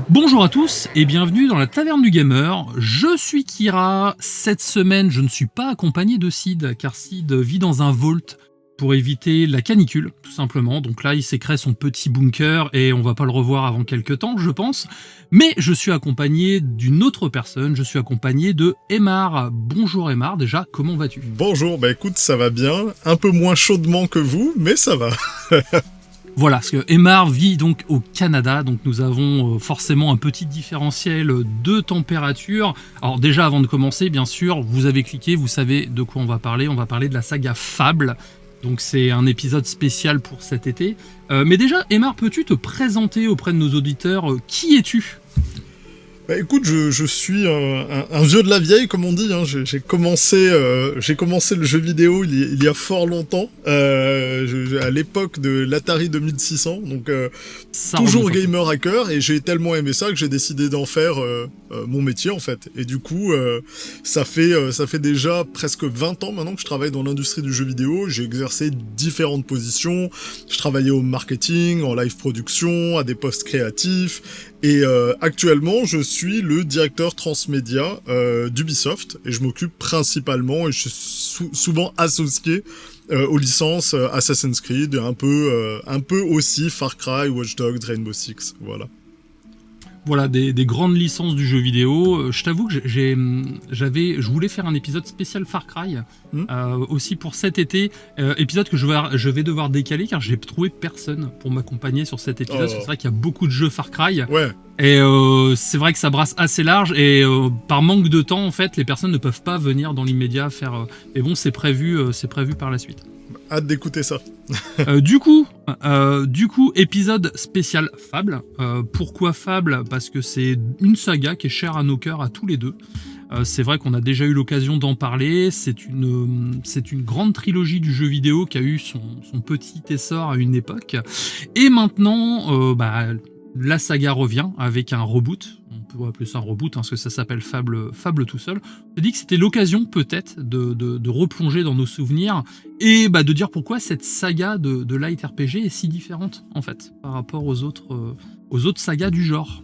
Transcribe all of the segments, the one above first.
Bonjour à tous et bienvenue dans la Taverne du Gamer. Je suis Kira. Cette semaine, je ne suis pas accompagné de Sid, car Sid vit dans un vault pour éviter la canicule, tout simplement. Donc là, il s'est créé son petit bunker et on va pas le revoir avant quelques temps, je pense. Mais je suis accompagné d'une autre personne. Je suis accompagné de Aymar. Bonjour Aymar, déjà, comment vas-tu ? Bonjour, écoute, ça va bien. Un peu moins chaudement que vous, mais ça va. Voilà, parce que Aymar vit donc au Canada, donc nous avons forcément un petit différentiel de température. Alors déjà, avant de commencer, bien sûr, vous avez cliqué, vous savez de quoi on va parler de la saga Fable. Donc c'est un épisode spécial pour cet été. Mais déjà, Aymar, peux-tu te présenter auprès de nos auditeurs ? Qui es-tu ? Écoute, je suis un vieux de la vieille, comme on dit. Hein. J'ai commencé le jeu vidéo il y a fort longtemps, à l'époque de l'Atari 2600, donc toujours gamer à cœur, et j'ai tellement aimé ça que j'ai décidé d'en faire mon métier, en fait. Et du coup, ça fait déjà presque 20 ans maintenant que je travaille dans l'industrie du jeu vidéo. J'ai exercé différentes positions. Je travaillais au marketing, en live production, à des postes créatifs. Et actuellement, je suis le directeur transmédia d'Ubisoft et je m'occupe principalement, et je suis souvent associé aux licences Assassin's Creed, un peu aussi Far Cry, Watch Dogs, Rainbow Six, voilà. Voilà, des grandes licences du jeu vidéo. Je t'avoue que je voulais faire un épisode spécial Far Cry, aussi pour cet été. Épisode que je vais devoir décaler car j'ai trouvé personne pour m'accompagner sur cet épisode. C'est vrai qu'il y a beaucoup de jeux Far Cry. Ouais. Et c'est vrai que ça brasse assez large. Et par manque de temps, en fait, les personnes ne peuvent pas venir dans l'immédiat faire. Mais bon, c'est prévu par la suite. Hâte d'écouter ça. Du coup, épisode spécial Fable. Pourquoi Fable ? Parce que c'est une saga qui est chère à nos cœurs, à tous les deux. C'est vrai qu'on a déjà eu l'occasion d'en parler. C'est une grande trilogie du jeu vidéo qui a eu son petit essor à une époque. Et maintenant, la saga revient avec un reboot. On peut appeler ça un reboot, parce que ça s'appelle Fable tout seul. Je dit que c'était l'occasion peut-être de replonger dans nos souvenirs et de dire pourquoi cette saga de light RPG est si différente en fait par rapport aux autres sagas du genre.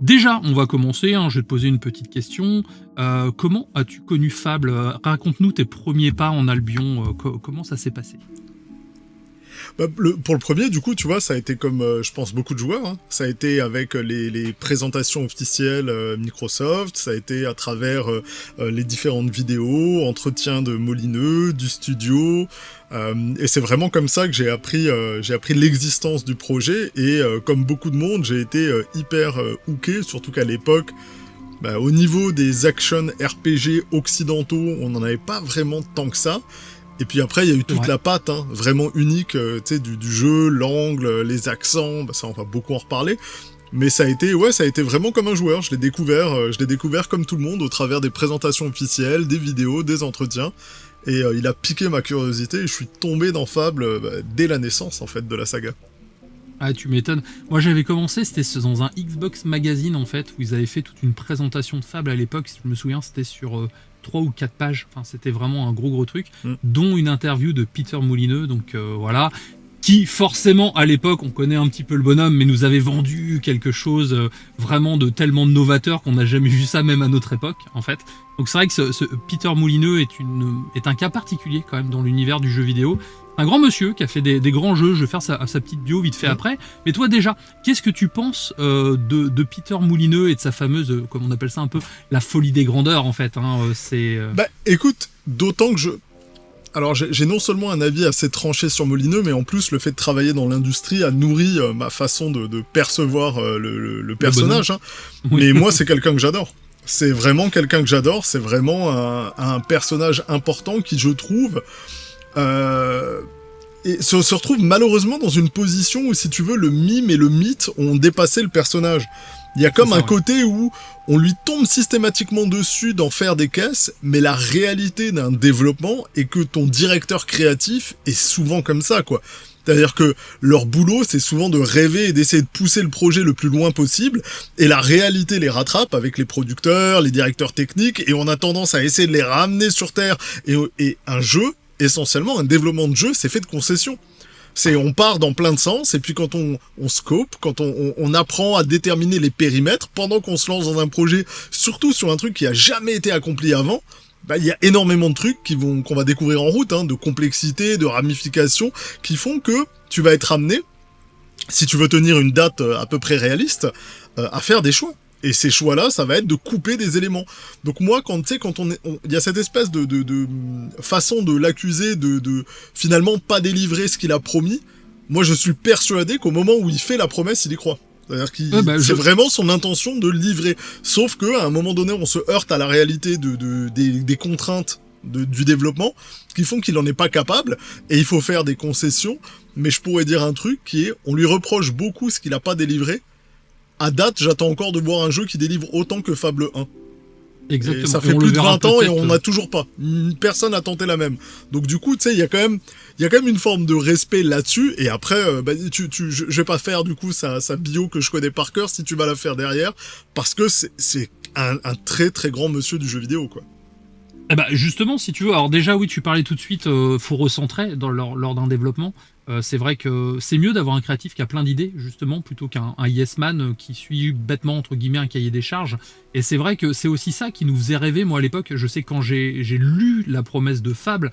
Déjà, on va commencer, je vais te poser une petite question. Comment as-tu connu Fable ? Raconte-nous tes premiers pas en Albion, comment ça s'est passé ? Pour le premier, du coup, tu vois, ça a été comme, je pense, beaucoup de joueurs. Hein. Ça a été avec les présentations officielles Microsoft, ça a été à travers les différentes vidéos, entretiens de Molineux, du studio, et c'est vraiment comme ça que j'ai appris l'existence du projet, et comme beaucoup de monde, j'ai été hyper hooké, surtout qu'à l'époque, au niveau des action RPG occidentaux, on n'en avait pas vraiment tant que ça. Et puis après, il y a eu toute la patte, vraiment unique, du jeu, l'angle, les accents, ça on va beaucoup en reparler. Mais ça a été vraiment comme un joueur. Je l'ai découvert comme tout le monde au travers des présentations officielles, des vidéos, des entretiens. Et il a piqué ma curiosité et je suis tombé dans Fable dès la naissance en fait de la saga. Ah, tu m'étonnes. Moi, j'avais commencé, c'était dans un Xbox Magazine, en fait, où ils avaient fait toute une présentation de Fable à l'époque. Si je me souviens, c'était sur 3 ou 4 pages. Enfin, c'était vraiment un gros truc, dont une interview de Peter Molineux. Donc, voilà. Qui, forcément, à l'époque, on connaît un petit peu le bonhomme, mais nous avait vendu quelque chose vraiment de tellement novateur qu'on n'a jamais vu ça, même à notre époque, en fait. Donc, c'est vrai que ce Peter Molineux est un cas particulier, quand même, dans l'univers du jeu vidéo. Un grand monsieur qui a fait des grands jeux, je vais faire sa petite bio vite fait après. Mais toi déjà, qu'est-ce que tu penses de Peter Molineux et de sa fameuse, comme on appelle ça un peu, la folie des grandeurs en fait Écoute, d'autant que alors j'ai non seulement un avis assez tranché sur Molineux, mais en plus le fait de travailler dans l'industrie a nourri ma façon de percevoir le personnage. Oui. Mais moi c'est quelqu'un que j'adore. C'est vraiment quelqu'un que j'adore, c'est vraiment un personnage important qui je trouve... et se retrouve malheureusement dans une position où, si tu veux, le mime et le mythe ont dépassé le personnage. Il y a comme un côté où on lui tombe systématiquement dessus d'en faire des caisses, mais la réalité d'un développement est que ton directeur créatif est souvent comme ça, quoi. C'est-à-dire que leur boulot, c'est souvent de rêver et d'essayer de pousser le projet le plus loin possible, et la réalité les rattrape avec les producteurs, les directeurs techniques, et on a tendance à essayer de les ramener sur Terre. Et un jeu, essentiellement, un développement de jeu, c'est fait de concessions. On part dans plein de sens, et puis quand on scope, quand on apprend à déterminer les périmètres, pendant qu'on se lance dans un projet, surtout sur un truc qui a jamais été accompli avant, bah, il y a énormément de trucs qu'on va découvrir en route, hein, de complexité, de ramifications, qui font que tu vas être amené, si tu veux tenir une date à peu près réaliste, à faire des choix. Et ces choix-là, ça va être de couper des éléments. Donc moi, il y a cette espèce de façon de l'accuser de finalement pas délivrer ce qu'il a promis. Moi, je suis persuadé qu'au moment où il fait la promesse, il y croit. C'est-à-dire que c'est vraiment son intention de livrer. Sauf qu'à un moment donné, on se heurte à la réalité des contraintes du développement qui font qu'il en est pas capable, et il faut faire des concessions. Mais je pourrais dire un truc qui est, on lui reproche beaucoup ce qu'il a pas délivré. À date, j'attends encore de voir un jeu qui délivre autant que Fable 1. Exactement. Et ça fait plus de 20 ans et on n'a toujours pas. Personne n'a tenté la même. Donc du coup, tu sais, il y a quand même une forme de respect là-dessus. Et après, je vais pas faire du coup sa bio que je connais par cœur si tu vas la faire derrière, parce que c'est un très très grand monsieur du jeu vidéo, quoi. Eh ben justement, si tu veux, alors déjà oui, tu parlais tout de suite, faut recentrer lors d'un développement. C'est vrai que c'est mieux d'avoir un créatif qui a plein d'idées, justement, plutôt qu'un yes man qui suit bêtement, entre guillemets, un cahier des charges. Et c'est vrai que c'est aussi ça qui nous faisait rêver, moi, à l'époque. Je sais que quand j'ai lu la promesse de Fable,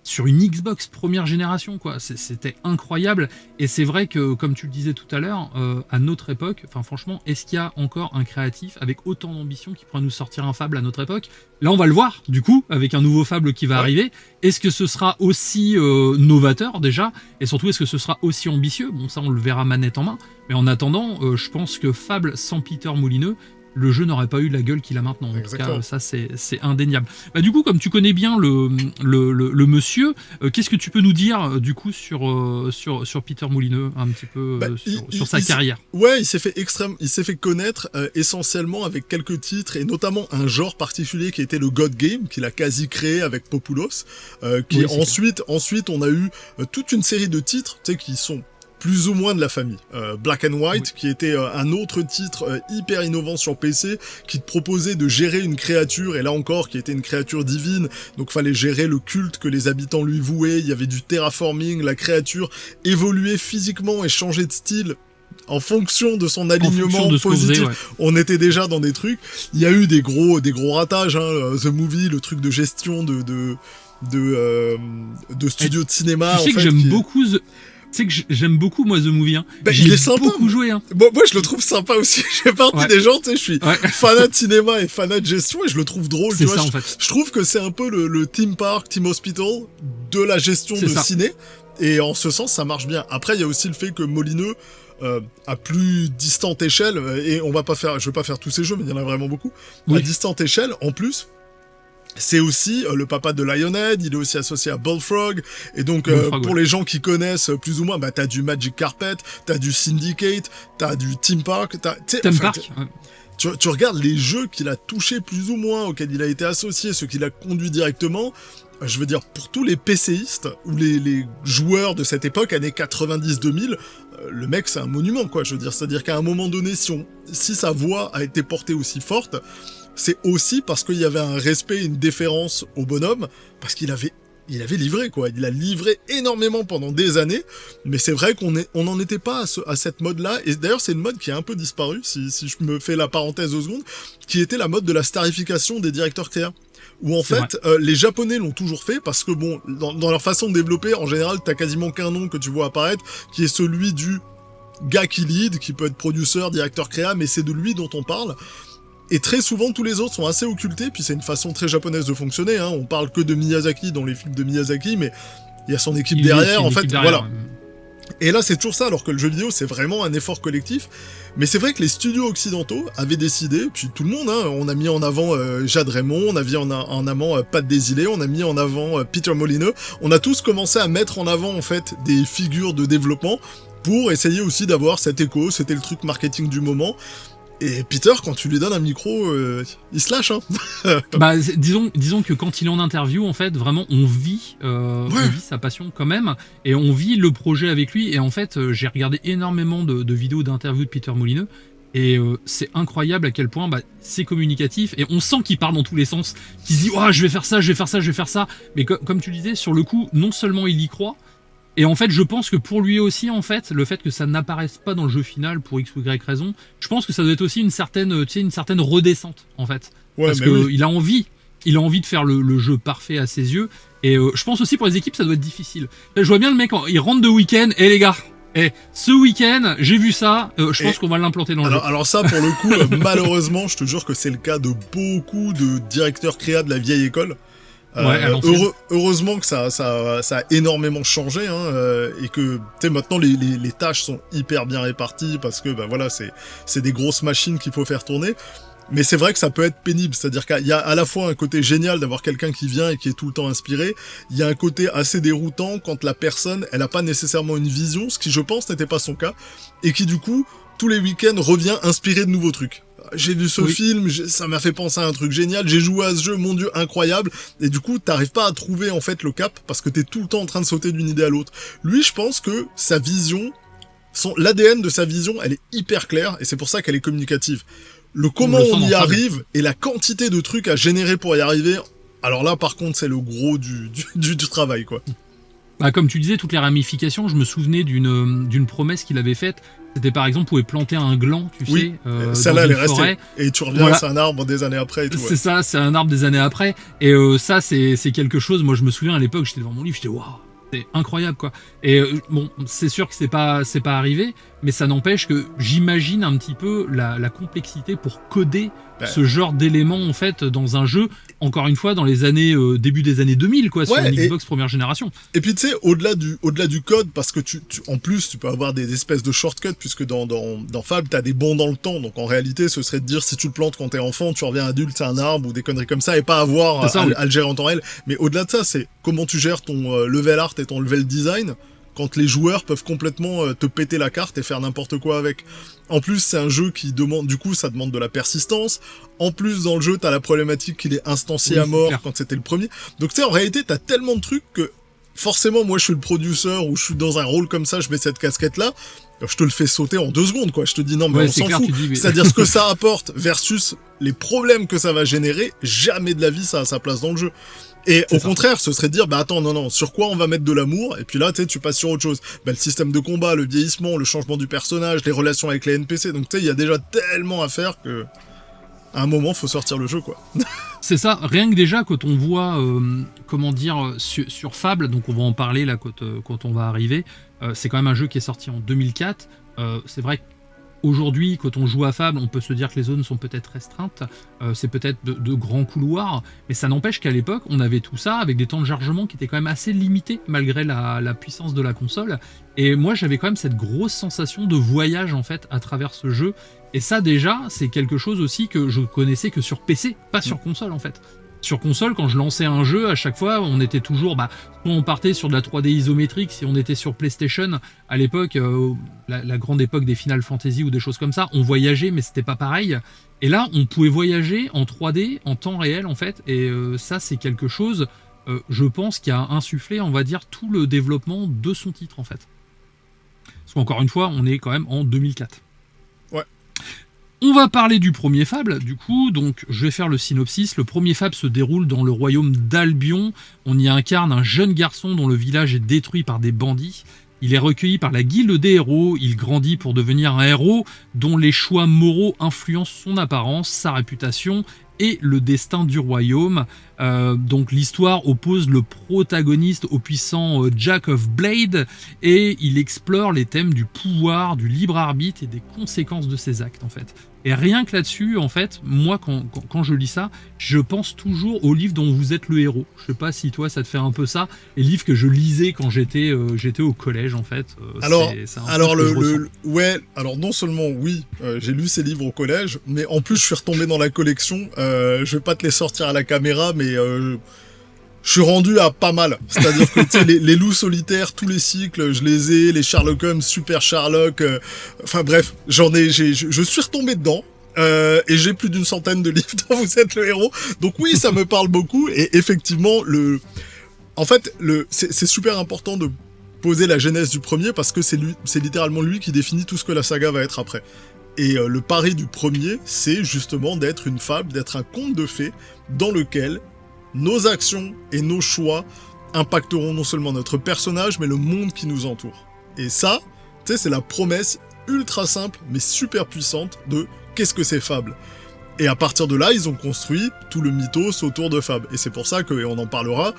sur une Xbox première génération, quoi, c'était incroyable. Et c'est vrai que, comme tu le disais tout à l'heure, à notre époque, enfin franchement, est-ce qu'il y a encore un créatif avec autant d'ambition qui pourrait nous sortir un Fable à notre époque? Là, on va le voir, du coup, avec un nouveau Fable qui va arriver. Est-ce que ce sera aussi novateur, déjà? Et surtout, est-ce que ce sera aussi ambitieux? Bon, ça, on le verra manette en main. Mais en attendant, je pense que Fable sans Peter Molineux, le jeu n'aurait pas eu la gueule qu'il a maintenant. En tout cas, ça, c'est indéniable. Bah, du coup, comme tu connais bien le monsieur, qu'est-ce que tu peux nous dire, du coup, sur Peter Molineux, un petit peu, sur sa carrière? Ouais, il s'est fait connaître essentiellement avec quelques titres, et notamment un genre particulier qui était le God Game, qu'il a quasi créé avec Popoulos. Ensuite, on a eu toute une série de titres, tu sais, qui sont plus ou moins de la famille. Black and White, qui était un autre titre hyper innovant sur PC, qui te proposait de gérer une créature, et là encore, qui était une créature divine, donc fallait gérer le culte que les habitants lui vouaient, il y avait du terraforming, la créature évoluait physiquement et changeait de style en fonction de son alignement positif. On était déjà dans des trucs. Il y a eu des gros ratages, hein, The Movie, le truc de gestion de studio de cinéma. Tu sais que j'aime beaucoup Tu sais que j'aime beaucoup, moi, The Movie. Hein. Il est sympa. Beaucoup joué. Hein. Moi, je le trouve sympa aussi. Je fais partie des gens, tu sais, je suis fanat de cinéma et fanat de gestion, et je le trouve drôle. C'est ça, en fait. Je trouve que c'est un peu le Theme Park, Team Hospital de la gestion de ciné. Et en ce sens, ça marche bien. Après, il y a aussi le fait que Molineux, à plus distante échelle, et je vais pas faire tous ces jeux, mais il y en a vraiment beaucoup, à distante échelle, en plus, c'est aussi le papa de Lionhead, il est aussi associé à Bullfrog, et donc pour les gens qui connaissent plus ou moins, bah, t'as du Magic Carpet, t'as du Syndicate, t'as du Theme Park, tu regardes les jeux qu'il a touchés plus ou moins, auxquels il a été associé, ceux qu'il a conduits directement. Je veux dire, pour tous les PCistes ou les joueurs de cette époque, années 90-2000, le mec, c'est un monument, quoi. Je veux dire, c'est-à-dire qu'à un moment donné, si sa voix a été portée aussi forte, c'est aussi parce qu'il y avait un respect et une déférence au bonhomme, parce qu'il avait livré, quoi. Il a livré énormément pendant des années, mais c'est vrai qu'on n'en était pas à cette mode-là, et d'ailleurs, c'est une mode qui a un peu disparu, si je me fais la parenthèse 2 secondes, qui était la mode de la starification des directeurs créa. Où en fait, les Japonais l'ont toujours fait, parce que bon, dans leur façon de développer, en général, t'as quasiment qu'un nom que tu vois apparaître, qui est celui du gars qui lead, qui peut être producteur, directeur créa, mais c'est de lui dont on parle. Et très souvent, tous les autres sont assez occultés, puis c'est une façon très japonaise de fonctionner, hein. On parle que de Miyazaki dans les films de Miyazaki, mais il y a son équipe derrière, en fait, voilà. Et là, c'est toujours ça, alors que le jeu vidéo, c'est vraiment un effort collectif. Mais c'est vrai que les studios occidentaux avaient décidé, puis tout le monde, hein, on a mis en avant Jade Raymond, on a mis en avant Pat Desilets, on a mis en avant Peter Molineux, on a tous commencé à mettre en avant, en fait, des figures de développement pour essayer aussi d'avoir cet écho, c'était le truc marketing du moment. Et Peter, quand tu lui donnes un micro, il se lâche, hein. Bah, disons que quand il est en interview, en fait, vraiment, on vit sa passion quand même, et on vit le projet avec lui. Et en fait, j'ai regardé énormément de vidéos d'interviews de Peter Molineux, et c'est incroyable à quel point c'est communicatif, et on sent qu'il part dans tous les sens, qu'il se dit « Oh, je vais faire ça, je vais faire ça, je vais faire ça ». Mais comme tu le disais, sur le coup, non seulement il y croit, Et en fait, je pense que pour lui aussi, en fait, le fait que ça n'apparaisse pas dans le jeu final pour X ou Y raison, je pense que ça doit être aussi une certaine, tu sais, une certaine redescente, en fait. Ouais, Parce mais que oui. il a envie de faire le jeu parfait à ses yeux. Et je pense aussi pour les équipes, ça doit être difficile. Là, je vois bien le mec, il rentre de week-end, et les gars, ce week-end, j'ai vu ça, je pense qu'on va l'implanter dans le jeu. Alors ça, pour le coup, malheureusement, je te jure que c'est le cas de beaucoup de directeurs créa de la vieille école. Heureusement que ça a énormément changé, hein, et que maintenant les tâches sont hyper bien réparties parce que voilà, c'est des grosses machines qu'il faut faire tourner. Mais c'est vrai que ça peut être pénible, c'est-à-dire qu'il y a à la fois un côté génial d'avoir quelqu'un qui vient et qui est tout le temps inspiré, il y a un côté assez déroutant quand la personne, elle a pas nécessairement une vision, ce qui je pense n'était pas son cas, et qui du coup, tous les week-ends revient inspiré de nouveaux trucs. J'ai vu ce film, ça m'a fait penser à un truc génial, j'ai joué à ce jeu, mon dieu, incroyable, et du coup, t'arrives pas à trouver en fait le cap, parce que t'es tout le temps en train de sauter d'une idée à l'autre. Lui, je pense que sa vision, l'ADN de sa vision, elle est hyper claire, et c'est pour ça qu'elle est communicative. Le comment on y arrive et la quantité de trucs à générer pour y arriver, alors là par contre c'est le gros du travail quoi. Bah, comme tu disais, toutes les ramifications, je me souvenais d'une promesse qu'il avait faite. C'était par exemple, vous pouvez planter un gland, tu sais, celle-là elle est restée. Forêt. Et tu reviens, c'est un arbre des années après et tout. C'est ça, c'est un arbre des années après. Et ça, c'est quelque chose, moi je me souviens à l'époque, j'étais devant mon livre, j'étais waouh, c'est incroyable quoi. Et bon, c'est sûr que c'est pas arrivé, mais ça n'empêche que j'imagine un petit peu la complexité pour coder ce genre d'éléments en fait dans un jeu, encore une fois dans les années début des années 2000 quoi, sur une Xbox première génération. Et puis tu sais, au-delà du code, parce que en plus tu peux avoir des espèces de shortcuts, puisque dans Fable t'as des bonds dans le temps, donc en réalité ce serait de dire si tu le plantes quand t'es enfant, tu reviens adulte, c'est un arbre ou des conneries comme ça, et pas avoir à le gérer en temps réel. Mais au-delà de ça, c'est comment tu gères ton level art et ton level design quand les joueurs peuvent complètement te péter la carte et faire n'importe quoi avec. En plus, c'est un jeu qui demande, du coup, ça demande de la persistance. En plus, dans le jeu, t'as la problématique qu'il est instancié à mort quand c'était le premier. Donc, tu sais, en réalité, t'as tellement de trucs que, forcément, moi, je suis le producer ou je suis dans un rôle comme ça, je mets cette casquette-là, je te le fais sauter en 2 secondes, quoi. Je te dis, non, mais on s'en fout. C'est-à-dire ce que ça apporte versus les problèmes que ça va générer, jamais de la vie ça a sa place dans le jeu. Et au contraire, ce serait de dire, attends, non, sur quoi on va mettre de l'amour? Et puis là, tu passes sur autre chose. Le système de combat, le vieillissement, le changement du personnage, les relations avec les NPC. Donc tu sais, il y a déjà tellement à faire que, à un moment, faut sortir le jeu, quoi. C'est ça, rien que déjà quand on voit, comment dire, sur Fable, donc on va en parler là quand on va arriver, c'est quand même un jeu qui est sorti en 2004. C'est vrai que aujourd'hui, quand on joue à Fable, on peut se dire que les zones sont peut-être restreintes, c'est peut-être de grands couloirs, mais ça n'empêche qu'à l'époque, on avait tout ça avec des temps de chargement qui étaient quand même assez limités malgré la puissance de la console. Et moi, j'avais quand même cette grosse sensation de voyage en fait à travers ce jeu. Et ça déjà, c'est quelque chose aussi que je connaissais que sur PC, pas sur console en fait. Sur console, quand je lançais un jeu, à chaque fois, on était toujours... soit on partait sur de la 3D isométrique, si on était sur PlayStation, à l'époque, la grande époque des Final Fantasy ou des choses comme ça, on voyageait, mais c'était pas pareil. Et là, on pouvait voyager en 3D, en temps réel, en fait, et ça, c'est quelque chose, je pense, qui a insufflé, on va dire, tout le développement de son titre, en fait. Parce qu'encore une fois, on est quand même en 2004. Ouais. On va parler du premier Fable, du coup, donc je vais faire le synopsis. Le premier Fable se déroule dans le royaume d'Albion. On y incarne un jeune garçon dont le village est détruit par des bandits. Il est recueilli par la guilde des héros, il grandit pour devenir un héros dont les choix moraux influencent son apparence, sa réputation et le destin du royaume. Donc l'histoire oppose le protagoniste au puissant Jack of Blade et il explore les thèmes du pouvoir, du libre arbitre et des conséquences de ses actes en fait. Et rien que là-dessus, en fait, moi quand je lis ça, je pense toujours au livre dont vous êtes le héros. Je sais pas si toi ça te fait un peu ça, les livres que je lisais quand j'étais au collège en fait. Alors non seulement oui, j'ai lu ces livres au collège, mais en plus je suis retombé dans la collection. Je vais pas te les sortir à la caméra, mais je suis rendu à pas mal. C'est-à-dire que les loups solitaires, tous les cycles, je les ai, les Sherlock Holmes, Super Sherlock, enfin bref, je suis retombé dedans. Et j'ai plus d'une centaine de livres dont vous êtes le héros. Donc oui, ça me parle beaucoup. Et effectivement, c'est super important de poser la genèse du premier parce que c'est littéralement lui qui définit tout ce que la saga va être après. Et le pari du premier, c'est justement d'être une fable, d'être un conte de fées dans lequel nos actions et nos choix impacteront non seulement notre personnage, mais le monde qui nous entoure. Et ça, tu sais, c'est la promesse ultra simple, mais super puissante de qu'est-ce que c'est Fable. Et à partir de là, ils ont construit tout le mythos autour de Fable. Et c'est pour ça qu'on en parlera.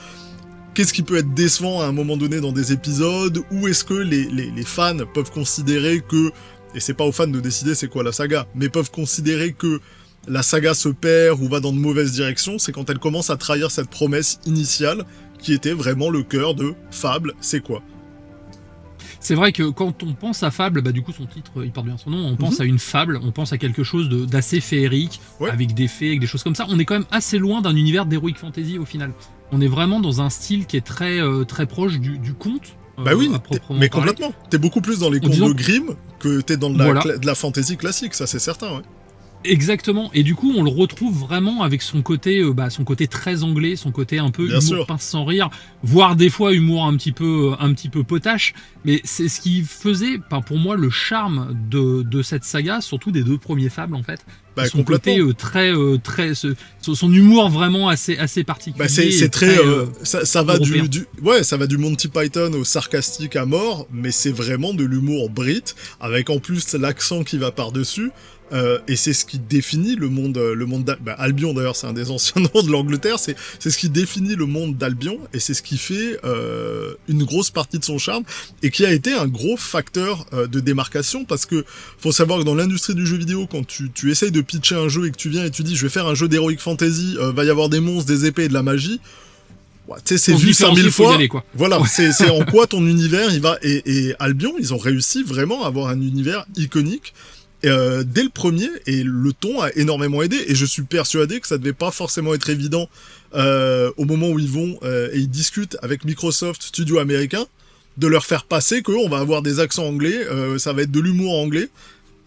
Qu'est-ce qui peut être décevant à un moment donné dans des épisodes? Où est-ce que les fans peuvent considérer que, et c'est pas aux fans de décider c'est quoi la saga, mais peuvent considérer que la saga se perd ou va dans de mauvaises directions, c'est quand elle commence à trahir cette promesse initiale qui était vraiment le cœur de Fable, c'est quoi? C'est vrai que quand on pense à Fable, bah du coup son titre, il porte bien son nom, on pense à une fable, on pense à quelque chose d'assez féerique, avec des fées, avec des choses comme ça. On est quand même assez loin d'un univers d'heroic fantasy au final. On est vraiment dans un style qui est très, très proche du conte. Bah oui, mais complètement. T'es beaucoup plus dans les contes de Grimm que t'es dans de la fantasy classique, ça c'est certain, ouais. Exactement, et du coup on le retrouve vraiment avec son côté très anglais, son côté un peu humour pince sans rire, voire des fois humour un petit peu potache, mais c'est ce qui faisait pour moi le charme de cette saga, surtout des 2 premiers Fables en fait. Bah, son côté son humour vraiment assez particulier. Bah c'est très ça va ça va du Monty Python au sarcastique à mort, mais c'est vraiment de l'humour brit avec en plus l'accent qui va par-dessus. Et c'est ce qui définit le monde Albion d'ailleurs, c'est un des anciens noms de l'Angleterre, c'est ce qui définit le monde d'Albion, et c'est ce qui fait une grosse partie de son charme, et qui a été un gros facteur de démarcation, parce que faut savoir que dans l'industrie du jeu vidéo, quand tu essayes de pitcher un jeu et que tu viens et tu dis je vais faire un jeu d'heroic fantasy, va y avoir des monstres, des épées et de la magie, tu sais, c'est vu 5000 fois. Aller, quoi. Voilà, c'est en quoi ton univers il va, et Albion, ils ont réussi vraiment à avoir un univers iconique. Dès le premier, et le ton a énormément aidé, et je suis persuadé que ça devait pas forcément être évident au moment où ils vont et ils discutent avec Microsoft, studio américain, de leur faire passer qu'on va avoir des accents anglais, ça va être de l'humour anglais,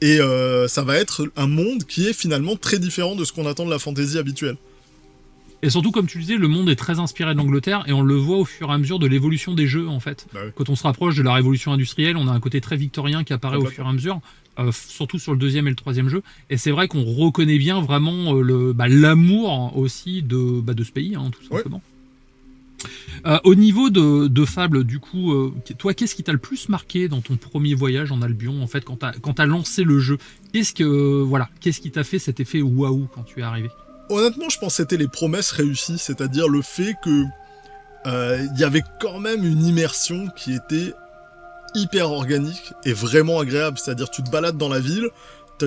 et ça va être un monde qui est finalement très différent de ce qu'on attend de la fantasy habituelle. Et surtout, comme tu disais, le monde est très inspiré de l'Angleterre, et on le voit au fur et à mesure de l'évolution des jeux, en fait. Bah oui. Quand on se rapproche de la révolution industrielle, on a un côté très victorien qui apparaît au fur et à mesure, surtout sur le 2e et le 3e jeu. Et c'est vrai qu'on reconnaît bien vraiment l'amour aussi de ce pays, hein, tout simplement. Ouais. Au niveau de Fable, du coup, toi, qu'est-ce qui t'a le plus marqué dans ton premier voyage en Albion, en fait, quand t'as lancé le jeu? Qu'est-ce qui t'a fait cet effet waouh quand tu es arrivé? Honnêtement, je pense que c'était les promesses réussies, c'est-à-dire le fait que y avait quand même une immersion qui était hyper organique et vraiment agréable. C'est-à-dire tu te balades dans la ville,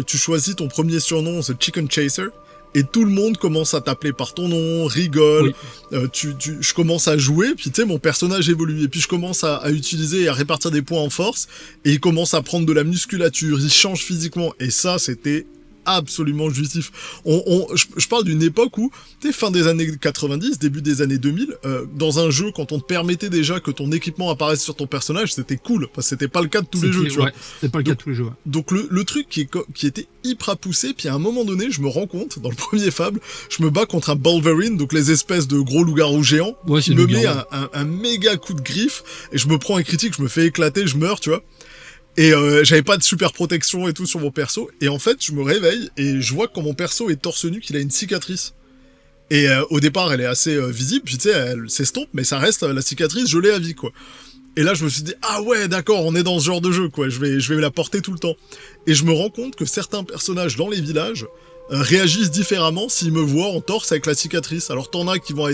tu choisis ton premier surnom, c'est Chicken Chaser, et tout le monde commence à t'appeler par ton nom, rigole, je commence à jouer, puis tu sais, mon personnage évolue, et puis je commence à utiliser et à répartir des points en force, et il commence à prendre de la musculature, il change physiquement, et ça, c'était absolument jouissif. Je parle d'une époque où, tu sais, fin des années 90, début des années 2000, dans un jeu, quand on te permettait déjà que ton équipement apparaisse sur ton personnage, c'était cool, parce que c'était pas le cas de tous les jeux, tu vois. C'était pas le cas de tous les jeux, ouais. Donc le truc qui était hyper poussé, puis à un moment donné, je me rends compte, dans le premier Fable, je me bats contre un Bolverine, donc les espèces de gros loups-garous géants, qui me met un méga coup de griffe, et je me prends un critique, je me fais éclater, je meurs, tu vois. Et j'avais pas de super protection et tout sur mon perso, et en fait je me réveille et je vois que quand mon perso est torse nu qu'il a une cicatrice. Et au départ elle est assez visible, puis tu sais elle s'estompe, mais ça reste la cicatrice, je l'ai à vie quoi. Et là je me suis dit ah ouais d'accord, on est dans ce genre de jeu quoi, je vais la porter tout le temps. Et je me rends compte que certains personnages dans les villages réagissent différemment s'ils me voient en torse avec la cicatrice. Alors t'en as qui vont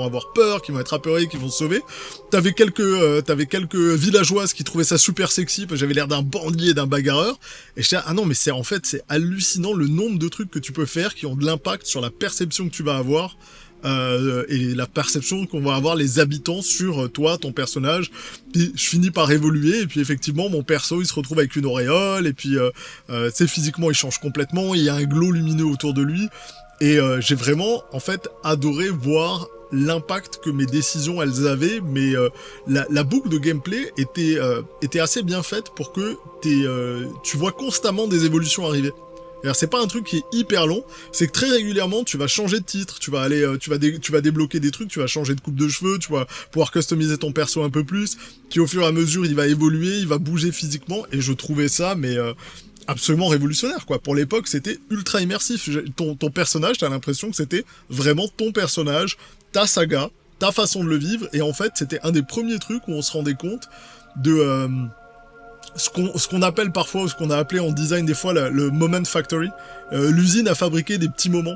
avoir peur, qui vont être apeurés, qui vont se sauver. T'avais quelques villageoises qui trouvaient ça super sexy, parce que j'avais l'air d'un bandit et d'un bagarreur. Et je disais ah non mais c'est hallucinant le nombre de trucs que tu peux faire qui ont de l'impact sur la perception que tu vas avoir. Et la perception qu'on va avoir les habitants sur toi, ton personnage. Puis je finis par évoluer, et puis effectivement mon perso il se retrouve avec une auréole, et puis tu sais physiquement il change complètement, il y a un glow lumineux autour de lui, et j'ai vraiment en fait adoré voir l'impact que mes décisions elles avaient, mais la boucle de gameplay était assez bien faite pour que tu vois constamment des évolutions arriver. Alors, c'est pas un truc qui est hyper long, c'est que très régulièrement tu vas changer de titre, tu vas débloquer des trucs, tu vas changer de coupe de cheveux, tu vas pouvoir customiser ton perso un peu plus, puis au fur et à mesure il va évoluer, il va bouger physiquement, et je trouvais ça absolument révolutionnaire quoi. Pour l'époque c'était ultra immersif, ton personnage t'as l'impression que c'était vraiment ton personnage, ta saga, ta façon de le vivre, et en fait, c'était un des premiers trucs où on se rendait compte de ce qu'on appelle parfois, ou ce qu'on a appelé en design des fois le moment factory, l'usine à fabriquer des petits moments.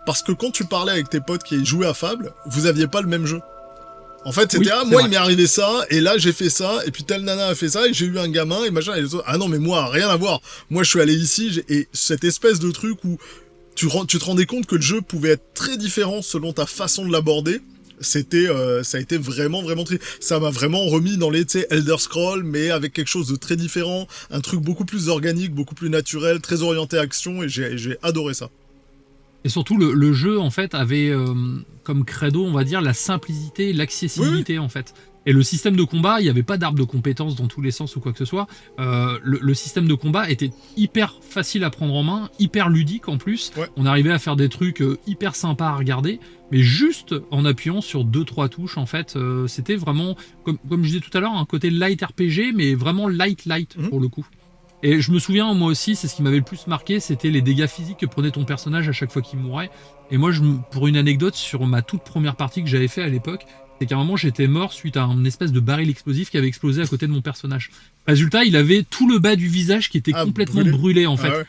Parce que quand tu parlais avec tes potes qui jouaient à Fable, vous aviez pas le même jeu. En fait, c'était moi il m'est arrivé ça, et là j'ai fait ça, et puis telle nana a fait ça, et j'ai eu un gamin, et machin, et les autres, ah non mais moi, rien à voir. Moi je suis allé ici, et cette espèce de truc où tu te rendais compte que le jeu pouvait être très différent selon ta façon de l'aborder. Ça a été vraiment ça m'a vraiment remis dans les Elder Scrolls, mais avec quelque chose de très différent, un truc beaucoup plus organique, beaucoup plus naturel, très orienté action, et j'ai adoré ça. Et surtout, le jeu, en fait, avait comme credo, on va dire, la simplicité et l'accessibilité, en fait. Et le système de combat, il n'y avait pas d'arbre de compétences dans tous les sens ou quoi que ce soit. Le système de combat était hyper facile à prendre en main, hyper ludique en plus. Ouais. On arrivait à faire des trucs hyper sympas à regarder, mais juste en appuyant sur 2-3 touches, en fait. C'était vraiment, comme je disais tout à l'heure, un côté light RPG, mais vraiment light pour le coup. Et je me souviens, moi aussi, c'est ce qui m'avait le plus marqué, c'était les dégâts physiques que prenait ton personnage à chaque fois qu'il mourait. Et moi, pour une anecdote, sur ma toute première partie que j'avais fait à l'époque, c'est qu'à un moment, j'étais mort suite à un espèce de baril explosif qui avait explosé à côté de mon personnage. Résultat, il avait tout le bas du visage qui était complètement brûlé en fait. Ah ouais.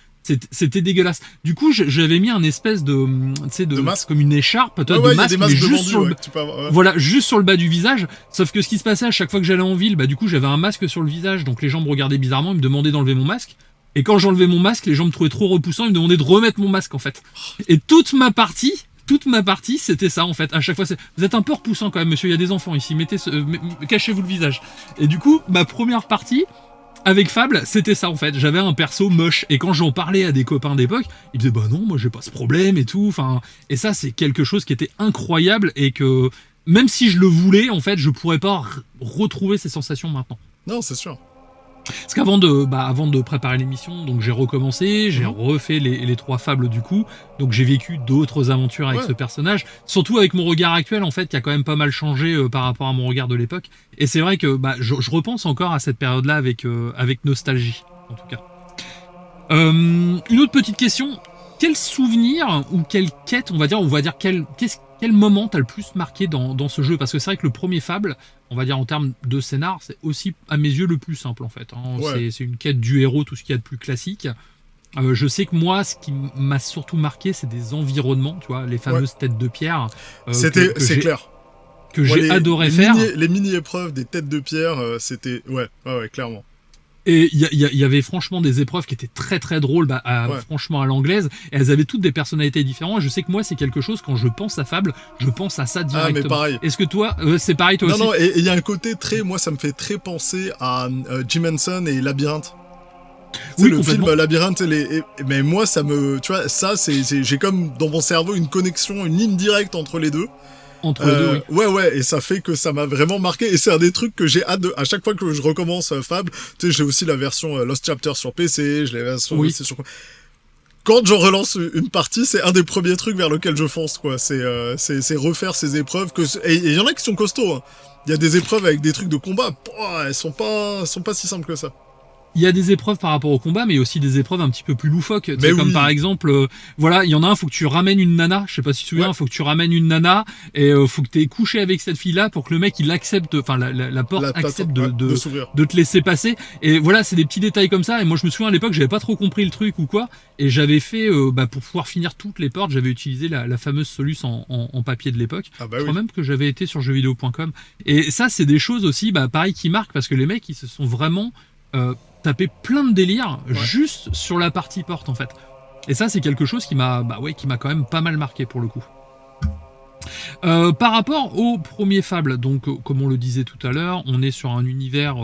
C'était dégueulasse. Du coup, j'avais mis un espèce de masque, comme une écharpe, de masque, mais juste sur voilà, juste sur le bas du visage. Sauf que ce qui se passait à chaque fois que j'allais en ville, du coup, j'avais un masque sur le visage, donc les gens me regardaient bizarrement, ils me demandaient d'enlever mon masque. Et quand j'enlevais mon masque, les gens me trouvaient trop repoussant, ils me demandaient de remettre mon masque en fait. Et toute ma partie, c'était ça en fait. À chaque fois, vous êtes un peu repoussant quand même, monsieur. Il y a des enfants ici. Cachez-vous le visage. Et du coup, ma première partie. Avec Fable, c'était ça en fait. J'avais un perso moche et quand j'en parlais à des copains d'époque, ils disaient bah non, moi j'ai pas ce problème et tout. Enfin, et ça c'est quelque chose qui était incroyable et que même si je le voulais, en fait, je pourrais pas retrouver ces sensations maintenant. Non, c'est sûr. Parce qu'avant de préparer l'émission, donc j'ai recommencé, j'ai refait les 3 Fables du coup, donc j'ai vécu d'autres aventures avec ce personnage, surtout avec mon regard actuel en fait, qui a quand même pas mal changé par rapport à mon regard de l'époque. Et c'est vrai que je repense encore à cette période-là avec nostalgie, en tout cas. Une autre petite question, quel souvenir ou quelle quête, on va dire quel moment t'as le plus marqué dans ce jeu? Parce que c'est vrai que le premier Fable, on va dire en termes de scénar, c'est aussi à mes yeux le plus simple en fait. C'est une quête du héros, tout ce qu'il y a de plus classique. Je sais que moi, ce qui m'a surtout marqué, c'est des environnements, tu vois, les fameuses têtes de pierre. C'est clair. Que j'ai adoré faire. Les mini-épreuves des têtes de pierre, c'était... Ouais, clairement. Et il y avait franchement des épreuves qui étaient très très drôles, franchement à l'anglaise, et elles avaient toutes des personnalités différentes. Je sais que moi c'est quelque chose, quand je pense à Fable, je pense à ça directement. Ah mais pareil. Est-ce que toi, c'est pareil toi aussi? Non, et il y a un côté moi ça me fait très penser à Jim Henson et Labyrinthe. Oui, le film Labyrinthe, mais moi ça me... Tu vois, ça j'ai comme dans mon cerveau une connexion, une ligne directe entre les deux. Entre les deux, oui. Ouais, et ça fait que ça m'a vraiment marqué, et c'est un des trucs que j'ai hâte de... À chaque fois que je recommence Fable, tu sais, j'ai aussi la version Lost Chapter sur PC, j'ai la version aussi sur... Quand je relance une partie, c'est un des premiers trucs vers lequel je fonce, quoi. C'est refaire ces épreuves, et il y en a qui sont costauds, hein. Il y a des épreuves avec des trucs de combat, elles sont pas si simples que ça. Il y a des épreuves par rapport au combat, mais aussi des épreuves un petit peu plus loufoques. Comme par exemple, il y en a un, faut que tu ramènes une nana. Je sais pas si tu te souviens, faut que tu ramènes une nana et faut que tu aies couché avec cette fille-là pour que le mec il accepte, enfin la porte accepte de te laisser passer. Et voilà, c'est des petits détails comme ça. Et moi je me souviens à l'époque, j'avais pas trop compris le truc ou quoi, et j'avais fait pour pouvoir finir toutes les portes, j'avais utilisé la fameuse Solus en papier de l'époque. Je crois même que j'avais été sur jeuxvideo.com. Et ça, c'est des choses aussi, pareil, qui marquent, parce que les mecs ils se sont vraiment taper plein de délire juste sur la partie porte en fait. Et ça c'est quelque chose qui m'a quand même pas mal marqué pour le coup. Par rapport au premier Fable, donc comme on le disait tout à l'heure, on est sur un univers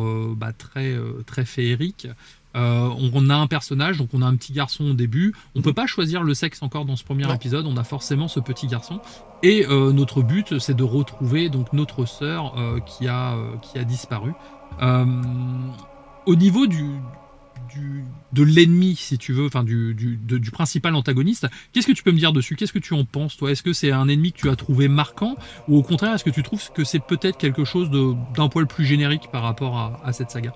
très féerique. On a un personnage, donc on a un petit garçon au début. On peut pas choisir le sexe encore dans ce premier épisode, on a forcément ce petit garçon. Et notre but, c'est de retrouver donc notre sœur qui a disparu. Au niveau de l'ennemi, si tu veux, enfin du principal antagoniste, qu'est-ce que tu peux me dire dessus? Qu'est-ce que tu en penses, toi? Est-ce que c'est un ennemi que tu as trouvé marquant, ou au contraire, est-ce que tu trouves que c'est peut-être quelque chose d'un poil plus générique par rapport à cette saga?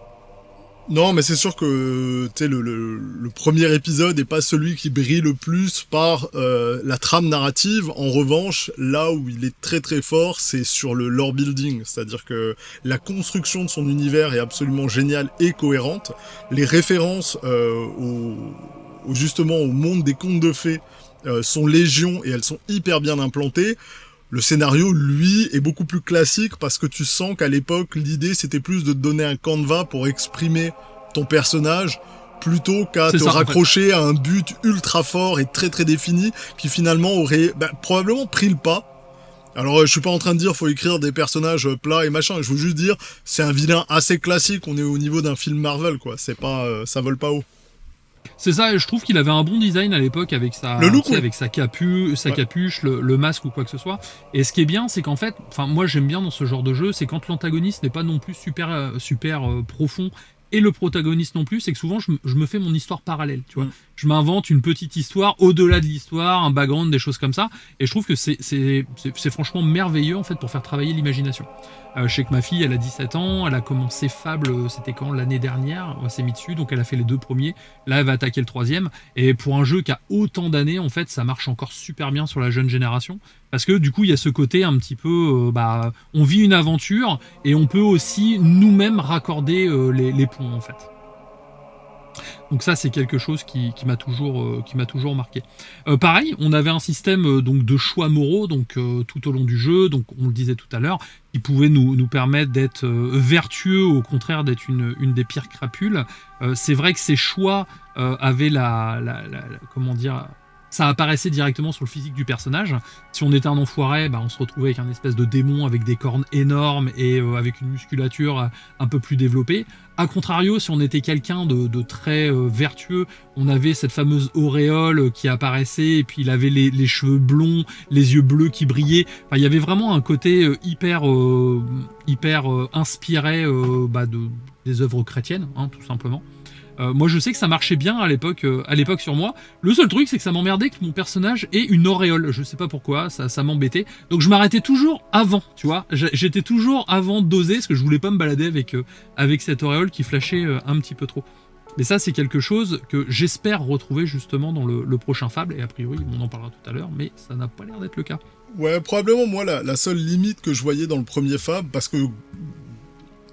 Non, mais c'est sûr que le premier épisode n'est pas celui qui brille le plus par la trame narrative. En revanche, là où il est très très fort, c'est sur le lore building. C'est-à-dire que la construction de son univers est absolument géniale et cohérente. Les références justement au monde des contes de fées sont légion et elles sont hyper bien implantées. Le scénario, lui, est beaucoup plus classique parce que tu sens qu'à l'époque, l'idée, c'était plus de te donner un canevas pour exprimer ton personnage plutôt qu'à te raccrocher à un but ultra fort et très très défini qui finalement aurait probablement pris le pas. Alors, je suis pas en train de dire faut écrire des personnages plats et machin. Je veux juste dire, c'est un vilain assez classique. On est au niveau d'un film Marvel, quoi. C'est pas, ça vole pas haut. C'est ça, et je trouve qu'il avait un bon design à l'époque avec le look, avec sa capuche, le masque ou quoi que ce soit. Et ce qui est bien, c'est qu'en fait, moi j'aime bien dans ce genre de jeu, c'est quand l'antagoniste n'est pas non plus super profond et le protagoniste non plus, c'est que souvent je me fais mon histoire parallèle, tu vois. Je m'invente une petite histoire au-delà de l'histoire, un background, des choses comme ça. Et je trouve que c'est franchement merveilleux en fait pour faire travailler l'imagination. Je sais que ma fille, elle a 17 ans, elle a commencé Fable, c'était quand, l'année dernière, on s'est mis dessus, donc elle a fait les 2 premiers. Là, elle va attaquer le 3e. Et pour un jeu qui a autant d'années, en fait, ça marche encore super bien sur la jeune génération. Parce que du coup, il y a ce côté un petit peu, on vit une aventure et on peut aussi nous-mêmes raccorder les ponts, en fait. Donc ça, c'est quelque chose qui m'a toujours marqué. Pareil, on avait un système donc de choix moraux donc tout au long du jeu, donc on le disait tout à l'heure, qui pouvait nous permettre d'être vertueux, au contraire d'être une des pires crapules. C'est vrai que ces choix avaient comment dire, ça apparaissait directement sur le physique du personnage. Si on était un enfoiré, on se retrouvait avec un espèce de démon avec des cornes énormes et avec une musculature un peu plus développée. A contrario, si on était quelqu'un de très vertueux, on avait cette fameuse auréole qui apparaissait et puis il avait les cheveux blonds, les yeux bleus qui brillaient. Enfin, il y avait vraiment un côté hyper inspiré des œuvres chrétiennes, tout simplement. Moi je sais que ça marchait bien à l'époque sur moi. Le seul truc c'est que ça m'emmerdait que mon personnage ait une auréole. Je sais pas pourquoi, ça m'embêtait. Donc je m'arrêtais toujours avant, tu vois. J'étais toujours avant d'oser parce que je voulais pas me balader avec cette auréole qui flashait un petit peu trop. Mais ça c'est quelque chose que j'espère retrouver justement dans le prochain Fable. Et a priori on en parlera tout à l'heure, mais ça n'a pas l'air d'être le cas. Ouais, probablement moi la seule limite que je voyais dans le premier Fable, parce que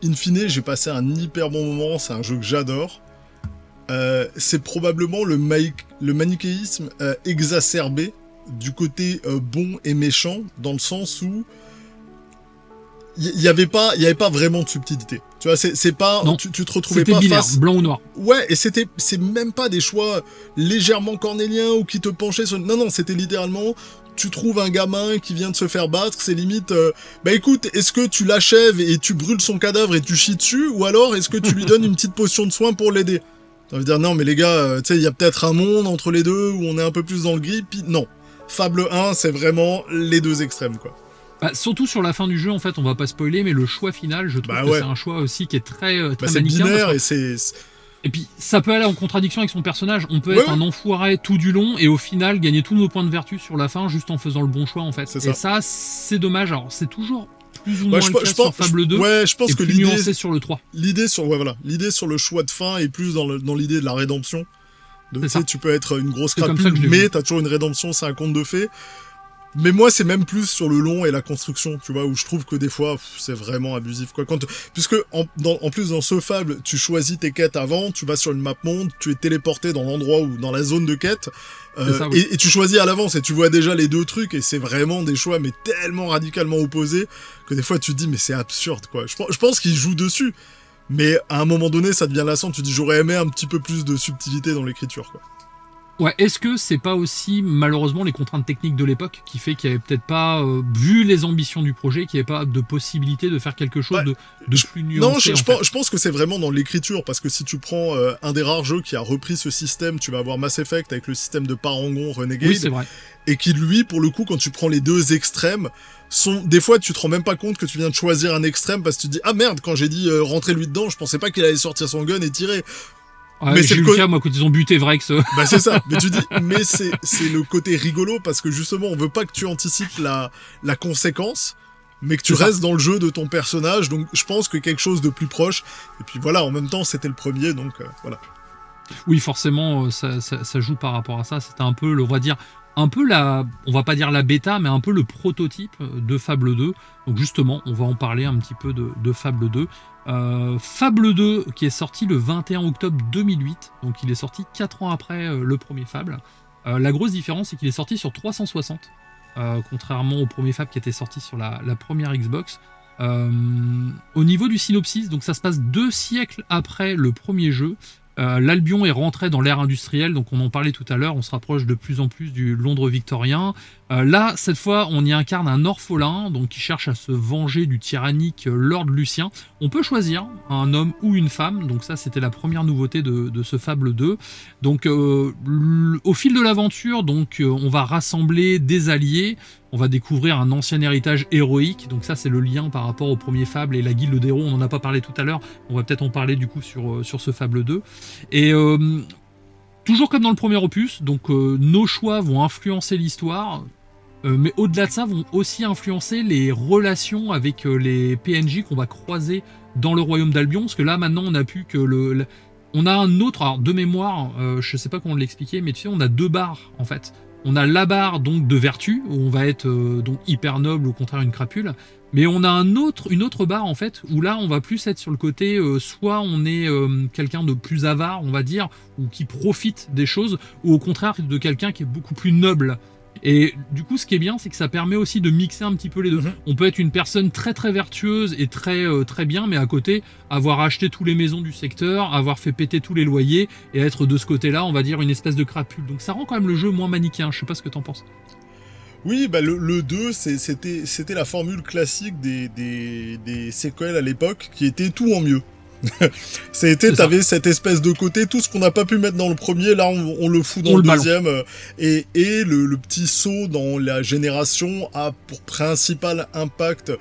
in fine j'ai passé un hyper bon moment, c'est un jeu que j'adore. C'est probablement le manichéisme exacerbé du côté bon et méchant, dans le sens où il y avait pas vraiment de subtilité. Tu vois, c'est pas, tu te retrouvais pas binaire, face blanc ou noir. Ouais, et c'est même pas des choix légèrement cornéliens ou qui te penchaient sur. Non, c'était littéralement. Tu trouves un gamin qui vient de se faire battre, c'est limite. Écoute, est-ce que tu l'achèves et tu brûles son cadavre et tu chies dessus, ou alors est-ce que tu lui donnes une petite potion de soin pour l'aider? Ça veut dire, non, mais les gars, tu sais, il y a peut-être un monde entre les deux où on est un peu plus dans le gris, puis non. Fable 1, c'est vraiment les deux extrêmes, quoi. Surtout sur la fin du jeu, en fait, on va pas spoiler, mais le choix final, je trouve que c'est un choix aussi qui est très c'est manichéen. Binaire Et puis, ça peut aller en contradiction avec son personnage. On peut être un enfoiré tout du long et au final gagner tous nos points de vertu sur la fin juste en faisant le bon choix, en fait. Et ça, c'est dommage. Alors, c'est toujours plus ou moins le cas sur Fable 2. Ouais, je pense et que plus nuancé sur le 3. L'idée sur le choix de fin est plus dans l'idée de la rédemption. Tu peux être une grosse crapule, mais t'as toujours une rédemption, c'est un conte de fées. Mais moi, c'est même plus sur le long et la construction, tu vois, où je trouve que des fois, c'est vraiment abusif, quoi. Puisque, en plus, dans ce Fable, tu choisis tes quêtes avant, tu vas sur une map monde, tu es téléporté dans l'endroit ou dans la zone de quête, et tu choisis à l'avance, et tu vois déjà les deux trucs, et c'est vraiment des choix, mais tellement radicalement opposés, que des fois, tu te dis, mais c'est absurde, quoi. Je pense qu'ils jouent dessus, mais à un moment donné, ça devient lassant, tu te dis, j'aurais aimé un petit peu plus de subtilité dans l'écriture, quoi. Ouais, est-ce que c'est pas aussi malheureusement les contraintes techniques de l'époque qui fait qu'il n'y avait peut-être pas, vu les ambitions du projet, qu'il n'y avait pas de possibilité de faire quelque chose de plus nuancé? Non, je pense que c'est vraiment dans l'écriture, parce que si tu prends un des rares jeux qui a repris ce système, tu vas avoir Mass Effect avec le système de Parangon Renegade, oui, c'est vrai. Et qui lui, pour le coup, quand tu prends les deux extrêmes, des fois tu te rends même pas compte que tu viens de choisir un extrême parce que tu te dis ah merde, quand j'ai dit rentrer lui dedans, je pensais pas qu'il allait sortir son gun et tirer. Ouais, mais c'est le cas, moi, quand ils ont buté Vrex. C'est ça. Mais tu dis, mais c'est le côté rigolo parce que justement, on veut pas que tu anticipes la conséquence. mais que tu C'est ça. restes dans le jeu de ton personnage, donc je pense que quelque chose de plus proche, et puis voilà, en même temps c'était le premier, donc voilà. Oui, forcément, ça joue par rapport à ça. C'était un peu, on va dire, un peu on va pas dire la bêta, mais un peu le prototype de Fable 2. Donc justement, on va en parler un petit peu de Fable 2. Fable 2 qui est sorti le 21 octobre 2008, donc il est sorti 4 ans après le premier Fable. La grosse différence, c'est qu'il est sorti sur 360, contrairement au premier Fable qui était sorti sur la première Xbox. Au niveau du synopsis, donc ça se passe 2 siècles après le premier jeu. L'Albion est rentré dans l'ère industrielle, donc on en parlait tout à l'heure, on se rapproche de plus en plus du Londres victorien. Là, cette fois, on y incarne un orphelin, donc qui cherche à se venger du tyrannique Lord Lucien. On peut choisir un homme ou une femme, donc ça c'était la première nouveauté de ce Fable 2. Donc au fil de l'aventure, on va rassembler des alliés. On va découvrir un ancien héritage héroïque, donc ça c'est le lien par rapport au premier Fable et la guilde des héros, on n'en a pas parlé tout à l'heure, on va peut-être en parler du coup sur ce Fable 2. Et toujours comme dans le premier opus, donc nos choix vont influencer l'histoire, mais au-delà de ça vont aussi influencer les relations avec les PNJ qu'on va croiser dans le royaume d'Albion, parce que là maintenant on a pu que on a un autre, alors de mémoire, je sais pas comment l'expliquer, mais tu sais on a 2 barres en fait. On a la barre donc de vertu, où on va être donc hyper noble, au contraire une crapule. Mais on a une autre barre en fait, où là on va plus être sur le côté, soit on est quelqu'un de plus avare, on va dire, ou qui profite des choses, ou au contraire de quelqu'un qui est beaucoup plus noble. Et du coup, ce qui est bien, c'est que ça permet aussi de mixer un petit peu les deux. On peut être une personne très très vertueuse et très très bien, mais à côté, avoir acheté toutes les maisons du secteur, avoir fait péter tous les loyers et être de ce côté-là, on va dire une espèce de crapule. Donc ça rend quand même le jeu moins manichéen. Je sais pas ce que t'en penses. Oui, bah le 2, c'était la formule classique des séquelles à l'époque, qui était tout en mieux. T'avais cette espèce de côté, tout ce qu'on n'a pas pu mettre dans le premier, là on le fout dans le deuxième, et le petit saut dans la génération a pour principal impact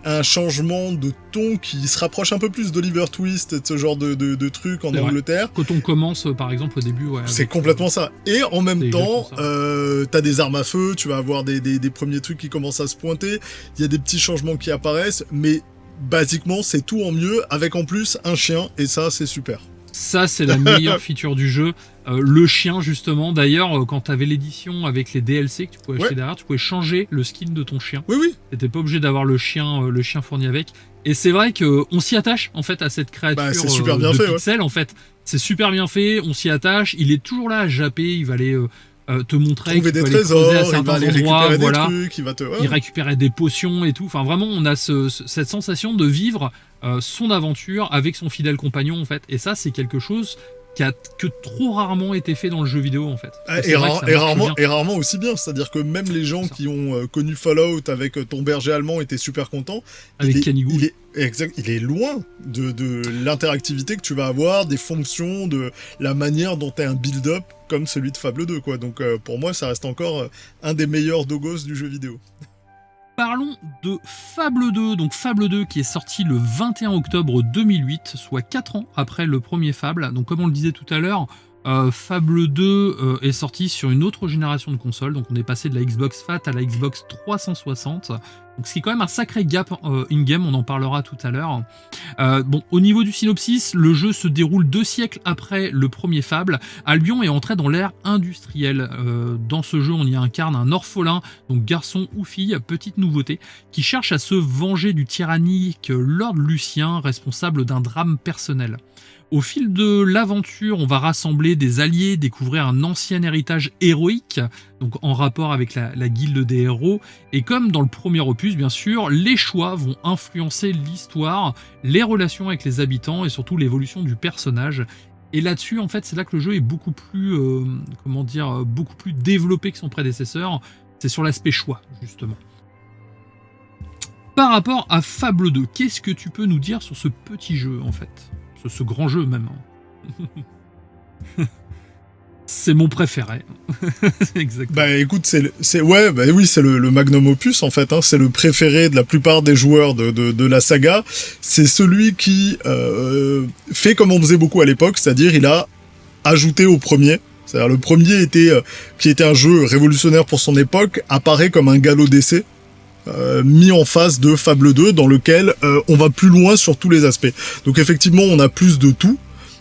un changement de ton qui se rapproche un peu plus d'Oliver Twist et de ce genre de trucs en Angleterre. Quand on commence par exemple au début, ouais, c'est complètement ça. Et en même temps, t'as des armes à feu, tu vas avoir des premiers trucs qui commencent à se pointer, il y a des petits changements qui apparaissent, mais basiquement, c'est tout en mieux, avec en plus un chien, et ça, c'est super. Ça, c'est la meilleure feature du jeu. Le chien, justement. D'ailleurs, quand tu avais l'édition avec les DLC que tu pouvais acheter derrière, tu pouvais changer le skin de ton chien. Oui, oui. T'étais pas obligé d'avoir le chien fourni avec. Et c'est vrai qu'on s'y attache, en fait, à cette créature c'est super bien de fait, pixels, en fait. C'est super bien fait, on s'y attache. Il est toujours là à japper, il va aller... te montrer trouver des trésors, il va aller récupérer des trucs, il récupérait des potions et tout. Enfin, vraiment, on a cette sensation de vivre son aventure avec son fidèle compagnon, en fait. Et ça, c'est quelque chose que trop rarement été fait dans le jeu vidéo, en fait. Et rarement aussi bien. C'est-à-dire que même les gens qui ont connu Fallout avec ton berger allemand étaient super contents. Avec Canigou. Il est loin de l'interactivité que tu vas avoir, des fonctions, de la manière dont tu as un build-up comme celui de Fable 2, quoi. Donc pour moi, ça reste encore un des meilleurs dogos du jeu vidéo. Parlons de Fable 2, donc Fable 2 qui est sorti le 21 octobre 2008, soit 4 ans après le premier Fable. Donc comme on le disait tout à l'heure, Fable 2 est sorti sur une autre génération de consoles, donc on est passé de la Xbox Fat à la Xbox 360, donc ce qui est quand même un sacré gap in-game, on en parlera tout à l'heure. Au niveau du synopsis, le jeu se déroule 2 siècles après le premier Fable. Albion est entré dans l'ère industrielle. Dans ce jeu, on y incarne un orphelin, donc garçon ou fille, petite nouveauté, qui cherche à se venger du tyrannique Lord Lucien, responsable d'un drame personnel. Au fil de l'aventure, on va rassembler des alliés, découvrir un ancien héritage héroïque, donc en rapport avec la guilde des héros. Et comme dans le premier opus, bien sûr, les choix vont influencer l'histoire, les relations avec les habitants et surtout l'évolution du personnage. Et là-dessus, en fait, c'est là que le jeu est beaucoup plus, beaucoup plus développé que son prédécesseur. C'est sur l'aspect choix, justement. Par rapport à Fable 2, qu'est-ce que tu peux nous dire sur ce petit jeu, en fait ? Ce grand jeu même. C'est mon préféré. Exactement. Bah écoute, c'est le magnum opus en fait. C'est le préféré de la plupart des joueurs de la saga. C'est celui qui fait comme on faisait beaucoup à l'époque, c'est-à-dire il a ajouté au premier. C'est-à-dire le premier qui était un jeu révolutionnaire pour son époque, apparaît comme un galop d'essai. mis en face de Fable 2, dans lequel on va plus loin sur tous les aspects. Donc effectivement, on a plus de tout.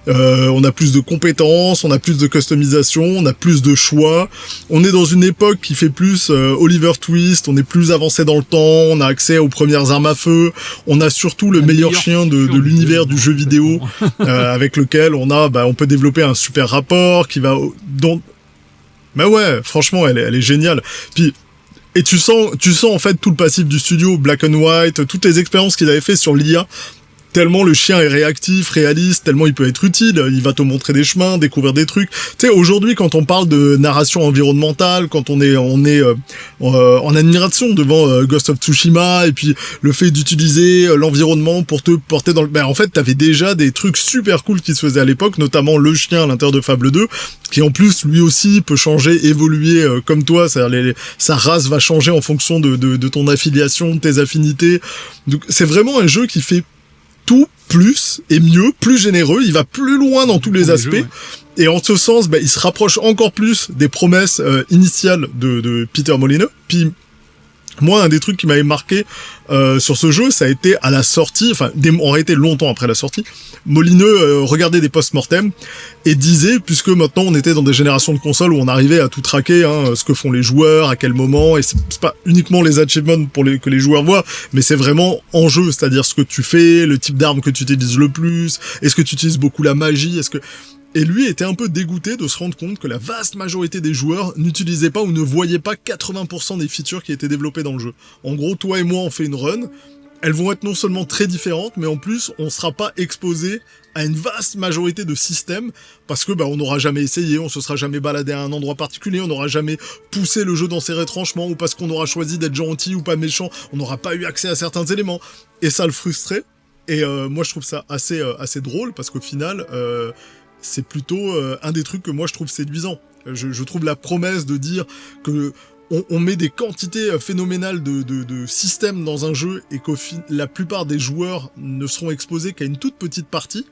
On a plus de compétences, on a plus de customisation, on a plus de choix. On est dans une époque qui fait plus Oliver Twist, on est plus avancé dans le temps, on a accès aux premières armes à feu, on a surtout le meilleur chien de l'univers du jeu vidéo avec lequel on peut développer un super rapport qui va... Mais ouais, franchement, elle est géniale. Puis... Et tu sens en fait tout le passif du studio, Black and White, toutes les expériences qu'ils avaient fait sur l'IA, tellement le chien est réactif, réaliste, tellement il peut être utile, il va te montrer des chemins, découvrir des trucs. Tu sais, aujourd'hui, quand on parle de narration environnementale, quand on est en admiration devant Ghost of Tsushima, et puis le fait d'utiliser l'environnement pour te porter dans le... Ben, en fait, t'avais déjà des trucs super cool qui se faisaient à l'époque, notamment le chien à l'intérieur de Fable 2, qui en plus, lui aussi, peut changer, évoluer comme toi, c'est-à-dire sa race va changer en fonction de ton affiliation, de tes affinités. Donc, c'est vraiment un jeu qui fait tout plus et mieux, plus généreux, il va plus loin dans tous les aspects, jeux, ouais. Et en ce sens, il se rapproche encore plus des promesses initiales de Peter Molyneux. Puis moi, un des trucs qui m'avait marqué sur ce jeu, ça a été à la sortie, en réalité longtemps après la sortie, Molyneux regardait des post-mortem et disait, puisque maintenant on était dans des générations de consoles où on arrivait à tout traquer, ce que font les joueurs, à quel moment, et c'est pas uniquement les achievements que les joueurs voient, mais c'est vraiment en jeu, c'est-à-dire ce que tu fais, le type d'arme que tu utilises le plus, est-ce que tu utilises beaucoup la magie, Et lui était un peu dégoûté de se rendre compte que la vaste majorité des joueurs n'utilisaient pas ou ne voyaient pas 80% des features qui étaient développées dans le jeu. En gros, toi et moi, on fait une run. Elles vont être non seulement très différentes, mais en plus, on sera pas exposé à une vaste majorité de systèmes parce que on n'aura jamais essayé, on se sera jamais baladé à un endroit particulier, on n'aura jamais poussé le jeu dans ses retranchements ou parce qu'on aura choisi d'être gentil ou pas méchant, on n'aura pas eu accès à certains éléments. Et ça le frustrait. Et moi, je trouve ça assez drôle parce qu'au final... c'est plutôt un des trucs que moi je trouve séduisant. Je trouve la promesse de dire que on met des quantités phénoménales de systèmes dans un jeu et la plupart des joueurs ne seront exposés qu'à une toute petite partie.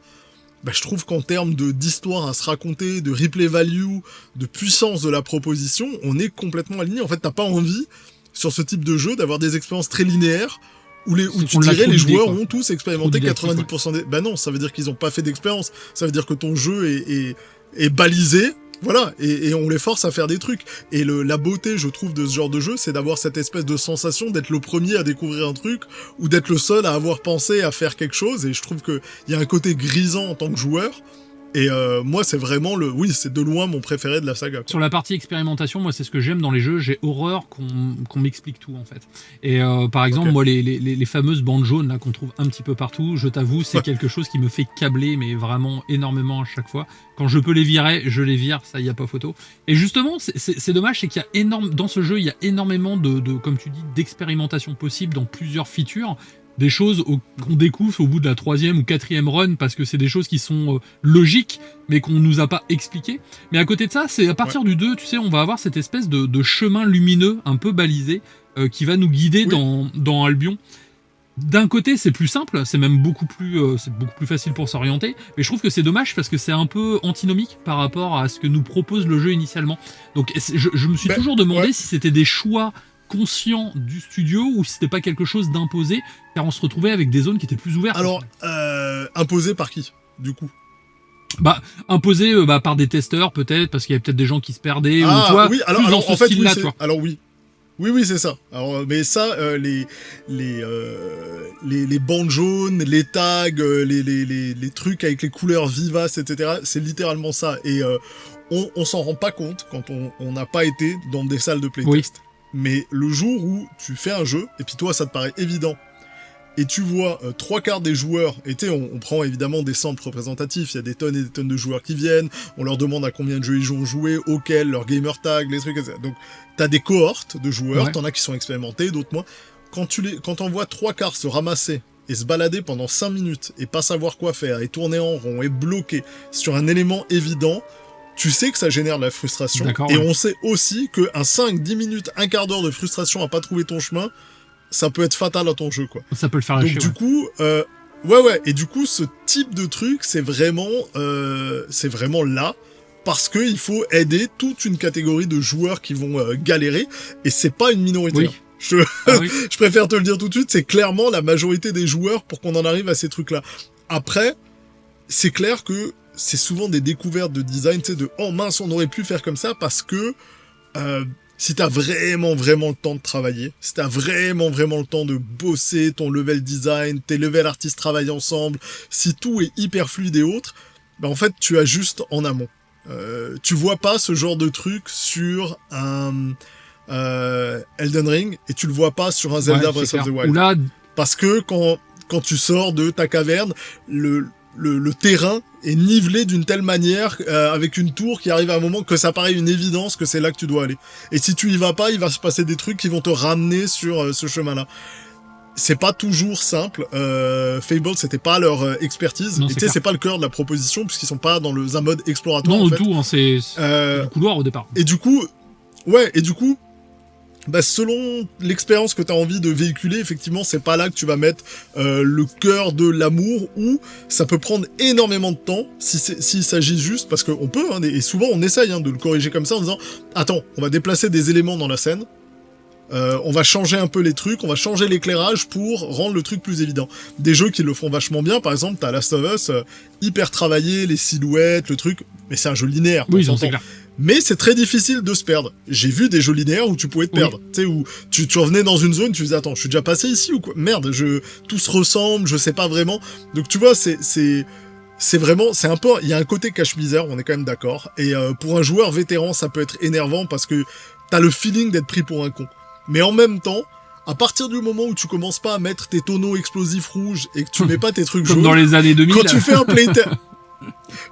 Je trouve qu'en termes d'histoire à se raconter, de replay value, de puissance de la proposition, on est complètement aligné. En fait, t'as pas envie, sur ce type de jeu, d'avoir des expériences très linéaires où tu dirais les joueurs ont tous expérimenté 90% des... non, ça veut dire qu'ils ont pas fait d'expérience. Ça veut dire que ton jeu est balisé, voilà, et on les force à faire des trucs. Et la beauté, je trouve, de ce genre de jeu, c'est d'avoir cette espèce de sensation d'être le premier à découvrir un truc, ou d'être le seul à avoir pensé à faire quelque chose, et je trouve qu'il y a un côté grisant en tant que joueur. Et moi, c'est vraiment c'est de loin mon préféré de la saga, quoi. Sur la partie expérimentation, moi, c'est ce que j'aime dans les jeux. J'ai horreur qu'on m'explique tout, en fait. Et par exemple, moi, les fameuses bandes jaunes là qu'on trouve un petit peu partout, je t'avoue, c'est quelque chose qui me fait câbler, mais vraiment énormément à chaque fois. Quand je peux les virer, je les vire, ça y a pas photo. Et justement, c'est dommage, c'est qu'il y a dans ce jeu, il y a énormément de comme tu dis, d'expérimentation possible dans plusieurs features. Des choses qu'on découvre au bout de la 3e ou 4e run parce que c'est des choses qui sont logiques mais qu'on nous a pas expliquées. Mais à côté de ça, c'est à partir du 2, tu sais, on va avoir cette espèce de chemin lumineux un peu balisé qui va nous guider dans Albion. D'un côté, c'est plus simple, c'est même beaucoup plus facile pour s'orienter, mais je trouve que c'est dommage parce que c'est un peu antinomique par rapport à ce que nous propose le jeu initialement. Donc je me suis toujours demandé si c'était des choix conscient du studio ou si c'était pas quelque chose d'imposé, car on se retrouvait avec des zones qui étaient plus ouvertes. Alors, imposé par qui, du coup ? Imposé par des testeurs peut-être, parce qu'il y avait peut-être des gens qui se perdaient, ou tu vois, oui, alors, plus dans ce en fait, style-là, tu vois. Alors oui. Oui, c'est ça. Alors, mais ça, les bandes jaunes, les tags, les trucs avec les couleurs vivaces, etc., c'est littéralement ça. Et on s'en rend pas compte quand on n'a pas été dans des salles de playtest. Oui. Mais le jour où tu fais un jeu, et puis toi, ça te paraît évident, et tu vois 3/4 des joueurs, et on prend évidemment des samples représentatifs, il y a des tonnes et des tonnes de joueurs qui viennent, on leur demande à combien de jeux ils ont joué, auxquels, leur gamer tag, les trucs, etc. Donc, t'as des cohortes de joueurs, t'en as qui sont expérimentés, d'autres moins. Quand on voit 3/4 se ramasser et se balader pendant 5 minutes, et pas savoir quoi faire, et tourner en rond, et bloquer sur un élément évident, tu sais que ça génère de la frustration. Et on sait aussi qu'un 5, 10 minutes, un quart d'heure de frustration à pas trouver ton chemin, ça peut être fatal à ton jeu, quoi. Ça peut le faire lâcher. Donc du coup, et du coup, ce type de truc, c'est vraiment là, parce qu'il faut aider toute une catégorie de joueurs qui vont galérer, et c'est pas une minorité. Oui. Hein. Ah oui. Je préfère te le dire tout de suite, c'est clairement la majorité des joueurs pour qu'on en arrive à ces trucs-là. Après, c'est clair que c'est souvent des découvertes de design, tu sais, de « Oh mince, on aurait pu faire comme ça » parce que si t'as vraiment le temps de travailler, si t'as vraiment le temps de bosser ton level design, tes level artistes travaillent ensemble, si tout est hyper fluide et autres, bah en fait, tu ajustes en amont. Tu vois pas ce genre de truc sur un Elden Ring et tu le vois pas sur un Zelda Breath of the Wild. Là... Parce que quand tu sors de ta caverne, le terrain est nivelé d'une telle manière avec une tour qui arrive à un moment que ça paraît une évidence que c'est là que tu dois aller. Et si tu y vas pas, il va se passer des trucs qui vont te ramener sur ce chemin-là. C'est pas toujours simple. Fable, c'était pas leur expertise. Non, et tu sais, c'est pas le cœur de la proposition puisqu'ils sont pas dans un mode exploratoire. Non, en du fait. tout. Hein, c'est du couloir au départ. Et du coup, bah, selon l'expérience que tu as envie de véhiculer, effectivement, c'est pas là que tu vas mettre le cœur de l'amour, ou ça peut prendre énormément de temps s'il s'agit juste, parce qu'on peut, hein, et souvent on essaye de le corriger comme ça en disant « Attends, on va déplacer des éléments dans la scène, on va changer un peu les trucs, on va changer l'éclairage pour rendre le truc plus évident. » Des jeux qui le font vachement bien, par exemple, t'as Last of Us, hyper travaillé, les silhouettes, le truc, mais c'est un jeu linéaire. Oui, c'est clair. Mais c'est très difficile de se perdre. J'ai vu des jeux linéaires où tu pouvais te perdre. Tu sais, où tu revenais dans une zone, tu faisais attends, je suis déjà passé ici ou quoi? Merde, tout se ressemble, je sais pas vraiment. Donc tu vois, c'est vraiment, c'est un peu, il y a un côté cache-misère, on est quand même d'accord. Et pour un joueur vétéran, ça peut être énervant parce que t'as le feeling d'être pris pour un con. Mais en même temps, à partir du moment où tu commences pas à mettre tes tonneaux explosifs rouges et que tu mets pas tes trucs Comme jaunes, dans les années 2000.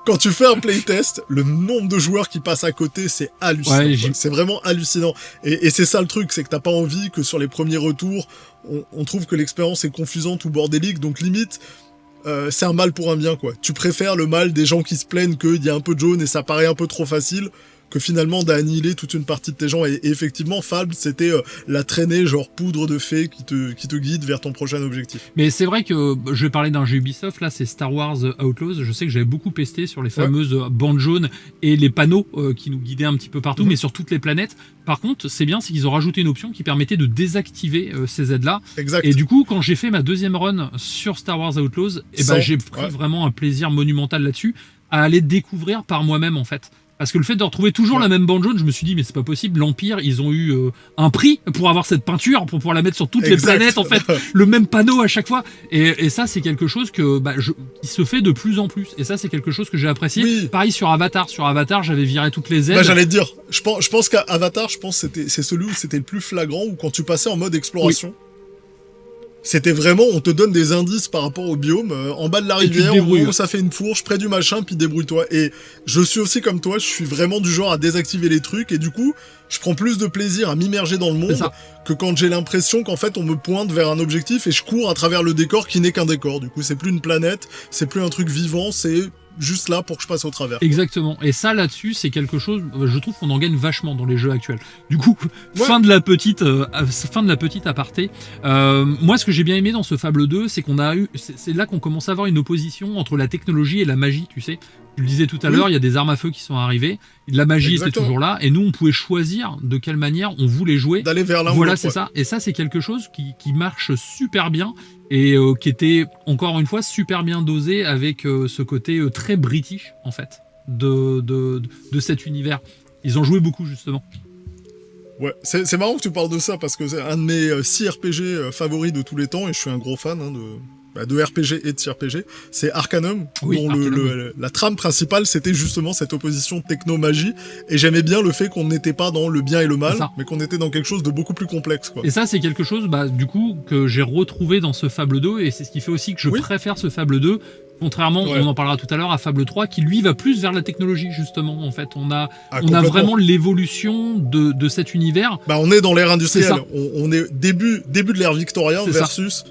Quand tu fais un playtest, le nombre de joueurs qui passent à côté, c'est hallucinant. Ouais, c'est vraiment hallucinant. Et c'est ça le truc, c'est que t'as pas envie que sur les premiers retours, on trouve que l'expérience est confusante ou bordélique, donc limite, c'est un mal pour un bien, quoi. Tu préfères le mal des gens qui se plaignent qu'il y a un peu de jaune et ça paraît un peu trop facile, que finalement d'annihiler toute une partie de tes gens. Et effectivement, Fable, c'était la traînée genre poudre de fée qui te guide vers ton prochain objectif. Mais c'est vrai que je vais parler d'un jeu Ubisoft, là c'est Star Wars Outlaws. Je sais que j'avais beaucoup pesté sur les fameuses bandes jaunes et les panneaux qui nous guidaient un petit peu partout, mais sur toutes les planètes. Par contre, c'est bien, c'est qu'ils ont rajouté une option qui permettait de désactiver ces aides-là. Exact. Et du coup, quand j'ai fait ma deuxième run sur Star Wars Outlaws, j'ai pris vraiment un plaisir monumental là-dessus, à aller découvrir par moi-même en fait. Parce que le fait de retrouver toujours la même bande jaune, je me suis dit, mais c'est pas possible, l'Empire, ils ont eu un prix pour avoir cette peinture, pour pouvoir la mettre sur toutes les planètes, en fait, le même panneau à chaque fois. Et ça, c'est quelque chose qui se fait de plus en plus. Et ça, c'est quelque chose que j'ai apprécié. Oui. Pareil sur Avatar. Sur Avatar, j'avais viré toutes les aides. Bah, j'allais te dire, je pense qu'à Avatar, c'est celui où c'était le plus flagrant, où quand tu passais en mode exploration, oui. C'était vraiment, on te donne des indices par rapport au biome, en bas de la rivière, où ça fait une fourche, près du machin, puis débrouille-toi. Et je suis aussi comme toi, je suis vraiment du genre à désactiver les trucs, et du coup, je prends plus de plaisir à m'immerger dans le monde que quand j'ai l'impression qu'en fait on me pointe vers un objectif et je cours à travers le décor qui n'est qu'un décor. Du coup, c'est plus une planète, c'est plus un truc vivant, c'est juste là pour que je passe au travers. Exactement. Et ça, là-dessus, c'est quelque chose, je trouve qu'on en gagne vachement dans les jeux actuels. Du coup, fin de la petite aparté. Moi, ce que j'ai bien aimé dans ce Fable 2, c'est qu'on a eu, c'est là qu'on commence à avoir une opposition entre la technologie et la magie, tu sais. Tu le disais tout à l'heure, il y a des armes à feu qui sont arrivées, la magie était toujours là, et nous, on pouvait choisir de quelle manière on voulait jouer. D'aller vers l'un ou voilà, c'est ça. Et ça, c'est quelque chose qui marche super bien, et qui était, encore une fois, super bien dosé avec ce côté très british, en fait, de cet univers. Ils ont joué beaucoup, justement. Ouais, c'est marrant que tu parles de ça, parce que c'est un de mes 6 RPG favoris de tous les temps, et je suis un gros fan de RPG et de CRPG, c'est Arcanum, dont la trame principale, c'était justement cette opposition techno-magie, et j'aimais bien le fait qu'on n'était pas dans le bien et le mal, mais qu'on était dans quelque chose de beaucoup plus complexe, quoi. Et ça, c'est quelque chose, du coup, que j'ai retrouvé dans ce Fable 2, et c'est ce qui fait aussi que je préfère ce Fable 2, contrairement, on en parlera tout à l'heure, à Fable 3, qui lui va plus vers la technologie, justement, en fait. On a vraiment l'évolution de cet univers. On est dans l'ère industrielle, on est début de l'ère victorienne versus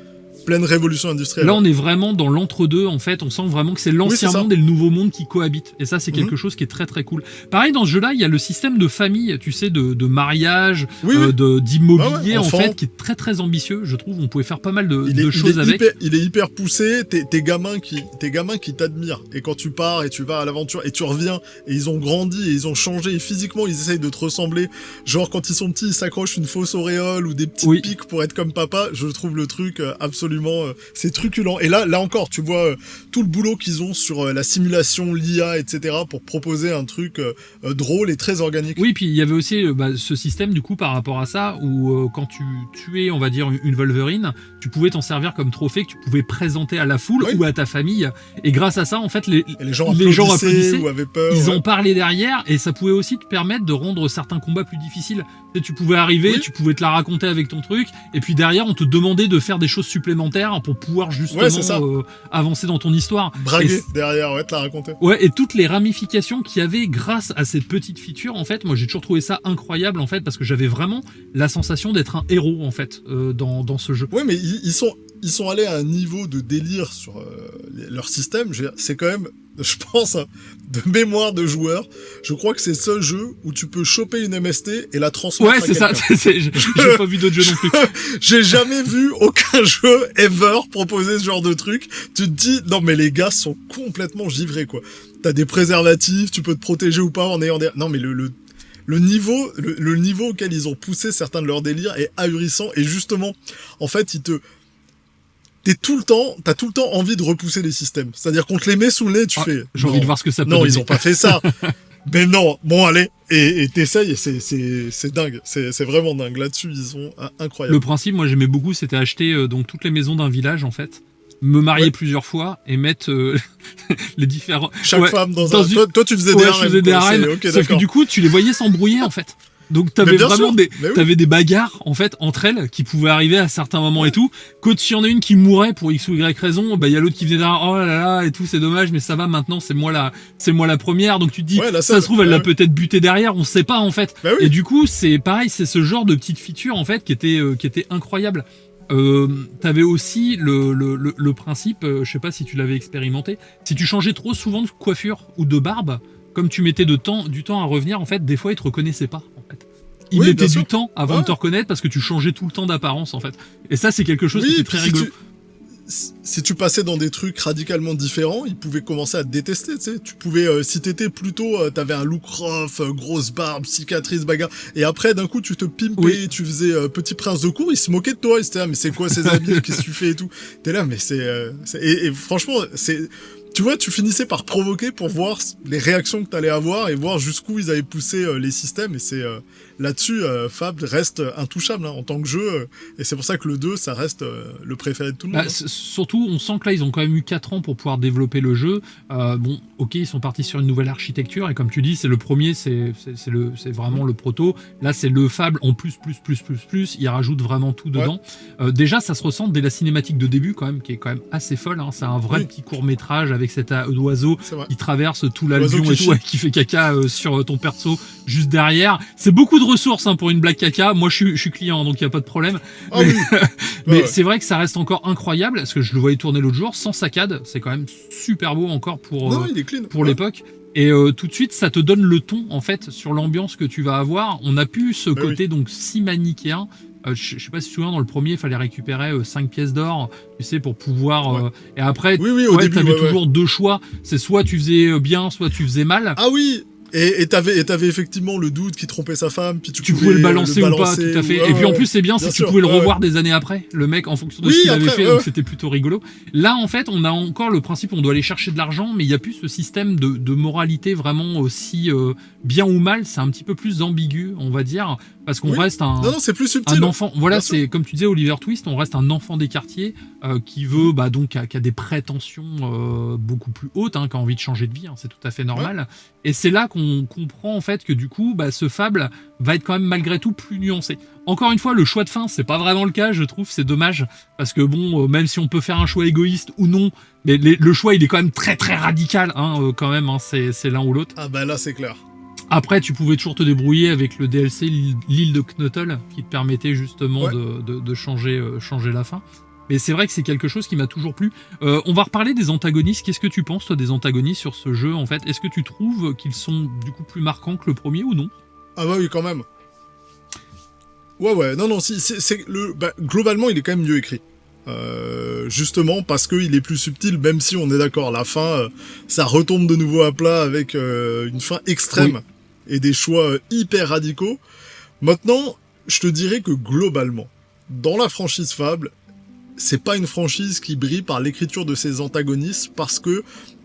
pleine révolution industrielle. Là, on est vraiment dans l'entre-deux, en fait. On sent vraiment que c'est l'ancien monde et le nouveau monde qui cohabitent. Et ça, c'est quelque chose qui est très, très cool. Pareil, dans ce jeu-là, il y a le système de famille, tu sais, de mariage, d'immobilier, en fait, qui est très, très ambitieux. Je trouve, on pouvait faire pas mal de choses avec. Il est hyper poussé. Tes gamins qui t'admirent. Et quand tu pars et tu vas à l'aventure et tu reviens, et ils ont grandi et ils ont changé, et physiquement, ils essayent de te ressembler. Genre, quand ils sont petits, ils s'accrochent une fausse auréole ou des petits pics pour être comme papa. Je trouve le truc absolument... c'est truculent. Et là encore, tu vois tout le boulot qu'ils ont sur la simulation, l'IA, etc. pour proposer un truc drôle et très organique. Oui, puis il y avait aussi ce système, du coup, par rapport à ça, où quand tu tuais, on va dire, une Wolverine, tu pouvais t'en servir comme trophée que tu pouvais présenter à la foule ou à ta famille. Et grâce à ça, en fait, les gens applaudissaient ou avaient peur. Ils en parlaient derrière, et ça pouvait aussi te permettre de rendre certains combats plus difficiles. Tu pouvais arriver, tu pouvais te la raconter avec ton truc, et puis derrière, on te demandait de faire des choses supplémentaires pour pouvoir justement avancer dans ton histoire. Braguer derrière, te la raconter. Ouais, et toutes les ramifications qu'il y avait grâce à cette petite feature, en fait, moi j'ai toujours trouvé ça incroyable, en fait, parce que j'avais vraiment la sensation d'être un héros, en fait, dans ce jeu. Ouais, mais ils sont allés à un niveau de délire sur leur système. C'est quand même, je pense, de mémoire de joueur, je crois que c'est le seul jeu où tu peux choper une MST et la transmettre à quelqu'un. Ouais, c'est ça. J'ai pas vu d'autres jeux non plus. J'ai jamais vu aucun jeu ever proposer ce genre de truc. Tu te dis, non mais les gars sont complètement givrés, quoi. T'as des préservatifs, tu peux te protéger ou pas en ayant des... Non mais le niveau auquel ils ont poussé certains de leurs délires est ahurissant, et justement, en fait, t'as tout le temps envie de repousser les systèmes. C'est-à-dire qu'on te les met sous le nez, tu fais... J'ai envie de voir ce que ça peut donner. donner. Ils ont pas fait ça. Mais non, bon allez, et t'essayes, et c'est dingue, c'est vraiment dingue. Là-dessus, ils sont incroyables. Le principe, moi j'aimais beaucoup, c'était acheter donc toutes les maisons d'un village, en fait, me marier plusieurs fois et mettre les différents... Chaque femme dans un... Toi, tu faisais des harems. Je faisais des harems, sauf que du coup, tu les voyais s'embrouiller, en fait. Donc t'avais vraiment t'avais des bagarres en fait entre elles qui pouvaient arriver à certains moments et tout. Quand il y en a une qui mourait pour X ou Y raison, il y a l'autre qui venait derrière, oh là là et tout, c'est dommage, mais ça va maintenant, c'est moi la première. Donc tu te dis, ça se trouve elle l'a peut-être buté derrière, on sait pas en fait. Et du coup c'est pareil, c'est ce genre de petite feature en fait qui était incroyable. T'avais aussi le principe, je sais pas si tu l'avais expérimenté, si tu changeais trop souvent de coiffure ou de barbe, comme tu mettais du temps à revenir, en fait, des fois, ils te reconnaissaient pas, en fait. Ils mettaient du temps avant de te reconnaître parce que tu changeais tout le temps d'apparence, en fait. Et ça, c'est quelque chose qui est très rigolo. Si tu passais dans des trucs radicalement différents, ils pouvaient commencer à te détester, tu sais. Tu pouvais, si t'étais plutôt, t'avais un look rough, grosse barbe, cicatrice, bagarre, et après, d'un coup, tu te pimpais, tu faisais Petit Prince de cour, ils se moquaient de toi, ils se disaient, mais c'est quoi ces habits, qu'est-ce que tu fais et tout. T'es là, mais et franchement, tu vois, tu finissais par provoquer pour voir les réactions que t'allais avoir et voir jusqu'où ils avaient poussé les systèmes. Et c'est là-dessus, Fable reste intouchable en tant que jeu. Et c'est pour ça que le 2, ça reste le préféré de tout le monde. Surtout, on sent que là, ils ont quand même eu 4 ans pour pouvoir développer le jeu. Bon, ok, ils sont partis sur une nouvelle architecture. Et comme tu dis, c'est le premier, c'est vraiment le proto. Là, c'est le Fable en plus. Ils rajoutent vraiment tout dedans. Déjà, ça se ressent dès la cinématique de début, quand même, qui est quand même assez folle. C'est un vrai petit court-métrage avec cet oiseau qui traverse tout l'Albion et tout, qui fait caca sur ton perso juste derrière. C'est beaucoup de ressources pour une blague caca. Moi, je suis client, donc il n'y a pas de problème. Mais c'est vrai que ça reste encore incroyable, parce que je le voyais tourner l'autre jour, sans saccade. C'est quand même super beau encore pour l'époque. Et tout de suite, ça te donne le ton, en fait, sur l'ambiance que tu vas avoir. On a pu ce côté donc si manichéen. Je sais pas si tu te souviens, dans le premier, il fallait récupérer 5 pièces d'or, tu sais, pour pouvoir... et après, au début, t'avais toujours deux choix. C'est soit tu faisais bien, soit tu faisais mal. Ah oui. Et t'avais effectivement le doute qui trompait sa femme, puis tu pouvais le balancer ou pas, tout à fait. Et puis en plus, c'est bien si tu pouvais le revoir des années après, le mec, en fonction de ce qu'il avait fait, donc c'était plutôt rigolo. Là, en fait, on a encore le principe, on doit aller chercher de l'argent, mais il n'y a plus ce système de moralité vraiment aussi bien ou mal, c'est un petit peu plus ambigu, on va dire, parce qu'on reste c'est plus subtil, un enfant. Voilà, c'est comme tu disais, Oliver Twist, on reste un enfant des quartiers qui veut, donc, qui a des prétentions beaucoup plus hautes, qui a envie de changer de vie, c'est tout à fait normal. Et c'est là qu'on comprend en fait que du coup, ce Fable va être quand même malgré tout plus nuancé. Encore une fois, le choix de fin, c'est pas vraiment le cas, je trouve, c'est dommage, parce que bon, même si on peut faire un choix égoïste ou non, mais le choix il est quand même très très radical, quand même, c'est l'un ou l'autre. Ah là c'est clair. Après, tu pouvais toujours te débrouiller avec le DLC l'île de Knottel, qui te permettait justement de changer la fin. Mais c'est vrai que c'est quelque chose qui m'a toujours plu. On va reparler des antagonistes. Qu'est-ce que tu penses, toi, des antagonistes sur ce jeu, en fait? Est-ce que tu trouves qu'ils sont, du coup, plus marquants que le premier ou non? Ah bah oui, quand même. Ouais, non, si, globalement, il est quand même mieux écrit. Justement parce qu'il est plus subtil, même si on est d'accord, la fin, ça retombe de nouveau à plat avec une fin extrême et des choix hyper radicaux. Maintenant, je te dirais que globalement, dans la franchise Fable, c'est pas une franchise qui brille par l'écriture de ses antagonistes parce que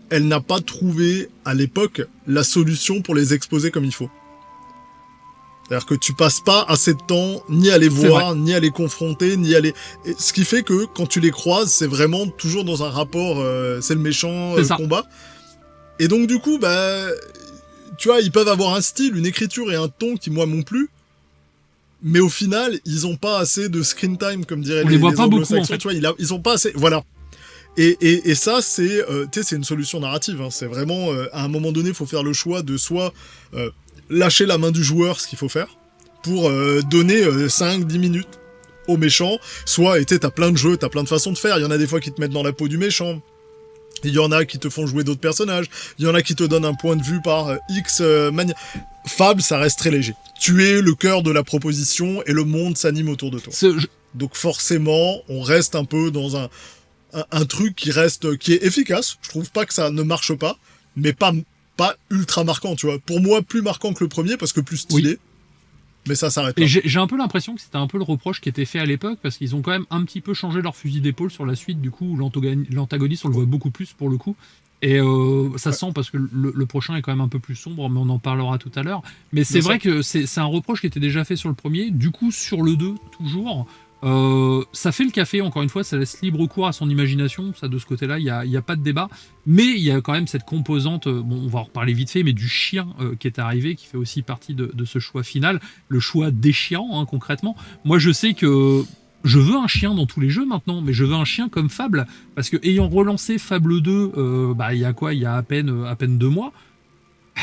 elle n'a pas trouvé à l'époque la solution pour les exposer comme il faut. C'est-à-dire que tu passes pas assez de temps ni à les voir, ni à les confronter, ni à les... Et ce qui fait que quand tu les croises, c'est vraiment toujours dans un rapport, c'est le méchant, combat. Et donc du coup, tu vois, ils peuvent avoir un style, une écriture et un ton qui, moi, m'ont plu. Mais au final, ils ont pas assez de screen time, comme diraient les anglo-saxons. En fait. Tu vois, ils ont pas assez... Voilà. Et ça, c'est une solution narrative. Hein. C'est vraiment, à un moment donné, il faut faire le choix de soit... lâcher la main du joueur, ce qu'il faut faire, pour donner 5-10 minutes au méchant, soit, et t'as plein de jeux, t'as plein de façons de faire, il y en a des fois qui te mettent dans la peau du méchant, il y en a qui te font jouer d'autres personnages, il y en a qui te donnent un point de vue par X manière. Fable, ça reste très léger. Tu es le cœur de la proposition et le monde s'anime autour de toi. Donc forcément, on reste un peu dans un truc qui est efficace, je trouve pas que ça ne marche pas, mais pas ultra marquant, tu vois. Pour moi, plus marquant que le premier, parce que plus stylé. Mais ça s'arrête là. Et j'ai un peu l'impression que c'était un peu le reproche qui était fait à l'époque, parce qu'ils ont quand même un petit peu changé leur fusil d'épaule sur la suite, du coup, l'antagoniste, on le voit beaucoup plus pour le coup. Et ça sent, parce que le prochain est quand même un peu plus sombre, mais on en parlera tout à l'heure. Mais c'est vrai que c'est un reproche qui était déjà fait sur le premier. Du coup, sur le 2, toujours... ça fait le café, encore une fois, ça laisse libre cours à son imagination, ça de ce côté-là, il n'y a pas de débat, mais il y a quand même cette composante, bon, on va en reparler vite fait, mais du chien qui est arrivé, qui fait aussi partie de ce choix final, le choix déchirant, hein, concrètement. Moi, je sais que je veux un chien dans tous les jeux maintenant, mais je veux un chien comme Fable, parce que ayant relancé Fable 2, il y a quoi, il y a à peine 2 mois,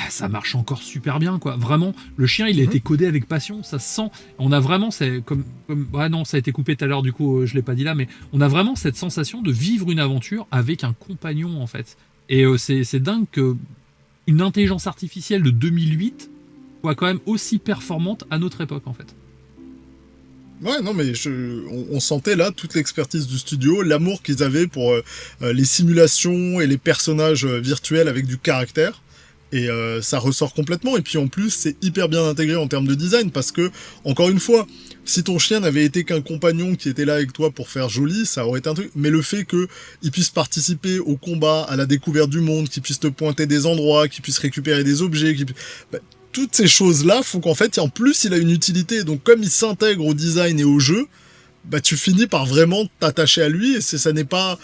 ça marche encore super bien, quoi. Vraiment, le chien, il a été codé avec passion, ça se sent. On a vraiment, c'est comme non, ça a été coupé tout à l'heure, du coup, je l'ai pas dit là, mais on a vraiment cette sensation de vivre une aventure avec un compagnon, en fait. Et c'est dingue que une intelligence artificielle de 2008 soit quand même aussi performante à notre époque, en fait. Ouais, non, mais on sentait là toute l'expertise du studio, l'amour qu'ils avaient pour les simulations et les personnages virtuels avec du caractère. Et ça ressort complètement. Et puis en plus, c'est hyper bien intégré en termes de design parce que, encore une fois, si ton chien n'avait été qu'un compagnon qui était là avec toi pour faire joli, ça aurait été un truc. Mais le fait qu'il puisse participer au combat, à la découverte du monde, qu'il puisse te pointer des endroits, qu'il puisse récupérer des objets, toutes ces choses-là font qu'en fait, en plus, il a une utilité. Donc comme il s'intègre au design et au jeu, tu finis par vraiment t'attacher à lui. Et ça n'est pas...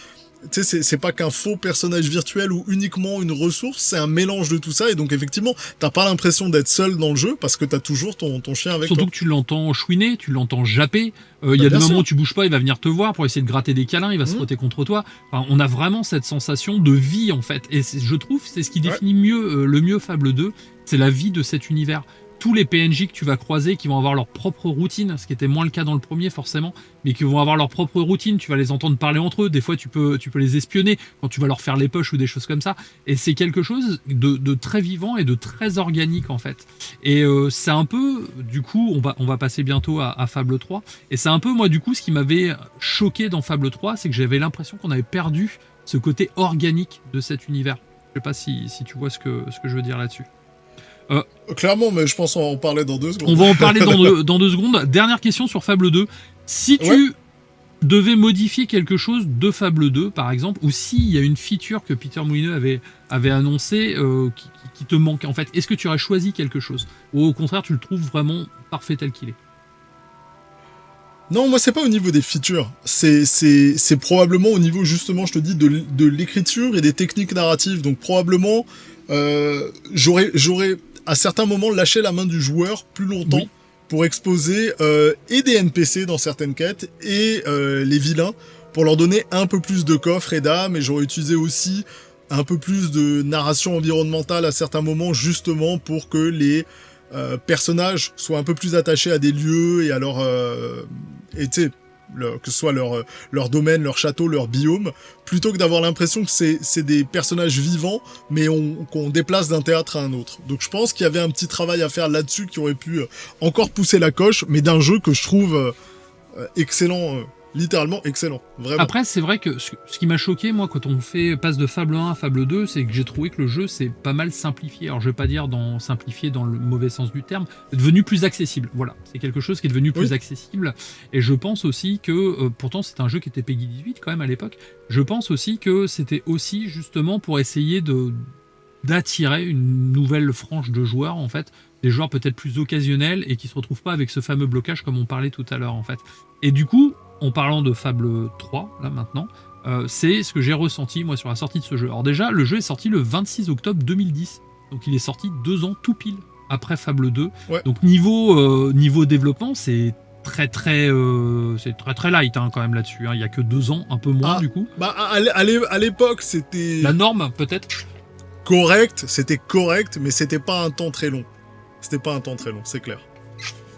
Tu sais, c'est pas qu'un faux personnage virtuel ou uniquement une ressource, c'est un mélange de tout ça, et donc effectivement, t'as pas l'impression d'être seul dans le jeu, parce que t'as toujours ton chien avec toi. Surtout que tu l'entends chouiner, tu l'entends japper, il y a des moments où tu bouges pas, il va venir te voir pour essayer de gratter des câlins, il va se frotter contre toi. Enfin, on a vraiment cette sensation de vie, en fait, et je trouve c'est ce qui définit le mieux Fable 2, c'est la vie de cet univers. Tous les PNJ que tu vas croiser qui vont avoir leur propre routine, ce qui était moins le cas dans le premier forcément, mais qui vont avoir leur propre routine, tu vas les entendre parler entre eux, des fois tu peux les espionner quand tu vas leur faire les poches ou des choses comme ça, et c'est quelque chose de très vivant et de très organique en fait. Et c'est un peu, du coup, on va passer bientôt à Fable 3, et c'est un peu moi du coup ce qui m'avait choqué dans Fable 3, c'est que j'avais l'impression qu'on avait perdu ce côté organique de cet univers. Je sais pas si tu vois ce que je veux dire là-dessus. Clairement, mais je pense qu'on va en parler dans 2 secondes. On va en parler dans 2 secondes. Dernière question sur Fable 2. Si tu devais modifier quelque chose de Fable 2, par exemple, ou s'il y a une feature que Peter Molyneux avait annoncée qui te manque, en fait, est-ce que tu aurais choisi quelque chose? Ou au contraire, tu le trouves vraiment parfait tel qu'il est? Non, moi c'est pas au niveau des features, c'est probablement au niveau justement, je te dis, de l'écriture et des techniques narratives. Donc probablement, j'aurais à certains moments lâché la main du joueur plus longtemps pour exposer et des NPC dans certaines quêtes et les vilains pour leur donner un peu plus de coffre et d'âme. Et j'aurais utilisé aussi un peu plus de narration environnementale à certains moments justement pour que les personnages soient un peu plus attachés à des lieux et à leur... et tu sais, que ce soit leur domaine, leur château, leur biome, plutôt que d'avoir l'impression que c'est des personnages vivants, mais qu'on déplace d'un théâtre à un autre. Donc je pense qu'il y avait un petit travail à faire là-dessus qui aurait pu encore pousser la coche, mais d'un jeu que je trouve excellent, littéralement excellent, vraiment. Après, c'est vrai que ce qui m'a choqué, moi, quand on passe de Fable 1 à Fable 2, c'est que j'ai trouvé que le jeu s'est pas mal simplifié. Alors, je vais pas dire simplifié dans le mauvais sens du terme, devenu plus accessible. Voilà, c'est quelque chose qui est devenu plus accessible. Et je pense aussi que, pourtant, c'est un jeu qui était Peggy 18 quand même à l'époque. Je pense aussi que c'était aussi justement pour essayer d'attirer une nouvelle frange de joueurs, en fait, des joueurs peut-être plus occasionnels et qui se retrouvent pas avec ce fameux blocage comme on parlait tout à l'heure, en fait. Et du coup, en parlant de Fable 3, là maintenant, c'est ce que j'ai ressenti moi sur la sortie de ce jeu. Alors déjà, le jeu est sorti le 26 octobre 2010, donc il est sorti 2 ans tout pile après Fable 2. Ouais. Donc niveau développement, c'est très light hein, quand même là-dessus. Hein. Il y a que 2 ans, un peu moins du coup. Bah à l'époque, c'était la norme peut-être. C'était correct, mais c'était pas un temps très long. C'était pas un temps très long, c'est clair.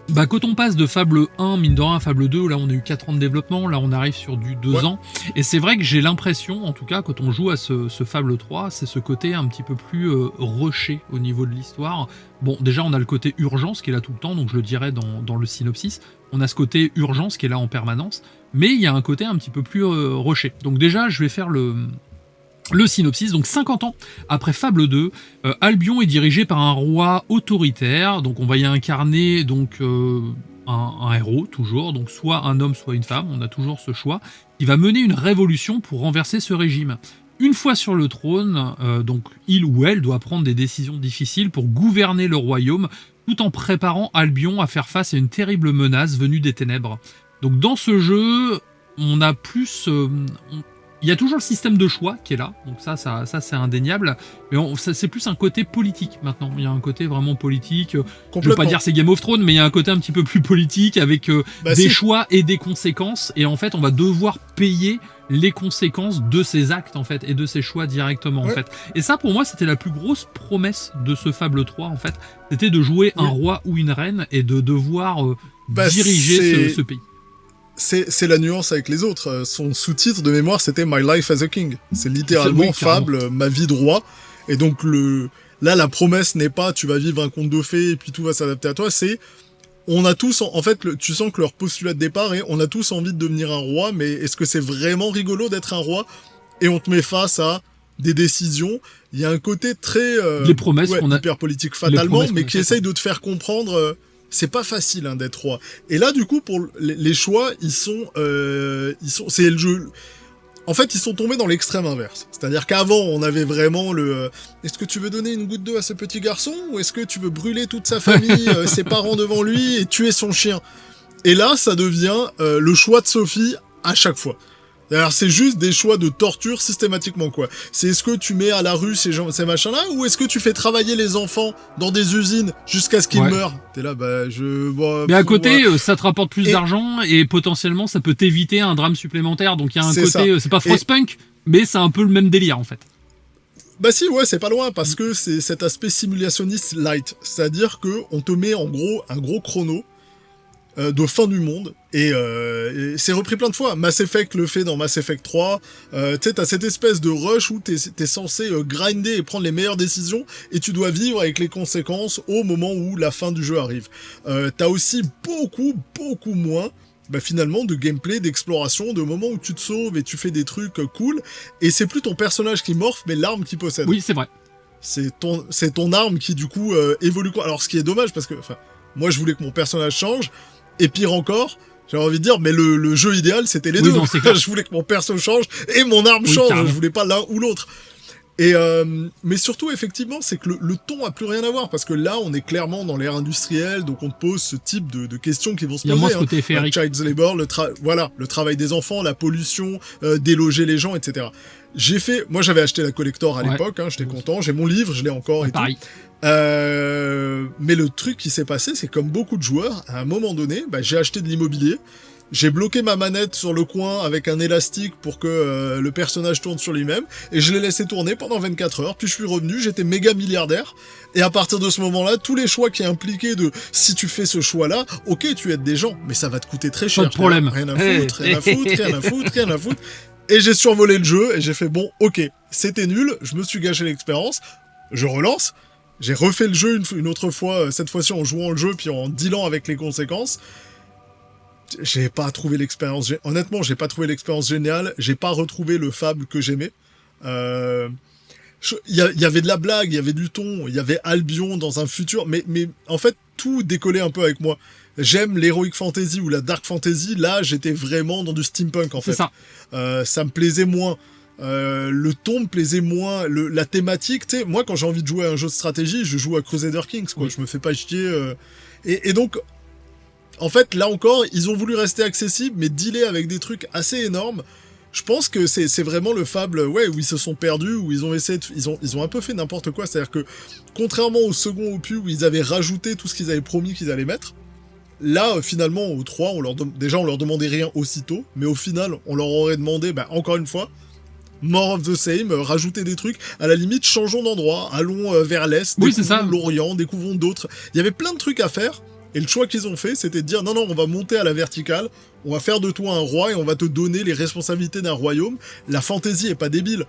Bah, quand on passe de Fable 1, mine de rien, à Fable 2, là on a eu 4 ans de développement, là on arrive sur du 2 ans. Et c'est vrai que j'ai l'impression, en tout cas, quand on joue à ce Fable 3, c'est ce côté un petit peu plus rushé au niveau de l'histoire. Bon, déjà on a le côté urgence qui est là tout le temps, donc je le dirais dans le synopsis. On a ce côté urgence qui est là en permanence, mais il y a un côté un petit peu plus rushé. Donc déjà, je vais faire le synopsis. Donc 50 ans après Fable 2, Albion est dirigé par un roi autoritaire, donc on va y incarner donc un héros toujours, donc soit un homme soit une femme, on a toujours ce choix, qui va mener une révolution pour renverser ce régime. Une fois sur le trône, donc il ou elle doit prendre des décisions difficiles pour gouverner le royaume, tout en préparant Albion à faire face à une terrible menace venue des ténèbres. Donc dans ce jeu, on a plus... il y a toujours le système de choix qui est là, donc ça c'est indéniable, mais c'est plus un côté politique maintenant. Il y a un côté vraiment politique. Je veux pas dire c'est Game of Thrones, mais il y a un côté un petit peu plus politique avec des choix et des conséquences. Et en fait, on va devoir payer les conséquences de ces actes en fait et de ces choix directement en fait. Et ça pour moi c'était la plus grosse promesse de ce Fable 3 en fait. C'était de jouer un roi ou une reine et de devoir diriger ce pays. C'est la nuance avec les autres. Son sous-titre de mémoire, c'était My Life as a King. C'est littéralement Fable, ma vie de roi. Et donc, là, la promesse n'est pas tu vas vivre un conte de fées et puis tout va s'adapter à toi. C'est on a tous, en fait, tu sens que leur postulat de départ est on a tous envie de devenir un roi, mais est-ce que c'est vraiment rigolo d'être un roi? Et on te met face à des décisions. Il y a un côté très les promesses qu'on a hyper politique fatalement, mais qui essaye de te faire comprendre. C'est pas facile hein, d'être roi. Et là, du coup, pour les choix, c'est le jeu. En fait, ils sont tombés dans l'extrême inverse. C'est-à-dire qu'avant, on avait vraiment est-ce que tu veux donner une goutte d'eau à ce petit garçon, ou est-ce que tu veux brûler toute sa famille, ses parents devant lui et tuer son chien? Et là, ça devient le choix de Sophie à chaque fois. Alors c'est juste des choix de torture systématiquement quoi. C'est est-ce que tu mets à la rue ces machins-là, ou est-ce que tu fais travailler les enfants dans des usines jusqu'à ce qu'ils meurent? T'es là, mais à côté, ça te rapporte plus d'argent et potentiellement ça peut t'éviter un drame supplémentaire. Donc il y a un côté, c'est pas Frostpunk, mais c'est un peu le même délire en fait. Bah si, ouais, c'est pas loin, parce que c'est cet aspect simulationniste light. C'est-à-dire que on te met en gros un gros chrono de fin du monde, et c'est repris plein de fois. Mass Effect le fait dans Mass Effect 3, tu sais, t'as cette espèce de rush où t'es censé grinder et prendre les meilleures décisions, et tu dois vivre avec les conséquences au moment où la fin du jeu arrive. T'as aussi beaucoup moins finalement de gameplay, d'exploration, de moments où tu te sauves et tu fais des trucs cool, et c'est plus ton personnage qui morphe, mais l'arme qui possède. Oui, c'est vrai. C'est ton arme qui du coup évolue quoi. Alors ce qui est dommage, parce que moi je voulais que mon personnage change, et pire encore, j'ai envie de dire, mais le jeu idéal, c'était les deux. Non, je voulais que mon perso change et mon arme change. Carrément. Je voulais pas l'un ou l'autre. Et mais surtout, effectivement, c'est que le ton a plus rien à voir, parce que là, on est clairement dans l'ère industrielle, donc on te pose ce type de questions qui vont se poser. Il y a moins ce côté féerique. Child's labor, le travail des enfants, la pollution, déloger les gens, etc. Moi, j'avais acheté la collector à l'époque, hein, j'étais content, j'ai mon livre, je l'ai encore et pareil. Tout. Mais le truc qui s'est passé, c'est comme beaucoup de joueurs, à un moment donné, j'ai acheté de l'immobilier, j'ai bloqué ma manette sur le coin avec un élastique pour que le personnage tourne sur lui-même, et je l'ai laissé tourner pendant 24 heures, puis je suis revenu, j'étais méga milliardaire, et à partir de ce moment-là, tous les choix qui impliquaient de si tu fais ce choix-là, ok, tu aides des gens, mais ça va te coûter très cher. Pas de problème. Rien à foutre, rien à foutre. Et j'ai survolé le jeu, et j'ai fait bon, ok, c'était nul, je me suis gâché l'expérience, je relance, j'ai refait le jeu une autre fois, cette fois-ci en jouant le jeu, puis en dealant avec les conséquences. J'ai pas trouvé l'expérience... Honnêtement, j'ai pas trouvé l'expérience géniale. J'ai pas retrouvé le Fable que j'aimais. Il y avait de la blague, il y avait du ton, il y avait Albion dans un futur, mais en fait, tout décollait un peu avec moi. J'aime l'heroic fantasy ou la dark fantasy. Là, j'étais vraiment dans du steampunk, en fait. C'est ça. Ça me plaisait moins. Le ton me plaisait moins. La thématique, tu sais, moi, quand j'ai envie de jouer à un jeu de stratégie, je joue à Crusader Kings, quoi. Oui. Je me fais pas chier. Et donc... En fait, là encore, ils ont voulu rester accessibles, mais dealer avec des trucs assez énormes. Je pense que c'est vraiment le Fable, où ils se sont perdus, où ils ont essayé ils ont un peu fait n'importe quoi. C'est-à-dire que, contrairement au second opus, où ils avaient rajouté tout ce qu'ils avaient promis qu'ils allaient mettre, là, finalement, au 3, déjà, on leur demandait rien aussitôt, mais au final, on leur aurait demandé, encore une fois, more of the same, rajouter des trucs, à la limite, changeons d'endroit, allons vers l'Est, découvrons l'Orient, découvrons d'autres. Il y avait plein de trucs à faire. Et le choix qu'ils ont fait, c'était de dire non, on va monter à la verticale, on va faire de toi un roi et on va te donner les responsabilités d'un royaume. La fantaisie est pas débile.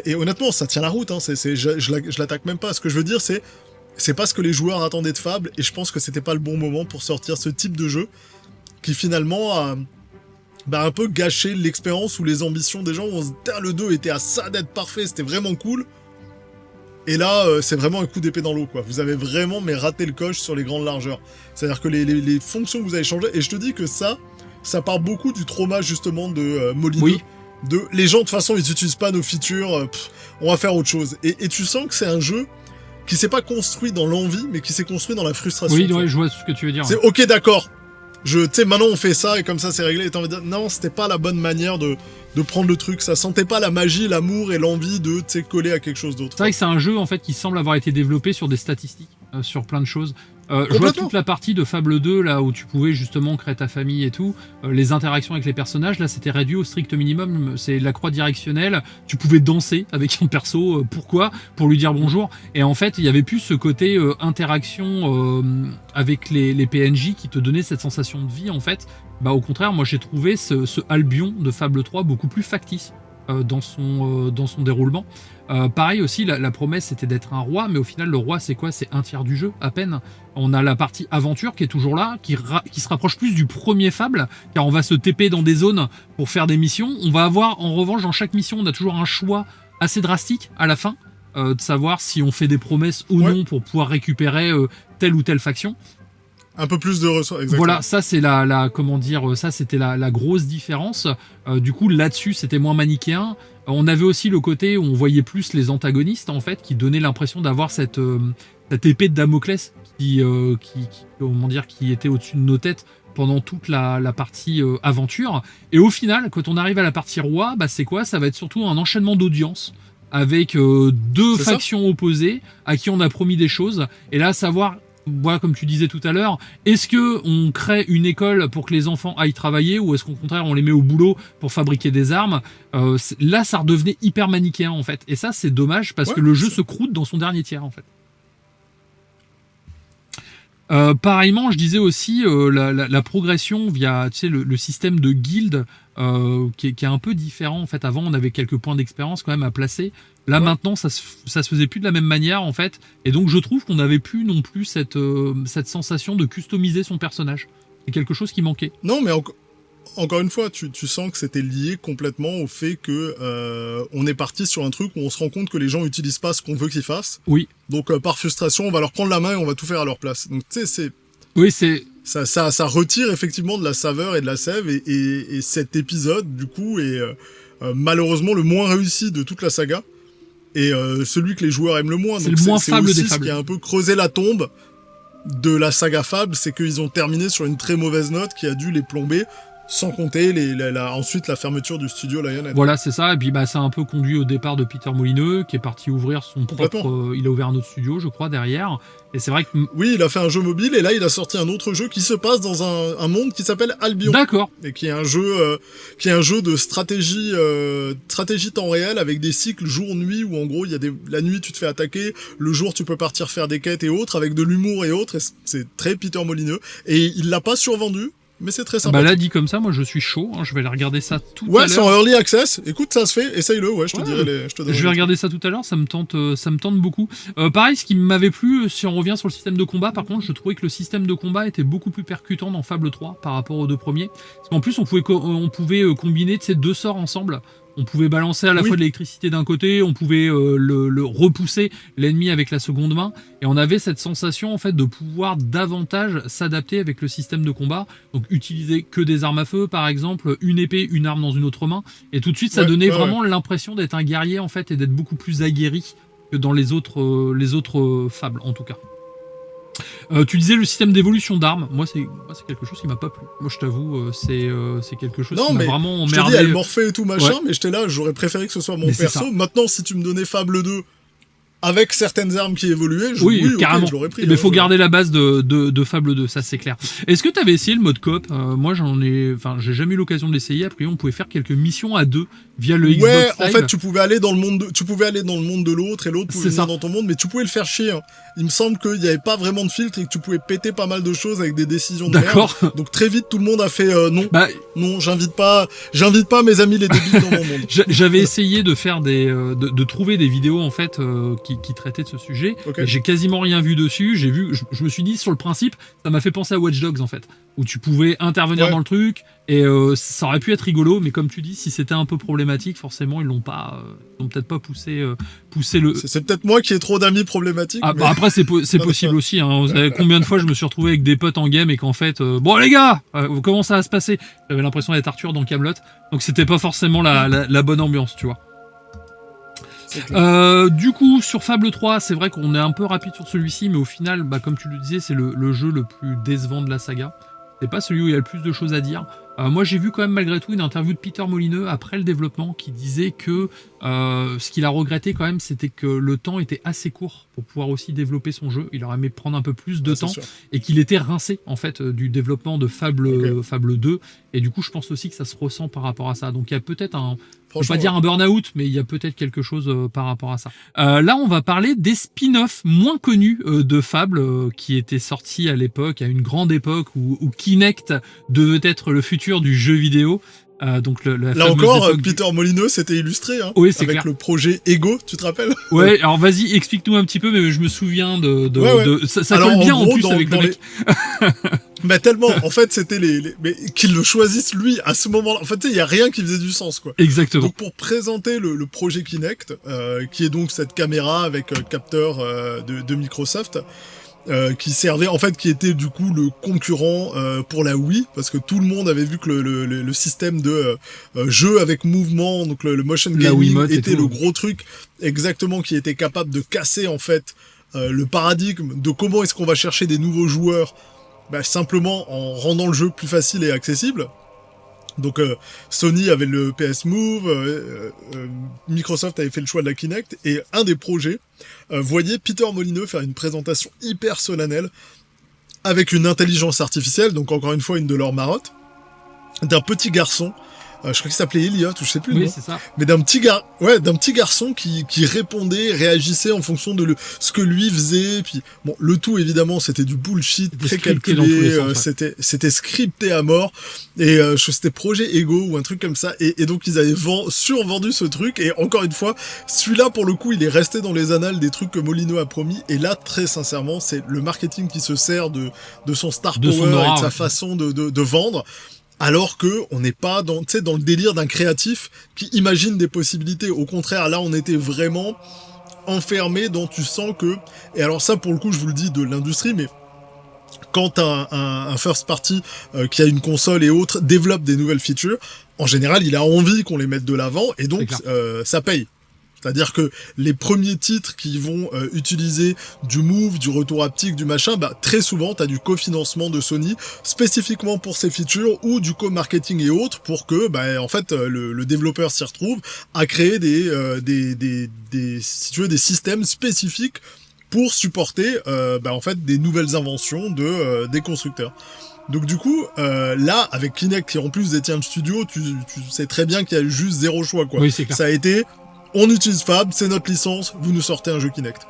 Et honnêtement, ça tient la route, hein, je l'attaque même pas. Ce que je veux dire, c'est pas ce que les joueurs attendaient de Fable, et je pense que c'était pas le bon moment pour sortir ce type de jeu qui finalement a un peu gâché l'expérience ou les ambitions des gens. Où on se dit, le 2 était à ça d'être parfait, c'était vraiment cool. Et là, c'est vraiment un coup d'épée dans l'eau, quoi. Vous avez vraiment raté le coche sur les grandes largeurs. C'est-à-dire que les fonctions que vous avez changées, et je te dis que ça part beaucoup du trauma, justement, de Molineux. Oui. Les gens, de toute façon, ils n'utilisent pas nos features, on va faire autre chose. Et tu sens que c'est un jeu qui s'est pas construit dans l'envie, mais qui s'est construit dans la frustration. Oui, je vois ce que tu veux dire. C'est ok, d'accord. Tu sais, maintenant on fait ça, et comme ça c'est réglé. Et t'as envie de dire, non, c'était pas la bonne manière de prendre le truc. Ça sentait pas la magie, l'amour et l'envie de coller à quelque chose d'autre. C'est vrai que c'est un jeu en fait qui semble avoir été développé sur des statistiques, sur plein de choses. Je vois toute la partie de Fable 2 là où tu pouvais justement créer ta famille et tout, les interactions avec les personnages, là c'était réduit au strict minimum, c'est la croix directionnelle, tu pouvais danser avec ton perso, pourquoi ? Pour lui dire bonjour, et en fait il y avait plus ce côté interaction avec les PNJ qui te donnait cette sensation de vie en fait. Au contraire, moi j'ai trouvé ce Albion de Fable 3 beaucoup plus factice dans son déroulement. Pareil aussi, la promesse c'était d'être un roi, mais au final le roi c'est quoi ? C'est un tiers du jeu à peine. On a la partie aventure qui est toujours là, qui se rapproche plus du premier Fable, car on va se TP dans des zones pour faire des missions. On va avoir en revanche dans chaque mission, on a toujours un choix assez drastique à la fin, de savoir si on fait des promesses ou non pour pouvoir récupérer telle ou telle faction. Un peu plus de ressources, exactement. Voilà, ça c'est ça c'était la grosse différence. Du coup là-dessus c'était moins manichéen. On avait aussi le côté où on voyait plus les antagonistes en fait, qui donnaient l'impression d'avoir cette épée de Damoclès qui était au-dessus de nos têtes pendant toute la partie aventure. Et au final, quand on arrive à la partie roi, c'est quoi ? Ça va être surtout un enchaînement d'audiences avec deux factions opposées à qui on a promis des choses. Et là, savoir, voilà, comme tu disais tout à l'heure, est-ce qu'on crée une école pour que les enfants aillent travailler, ou est-ce qu'au contraire on les met au boulot pour fabriquer des armes ? Là, ça redevenait hyper manichéen en fait. Et ça, c'est dommage parce que le jeu se croûte dans son dernier tiers en fait. Pareillement, je disais aussi la progression via le système de guildes qui est un peu différent. En fait, avant, on avait quelques points d'expérience quand même à placer. Là, maintenant, ça se faisait plus de la même manière, en fait. Et donc, je trouve qu'on n'avait plus non plus cette sensation de customiser son personnage. C'est quelque chose qui manquait. Non, mais encore une fois, tu sens que c'était lié complètement au fait que on est parti sur un truc où on se rend compte que les gens n'utilisent pas ce qu'on veut qu'ils fassent. Oui. Donc, par frustration, on va leur prendre la main et on va tout faire à leur place. Donc, tu sais, ça retire effectivement de la saveur et de la sève, et cet épisode, du coup, est malheureusement le moins réussi de toute la saga. Et celui que les joueurs aiment le moins. C'est donc le moins c'est Fable aussi des Fables. Ce qui a un peu creusé la tombe de la saga Fable, c'est qu'ils ont terminé sur une très mauvaise note qui a dû les plomber, Sans compter ensuite la fermeture du studio Lionhead. Voilà, c'est ça. Et puis ça a un peu conduit au départ de Peter Molineux, qui est parti ouvrir son propre... il a ouvert un autre studio, je crois, derrière. Et c'est vrai que... Oui, il a fait un jeu mobile, et là, il a sorti un autre jeu qui se passe dans un monde qui s'appelle Albion. D'accord. Et qui est un jeu de stratégie temps réel, avec des cycles jour-nuit, où en gros, la nuit, tu te fais attaquer, le jour, tu peux partir faire des quêtes et autres, avec de l'humour et autres, et c'est très Peter Molineux. Et il l'a pas survendu, mais c'est très sympa. Là, dit comme ça, moi je suis chaud, je vais aller regarder ça tout à l'heure. Ouais, c'est en early access, écoute, ça se fait, essaye-le, je te dirai je vais regarder ça tout à l'heure, ça me tente beaucoup. Pareil, ce qui m'avait plu, si on revient sur le système de combat, par contre, je trouvais que le système de combat était beaucoup plus percutant dans Fable 3 par rapport aux deux premiers. Parce qu'en plus, on pouvait combiner ces deux sorts ensemble. On pouvait balancer à la fois de l'électricité d'un côté, on pouvait le repousser l'ennemi avec la seconde main, et on avait cette sensation en fait de pouvoir davantage s'adapter avec le système de combat. Donc utiliser que des armes à feu, par exemple, une épée, une arme dans une autre main, et tout de suite ça donnait vraiment l'impression d'être un guerrier en fait et d'être beaucoup plus aguerri que dans les autres fables en tout cas. Tu disais le système d'évolution d'armes. Moi, c'est quelque chose qui m'a pas plu. Moi, je t'avoue, c'est quelque chose qui m'a vraiment emmerdé. Je te dis, elle morphée et tout machin, mais j'étais là, j'aurais préféré que ce soit mon perso. Maintenant, si tu me donnais Fable 2 avec certaines armes qui évoluaient, carrément. Je l'aurais pris. Mais il faut garder la base de Fable 2, ça c'est clair. Est-ce que tu avais essayé le mode coop? Moi, j'ai jamais eu l'occasion de l'essayer. Après, on pouvait faire quelques missions à deux via le Xbox Live. En fait, tu pouvais aller dans le monde de l'autre, et l'autre pouvait venir dans ton monde, mais tu pouvais le faire chier. Il me semble qu'il n'y avait pas vraiment de filtre et que tu pouvais péter pas mal de choses avec des décisions de merde. Donc très vite, tout le monde a fait non. Non, j'invite pas mes amis les débiles dans mon monde. J'avais essayé de faire de trouver des vidéos en fait qui traitaient de ce sujet. Okay. J'ai quasiment rien vu dessus. Je me suis dit sur le principe, ça m'a fait penser à Watch Dogs en fait, où tu pouvais intervenir dans le truc et ça aurait pu être rigolo, mais comme tu dis, si c'était un peu problématique, forcément ils l'ont peut-être pas poussé le. C'est peut-être moi qui ai trop d'amis problématiques. Mais... après c'est possible aussi. Vous savez combien de fois je me suis retrouvé avec des potes en game et qu'en fait, bon les gars, comment ça va se passer? J'avais l'impression d'être Arthur dans Kaamelott, donc c'était pas forcément la bonne ambiance, tu vois. Du coup, sur Fable 3, c'est vrai qu'on est un peu rapide sur celui-ci, mais au final, comme tu le disais, c'est le jeu le plus décevant de la saga. C'est pas celui où il y a le plus de choses à dire. Moi, j'ai vu quand même malgré tout une interview de Peter Molineux après le développement qui disait que ce qu'il a regretté quand même, c'était que le temps était assez court pour pouvoir aussi développer son jeu. Il aurait aimé prendre un peu plus de temps et qu'il était rincé en fait du développement de Fable 2. Et du coup, je pense aussi que ça se ressent par rapport à ça. Donc, il y a peut-être je ne vais pas dire un burn-out, mais il y a peut-être quelque chose par rapport à ça. Là, on va parler des spin-offs moins connus de Fable qui étaient sortis à l'époque, à une grande époque où Kinect devait être le futur du jeu vidéo. Donc là encore, Peter Molineux s'était illustré avec clair. Le projet Ego, tu te rappelles? Ouais, alors vas-y, explique-nous un petit peu, mais je me souviens ça colle bien en plus avec le mec. Mais tellement, en fait, c'était mais qu'il le choisisse lui à ce moment-là. En fait, il y a rien qui faisait du sens, quoi. Exactement. Donc pour présenter le projet Kinect, qui est donc cette caméra avec capteur de Microsoft. Qui servait, en fait, qui était du coup le concurrent pour la Wii, parce que tout le monde avait vu que le système de jeu avec mouvement, donc le motion gaming, était le gros truc exactement qui était capable de casser en fait le paradigme de comment est-ce qu'on va chercher des nouveaux joueurs, simplement en rendant le jeu plus facile et accessible. Donc Sony avait le PS Move, Microsoft avait fait le choix de la Kinect, et un des projets voyait Peter Molineux faire une présentation hyper solennelle avec une intelligence artificielle, donc encore une fois une de leurs marottes, d'un petit garçon. Je crois qu'il s'appelait Elliot, ou je sais plus le nom. C'est ça. Mais d'un petit garçon qui répondait, réagissait en fonction de ce que lui faisait. Puis bon, le tout évidemment, c'était du bullshit, très calculé, c'était scripté à mort. Et c'était projet Ego ou un truc comme ça. Et donc ils avaient survendu ce truc. Et encore une fois, celui-là pour le coup, il est resté dans les annales des trucs que Molineux a promis. Et là, très sincèrement, c'est le marketing qui se sert de son star power et de sa façon de vendre. Alors que on n'est pas dans le délire d'un créatif qui imagine des possibilités. Au contraire, là, on était vraiment enfermé dans, tu sens que... Et alors ça, pour le coup, je vous le dis de l'industrie, mais quand un first party qui a une console et autres développe des nouvelles features, en général, il a envie qu'on les mette de l'avant, et donc ça paye. C'est-à-dire que les premiers titres qui vont utiliser du move, du retour haptique, du machin, bah très souvent t'as du cofinancement de Sony spécifiquement pour ces features ou du co-marketing et autres pour que bah en fait le développeur s'y retrouve à créer si tu veux des systèmes spécifiques pour supporter bah en fait des nouvelles inventions des constructeurs. Donc du coup, là, avec Kinect qui en plus détient le studio, tu sais très bien qu'il y a eu juste zéro choix, quoi. Oui, c'est clair. Ça a été, on utilise Fab, c'est notre licence, vous nous sortez un jeu Kinect.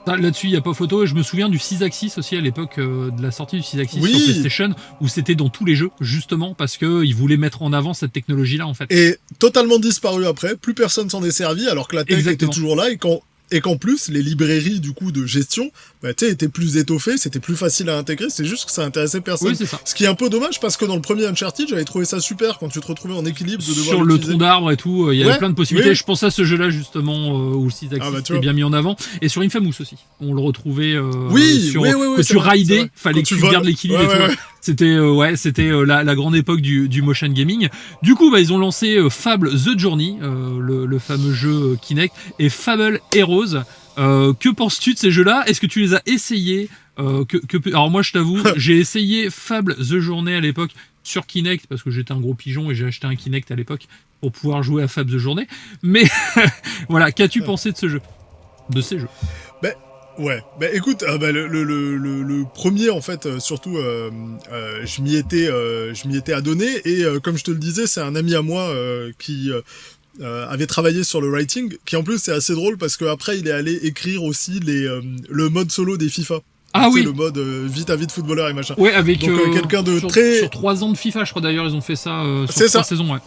Là-dessus, il n'y a pas photo. Et je me souviens du 6-axis aussi à l'époque de la sortie du 6-axis Oui. sur PlayStation, où c'était dans tous les jeux, justement, parce qu'ils voulaient mettre en avant cette technologie-là, en fait. Et totalement disparu après, plus personne s'en est servi, alors que la tech Exactement. était toujours là, et qu'en plus, les librairies du coup de gestion bah, étaient plus étoffées, c'était plus facile à intégrer, c'est juste que ça intéressait personne. Oui, c'est ça. Ce qui est un peu dommage parce que dans le premier Uncharted, j'avais trouvé ça super quand tu te retrouvais en équilibre de devoir sur le tronc d'arbre et tout, il y avait plein de possibilités. Oui. Je pense à ce jeu-là justement où le 6-axis était bien mis en avant. Et sur Infamous aussi, on le retrouvait que tu raidais, fallait que tu gardes l'équilibre et tout. C'était la grande époque du motion gaming. Du coup, bah, ils ont lancé Fable The Journey, le fameux jeu Kinect, et Fable Heroes. Que penses-tu de ces jeux-là? Est-ce que tu les as essayés? Alors moi, je t'avoue, j'ai essayé Fable The Journey à l'époque sur Kinect parce que j'étais un gros pigeon et j'ai acheté un Kinect à l'époque pour pouvoir jouer à Fable The Journey. Mais voilà, qu'as-tu pensé de ces jeux? Ouais, bah écoute, le premier en fait, surtout, je m'y étais adonné et comme je te le disais, c'est un ami à moi qui avait travaillé sur le writing, qui en plus c'est assez drôle parce qu'après il est allé écrire aussi le mode solo des FIFA. Ah oui, le mode vite à vite footballeur et machin. Ouais, avec donc, quelqu'un de sur 3 ans de FIFA, je crois d'ailleurs, ils ont fait ça sur 3 saisons, ouais.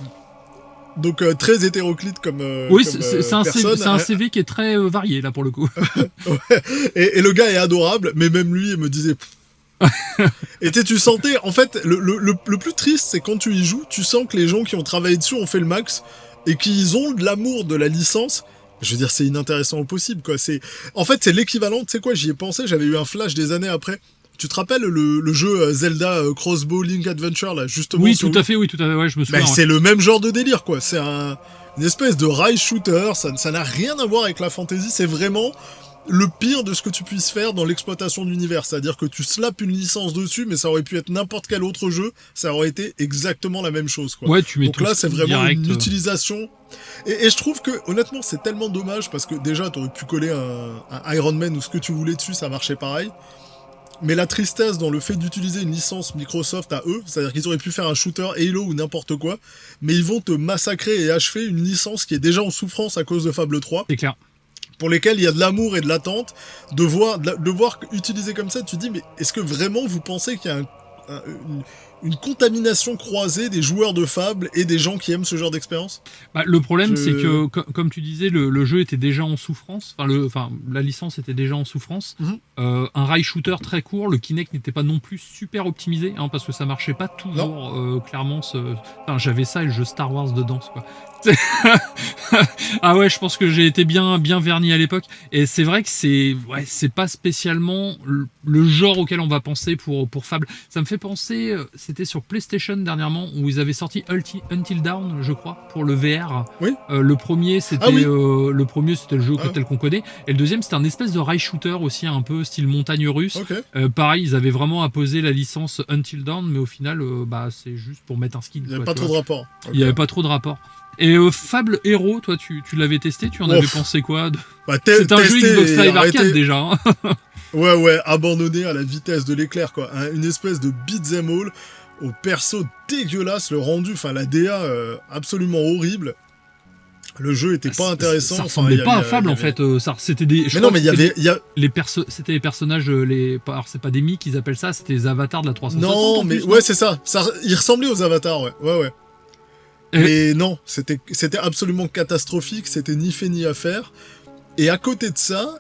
Donc très hétéroclite comme oui, comme, c'est un CV qui est très varié là pour le coup. Ouais. Et le gars est adorable, mais même lui il me disait. Et tu sentais, en fait, le plus triste, c'est quand tu y joues, tu sens que les gens qui ont travaillé dessus ont fait le max et qu'ils ont de l'amour de la licence. Je veux dire, c'est inintéressant au possible, quoi. En fait, c'est l'équivalent. Tu sais quoi, j'y ai pensé, j'avais eu un flash des années après. Tu te rappelles le jeu Zelda Crossbow Link Adventure, là, justement? Oui, tout à fait, ouais, je me souviens. Bah, c'est le même genre de délire, quoi. C'est une espèce de rail shooter, ça n'a rien à voir avec la fantasy, c'est vraiment le pire de ce que tu puisses faire dans l'exploitation de l'univers. C'est-à-dire que tu slappes une licence dessus, mais ça aurait pu être n'importe quel autre jeu, ça aurait été exactement la même chose, quoi. Ouais, tu mets. Donc là, c'est vraiment une utilisation. Et je trouve que, honnêtement, c'est tellement dommage, parce que déjà, t'aurais pu coller un Iron Man ou ce que tu voulais dessus, ça marchait pareil. Mais la tristesse dans le fait d'utiliser une licence Microsoft à eux, c'est-à-dire qu'ils auraient pu faire un shooter Halo ou n'importe quoi, mais ils vont te massacrer et achever une licence qui est déjà en souffrance à cause de Fable 3. C'est clair. Pour lesquels il y a de l'amour et de l'attente, de voir utiliser comme ça, tu te dis, mais est-ce que vraiment vous pensez qu'il y a une contamination croisée des joueurs de Fable et des gens qui aiment ce genre d'expérience? Bah, le problème, c'est que, comme tu disais, le jeu était déjà en souffrance. La licence était déjà en souffrance. Un rail shooter très court, le Kinect n'était pas non plus super optimisé, hein, parce que ça marchait pas toujours clairement. J'avais ça et le jeu Star Wars dedans, quoi. Ah ouais, je pense que j'ai été bien verni à l'époque. Et c'est vrai que c'est pas spécialement le genre auquel on va penser pour Fable. Ça me fait penser, c'était sur PlayStation dernièrement où ils avaient sorti Until Dawn, je crois, pour le VR. Oui. Le premier c'était le jeu tel qu'on connaît, et le deuxième c'était un espèce de rail shooter aussi un peu style montagne russe. Okay. Pareil, ils avaient vraiment apposé la licence Until Dawn, mais au final c'est juste pour mettre un skin. Il n'y avait pas trop de rapport. Okay. Il n'y avait pas trop de rapport. Et Fable Hero, toi tu l'avais testé, tu en avais pensé quoi c'est un jeu Xbox Live Arcade déjà. Hein. Ouais, abandonné à la vitesse de l'éclair, quoi. Une espèce de beat'em all au perso dégueulasse, le rendu, la DA absolument horrible. Le jeu était pas intéressant. Ça ressemblait pas à Fable en fait. C'était des. Mais non, mais il y avait. C'était les personnages. Alors c'est pas des mics qu'ils appellent ça, c'était les avatars de la 360. Non, mais ouais, c'est ça. Ils ressemblaient aux avatars, ouais. Mais non, c'était absolument catastrophique, c'était ni fait ni à faire. Et à côté de ça,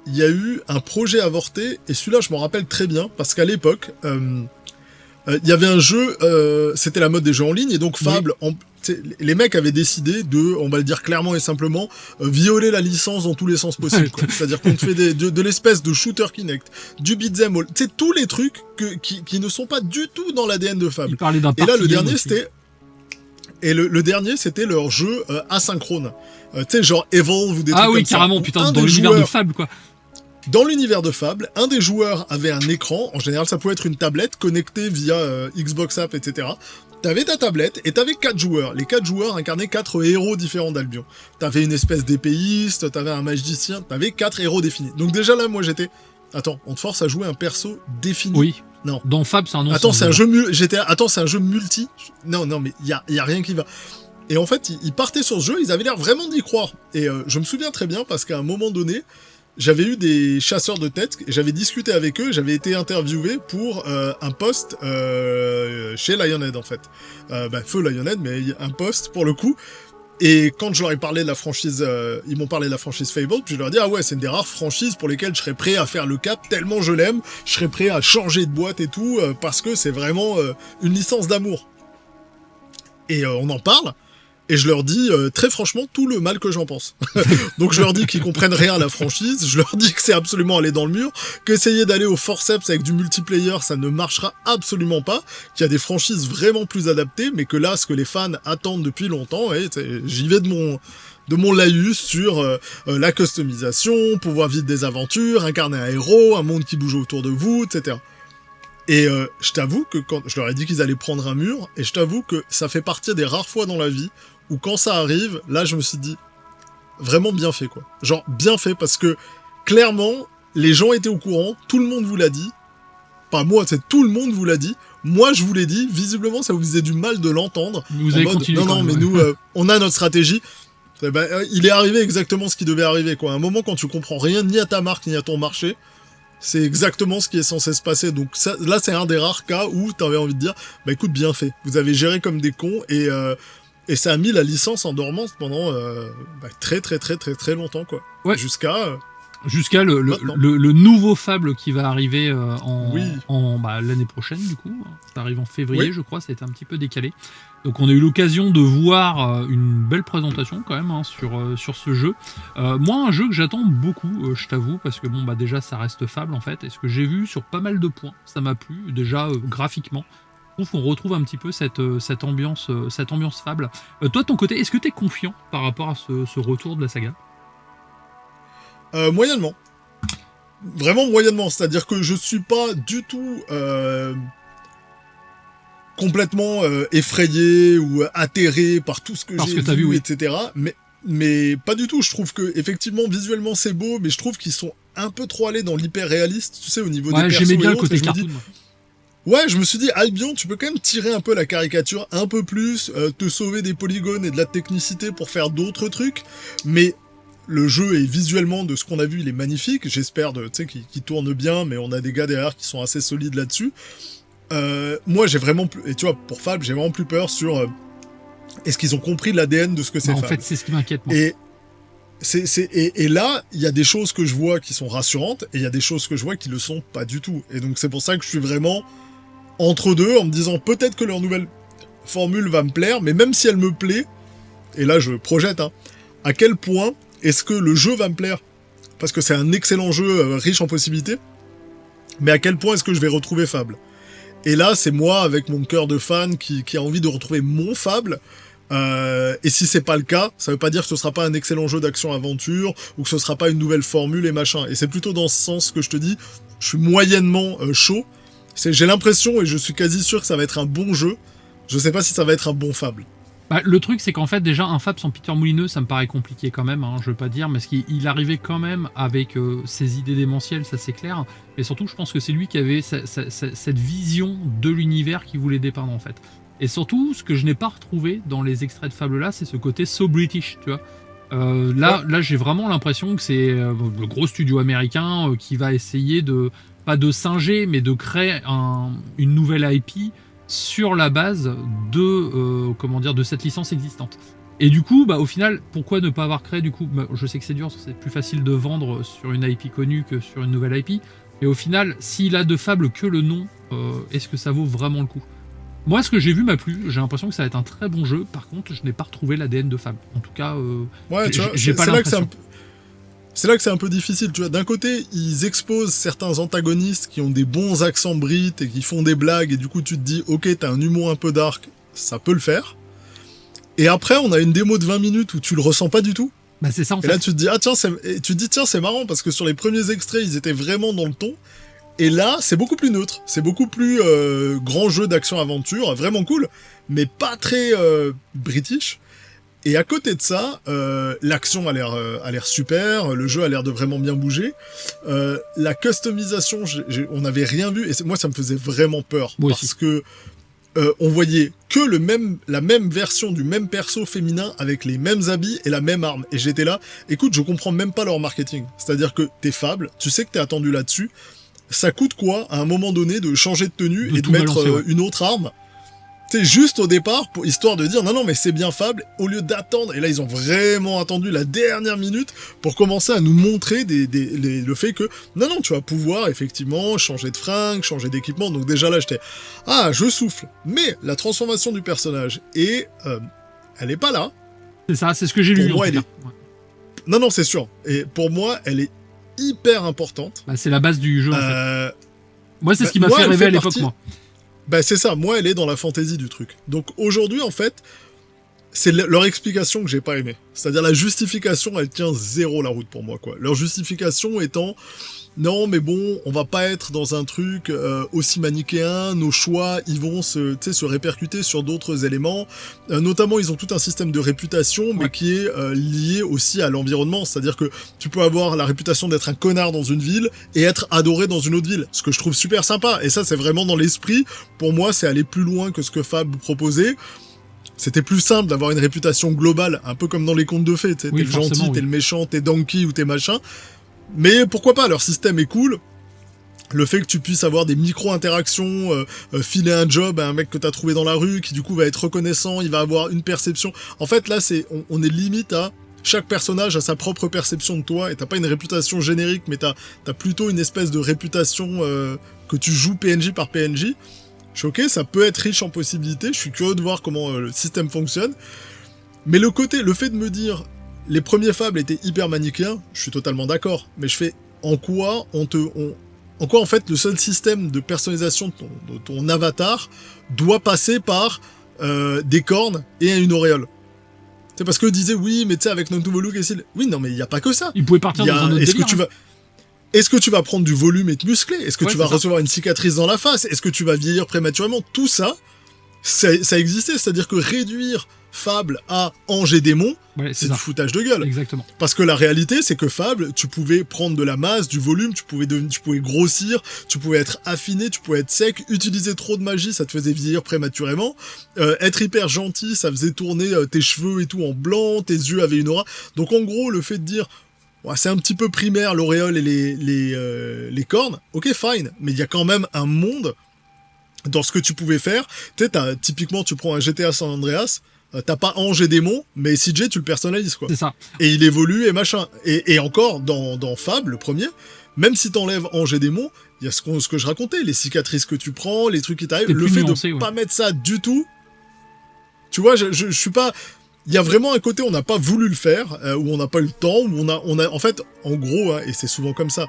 il y a eu un projet avorté, et celui-là je m'en rappelle très bien, parce qu'à l'époque, il y avait un jeu, c'était la mode des jeux en ligne, et donc Fable, les mecs avaient décidé de, on va le dire clairement et simplement, violer la licence dans tous les sens possibles. C'est-à-dire qu'on te fait de l'espèce de shooter Kinect, du beat'em all, tu sais, tous les trucs qui ne sont pas du tout dans l'ADN de Fable. Et là, le dernier, c'était... Et le dernier, c'était leur jeu asynchrone. Tu sais, genre Evolve ou des trucs Ah oui, comme ça. carrément, putain, dans l'univers de Fable, quoi. Dans l'univers de Fable, un des joueurs avait un écran, en général ça pouvait être une tablette connectée via Xbox App, etc. T'avais ta tablette et t'avais 4 joueurs. Les 4 joueurs incarnaient 4 héros différents d'Albion. T'avais une espèce d'épéiste, t'avais un magicien, t'avais 4 héros définis. Donc déjà là, moi j'étais... Attends, on te force à jouer un perso défini. Oui. Non. Dans Fable, c'est un non. Attends, c'est un jeu Attends, c'est un jeu multi. Non, mais y a rien qui va. Et en fait, ils partaient sur ce jeu, ils avaient l'air vraiment d'y croire. Et je me souviens très bien parce qu'à un moment donné, j'avais eu des chasseurs de tête, j'avais discuté avec eux, j'avais été interviewé pour un post chez Lionhead en fait. Feu Lionhead, mais un post pour le coup. Et quand je leur ai parlé de la franchise, ils m'ont parlé de la franchise Fable, puis je leur ai dit, ah ouais, c'est une des rares franchises pour lesquelles je serais prêt à faire le cap, tellement je l'aime, je serais prêt à changer de boîte et tout, parce que c'est vraiment une licence d'amour. Et on en parle, et je leur dis très franchement tout le mal que j'en pense. Donc je leur dis qu'ils comprennent rien à la franchise, je leur dis que c'est absolument aller dans le mur, qu'essayer d'aller au forceps avec du multiplayer, ça ne marchera absolument pas, qu'il y a des franchises vraiment plus adaptées, mais que là, ce que les fans attendent depuis longtemps, et j'y vais de mon laïus sur la customisation, pouvoir vivre des aventures, incarner un héros, un monde qui bouge autour de vous, etc. Et je t'avoue que quand je leur ai dit qu'ils allaient prendre un mur, et je t'avoue que ça fait partie des rares fois dans la vie où quand ça arrive, là je me suis dit, vraiment bien fait quoi. Genre bien fait parce que clairement, les gens étaient au courant, tout le monde vous l'a dit. Pas moi, c'est tout le monde vous l'a dit. Moi je vous l'ai dit, visiblement ça vous faisait du mal de l'entendre. Vous avez continué. Non, mais nous, on a notre stratégie. Il est arrivé exactement ce qui devait arriver quoi. À un moment quand tu comprends rien ni à ta marque ni à ton marché, c'est exactement ce qui est censé se passer. Donc ça, là, c'est un des rares cas où t'avais envie de dire, bah écoute, bien fait. Vous avez géré comme des cons et ça a mis la licence en dormance pendant très très très très très longtemps quoi. Ouais. Jusqu'à le nouveau Fable qui va arriver l'année prochaine du coup. Ça arrive en février, oui. Je crois. Ça a été un petit peu décalé. Donc on a eu l'occasion de voir une belle présentation quand même sur ce jeu. Moi, un jeu que j'attends beaucoup, je t'avoue, parce que déjà ça reste Fable en fait. Et ce que j'ai vu sur pas mal de points, ça m'a plu déjà graphiquement. Je trouve qu'on retrouve un petit peu cette ambiance Fable. Toi de ton côté, est-ce que t'es confiant par rapport à ce retour de la saga ? Moyennement. Vraiment moyennement. C'est-à-dire que je suis pas du tout complètement effrayé ou atterré par tout ce que j'ai vu, oui. Etc. Mais pas du tout. Je trouve que effectivement visuellement c'est beau, mais je trouve qu'ils sont un peu trop allés dans l'hyper réaliste, tu sais, au niveau des persos. J'aimais bien le côté cartoon. Ouais, je me suis dit, Albion, tu peux quand même tirer un peu la caricature un peu plus, te sauver des polygones et de la technicité pour faire d'autres trucs, mais le jeu est visuellement, de ce qu'on a vu, il est magnifique, j'espère qu'il tourne bien, mais on a des gars derrière qui sont assez solides là-dessus. Moi, j'ai vraiment plus, et tu vois, pour Fable, j'ai vraiment plus peur sur est-ce qu'ils ont compris l'ADN de ce que c'est Fable. En fait, c'est ce qui m'inquiète, moi. Et là, il y a des choses que je vois qui sont rassurantes, et il y a des choses que je vois qui le sont pas du tout. Et donc, c'est pour ça que je suis vraiment entre deux, en me disant peut-être que leur nouvelle formule va me plaire, mais même si elle me plaît, et là, je projette, à quel point est-ce que le jeu va me plaire ? Parce que c'est un excellent jeu riche en possibilités, mais à quel point est-ce que je vais retrouver Fable ? Et là, c'est moi, avec mon cœur de fan, qui a envie de retrouver mon Fable. Et si c'est pas le cas, ça veut pas dire que ce sera pas un excellent jeu d'action-aventure, ou que ce sera pas une nouvelle formule et machin. Et c'est plutôt dans ce sens que je te dis, je suis moyennement chaud. J'ai l'impression, et je suis quasi sûr que ça va être un bon jeu. Je sais pas si ça va être un bon Fable. Le truc, c'est qu'en fait, déjà, un Fable sans Peter Molineux, ça me paraît compliqué quand même, je veux pas dire, parce qu'il arrivait quand même avec ses idées démentielles, ça c'est clair, et surtout, je pense que c'est lui qui avait cette vision de l'univers qu'il voulait dépeindre, en fait. Et surtout, ce que je n'ai pas retrouvé dans les extraits de Fable là, c'est ce côté so British, tu vois. Là, j'ai vraiment l'impression que c'est le gros studio américain qui va essayer pas de singer, mais de créer une nouvelle IP sur la base de cette licence existante. Et du coup, au final, pourquoi ne pas avoir créé du coup, je sais que c'est dur, c'est plus facile de vendre sur une IP connue que sur une nouvelle IP, mais au final, s'il a de Fable que le nom, est-ce que ça vaut vraiment le coup ? Moi, ce que j'ai vu m'a plu, j'ai l'impression que ça va être un très bon jeu, par contre, je n'ai pas retrouvé l'ADN de Fable. En tout cas, j'ai pas l'impression. C'est là que c'est un peu difficile, tu vois. D'un côté, ils exposent certains antagonistes qui ont des bons accents brites et qui font des blagues, et du coup, tu te dis, ok, t'as un humour un peu dark, ça peut le faire. Et après, on a une démo de 20 minutes où tu le ressens pas du tout. Bah c'est ça en Et fait. là, tu te dis, ah tiens, c'est marrant parce que sur les premiers extraits, ils étaient vraiment dans le ton. Et là, c'est beaucoup plus neutre. C'est beaucoup plus grand jeu d'action-aventure, vraiment cool, mais pas très british. Et à côté de ça, l'action a l'air super, le jeu a l'air de vraiment bien bouger. La customisation, on n'avait rien vu, et moi ça me faisait vraiment peur. Moi parce aussi. que on voyait que la même version du même perso féminin avec les mêmes habits et la même arme. Et j'étais là, écoute, je comprends même pas leur marketing. C'est-à-dire que t'es Fable, tu sais que t'es attendu là-dessus. Ça coûte quoi, à un moment donné, de changer de tenue et de mettre balancer, une autre arme? C'est juste au départ, histoire de dire non mais c'est bien Fable, au lieu d'attendre, et là ils ont vraiment attendu la dernière minute pour commencer à nous montrer le fait que non tu vas pouvoir effectivement changer de fringue, changer d'équipement, donc déjà là j'étais je souffle, mais la transformation du personnage elle est pas là. C'est ça, c'est ce que j'ai Pour lu moi, en tout cas. Ouais. Non c'est sûr, et pour moi elle est hyper importante. Bah, c'est la base du jeu en fait. Moi c'est ce qui m'a moi, fait elle rêver à fait l'époque partie- moi. Bah c'est ça, moi elle est dans la fantaisie du truc. Donc aujourd'hui en fait, c'est leur explication que j'ai pas aimé. C'est-à-dire la justification, elle tient zéro la route pour moi quoi. Leur justification étant non mais bon, on va pas être dans un truc aussi manichéen, nos choix ils vont se répercuter sur d'autres éléments. Notamment ils ont tout un système de réputation mais qui est lié aussi à l'environnement. C'est-à-dire que tu peux avoir la réputation d'être un connard dans une ville et être adoré dans une autre ville. Ce que je trouve super sympa. Et ça c'est vraiment dans l'esprit. Pour moi c'est aller plus loin que ce que Fable proposait. C'était plus simple d'avoir une réputation globale, un peu comme dans les contes de fées. T'es le gentil, t'es le méchant, t'es Donkey ou t'es machin. Mais pourquoi pas, leur système est cool. Le fait que tu puisses avoir des micro-interactions, filer un job à un mec que t'as trouvé dans la rue, qui du coup va être reconnaissant, il va avoir une perception. En fait, là, on est limite à chaque personnage a sa propre perception de toi, et t'as pas une réputation générique, mais t'as plutôt une espèce de réputation que tu joues PNJ par PNJ. Je suis ok, ça peut être riche en possibilités, je suis curieux de voir comment le système fonctionne. Mais le fait de me dire les premiers Fables étaient hyper manichéens, je suis totalement d'accord. Mais je fais en quoi en quoi en fait le seul système de personnalisation de ton avatar doit passer par des cornes et une auréole. C'est parce que disait oui, mais tu sais avec notre nouveau look et style. Oui, non mais il y a pas que ça. Il pouvait partir dans un autre délire. Est-ce que tu vas prendre du volume et te muscler? Est-ce que tu vas ça. recevoir une cicatrice dans la face? Est-ce que tu vas vieillir prématurément? Tout ça, ça existait. C'est-à-dire que réduire Fable à ange et démon, c'est du foutage de gueule. Exactement. Parce que la réalité, c'est que Fable, tu pouvais prendre de la masse, du volume, tu pouvais grossir, tu pouvais être affiné, tu pouvais être sec, utiliser trop de magie, ça te faisait vieillir prématurément, être hyper gentil, ça faisait tourner tes cheveux et tout en blanc, tes yeux avaient une aura. Donc en gros, le fait de dire... Ouais, c'est un petit peu primaire, l'auréole et les cornes. Ok, fine. Mais il y a quand même un monde dans ce que tu pouvais faire. Tu sais, typiquement, tu prends un GTA San Andreas, t'as pas ange et démon, mais CJ, tu le personnalises, quoi. C'est ça. Et il évolue et machin. Et encore, dans Fable, le premier, même si t'enlèves ange et démon, il y a ce que je racontais, les cicatrices que tu prends, les trucs qui t'arrivent. Le fait de pas mettre ça du tout... Tu vois, je suis pas... Il y a vraiment un côté, on n'a pas voulu le faire, où on n'a pas eu le temps, où on a, en fait, en gros, et c'est souvent comme ça,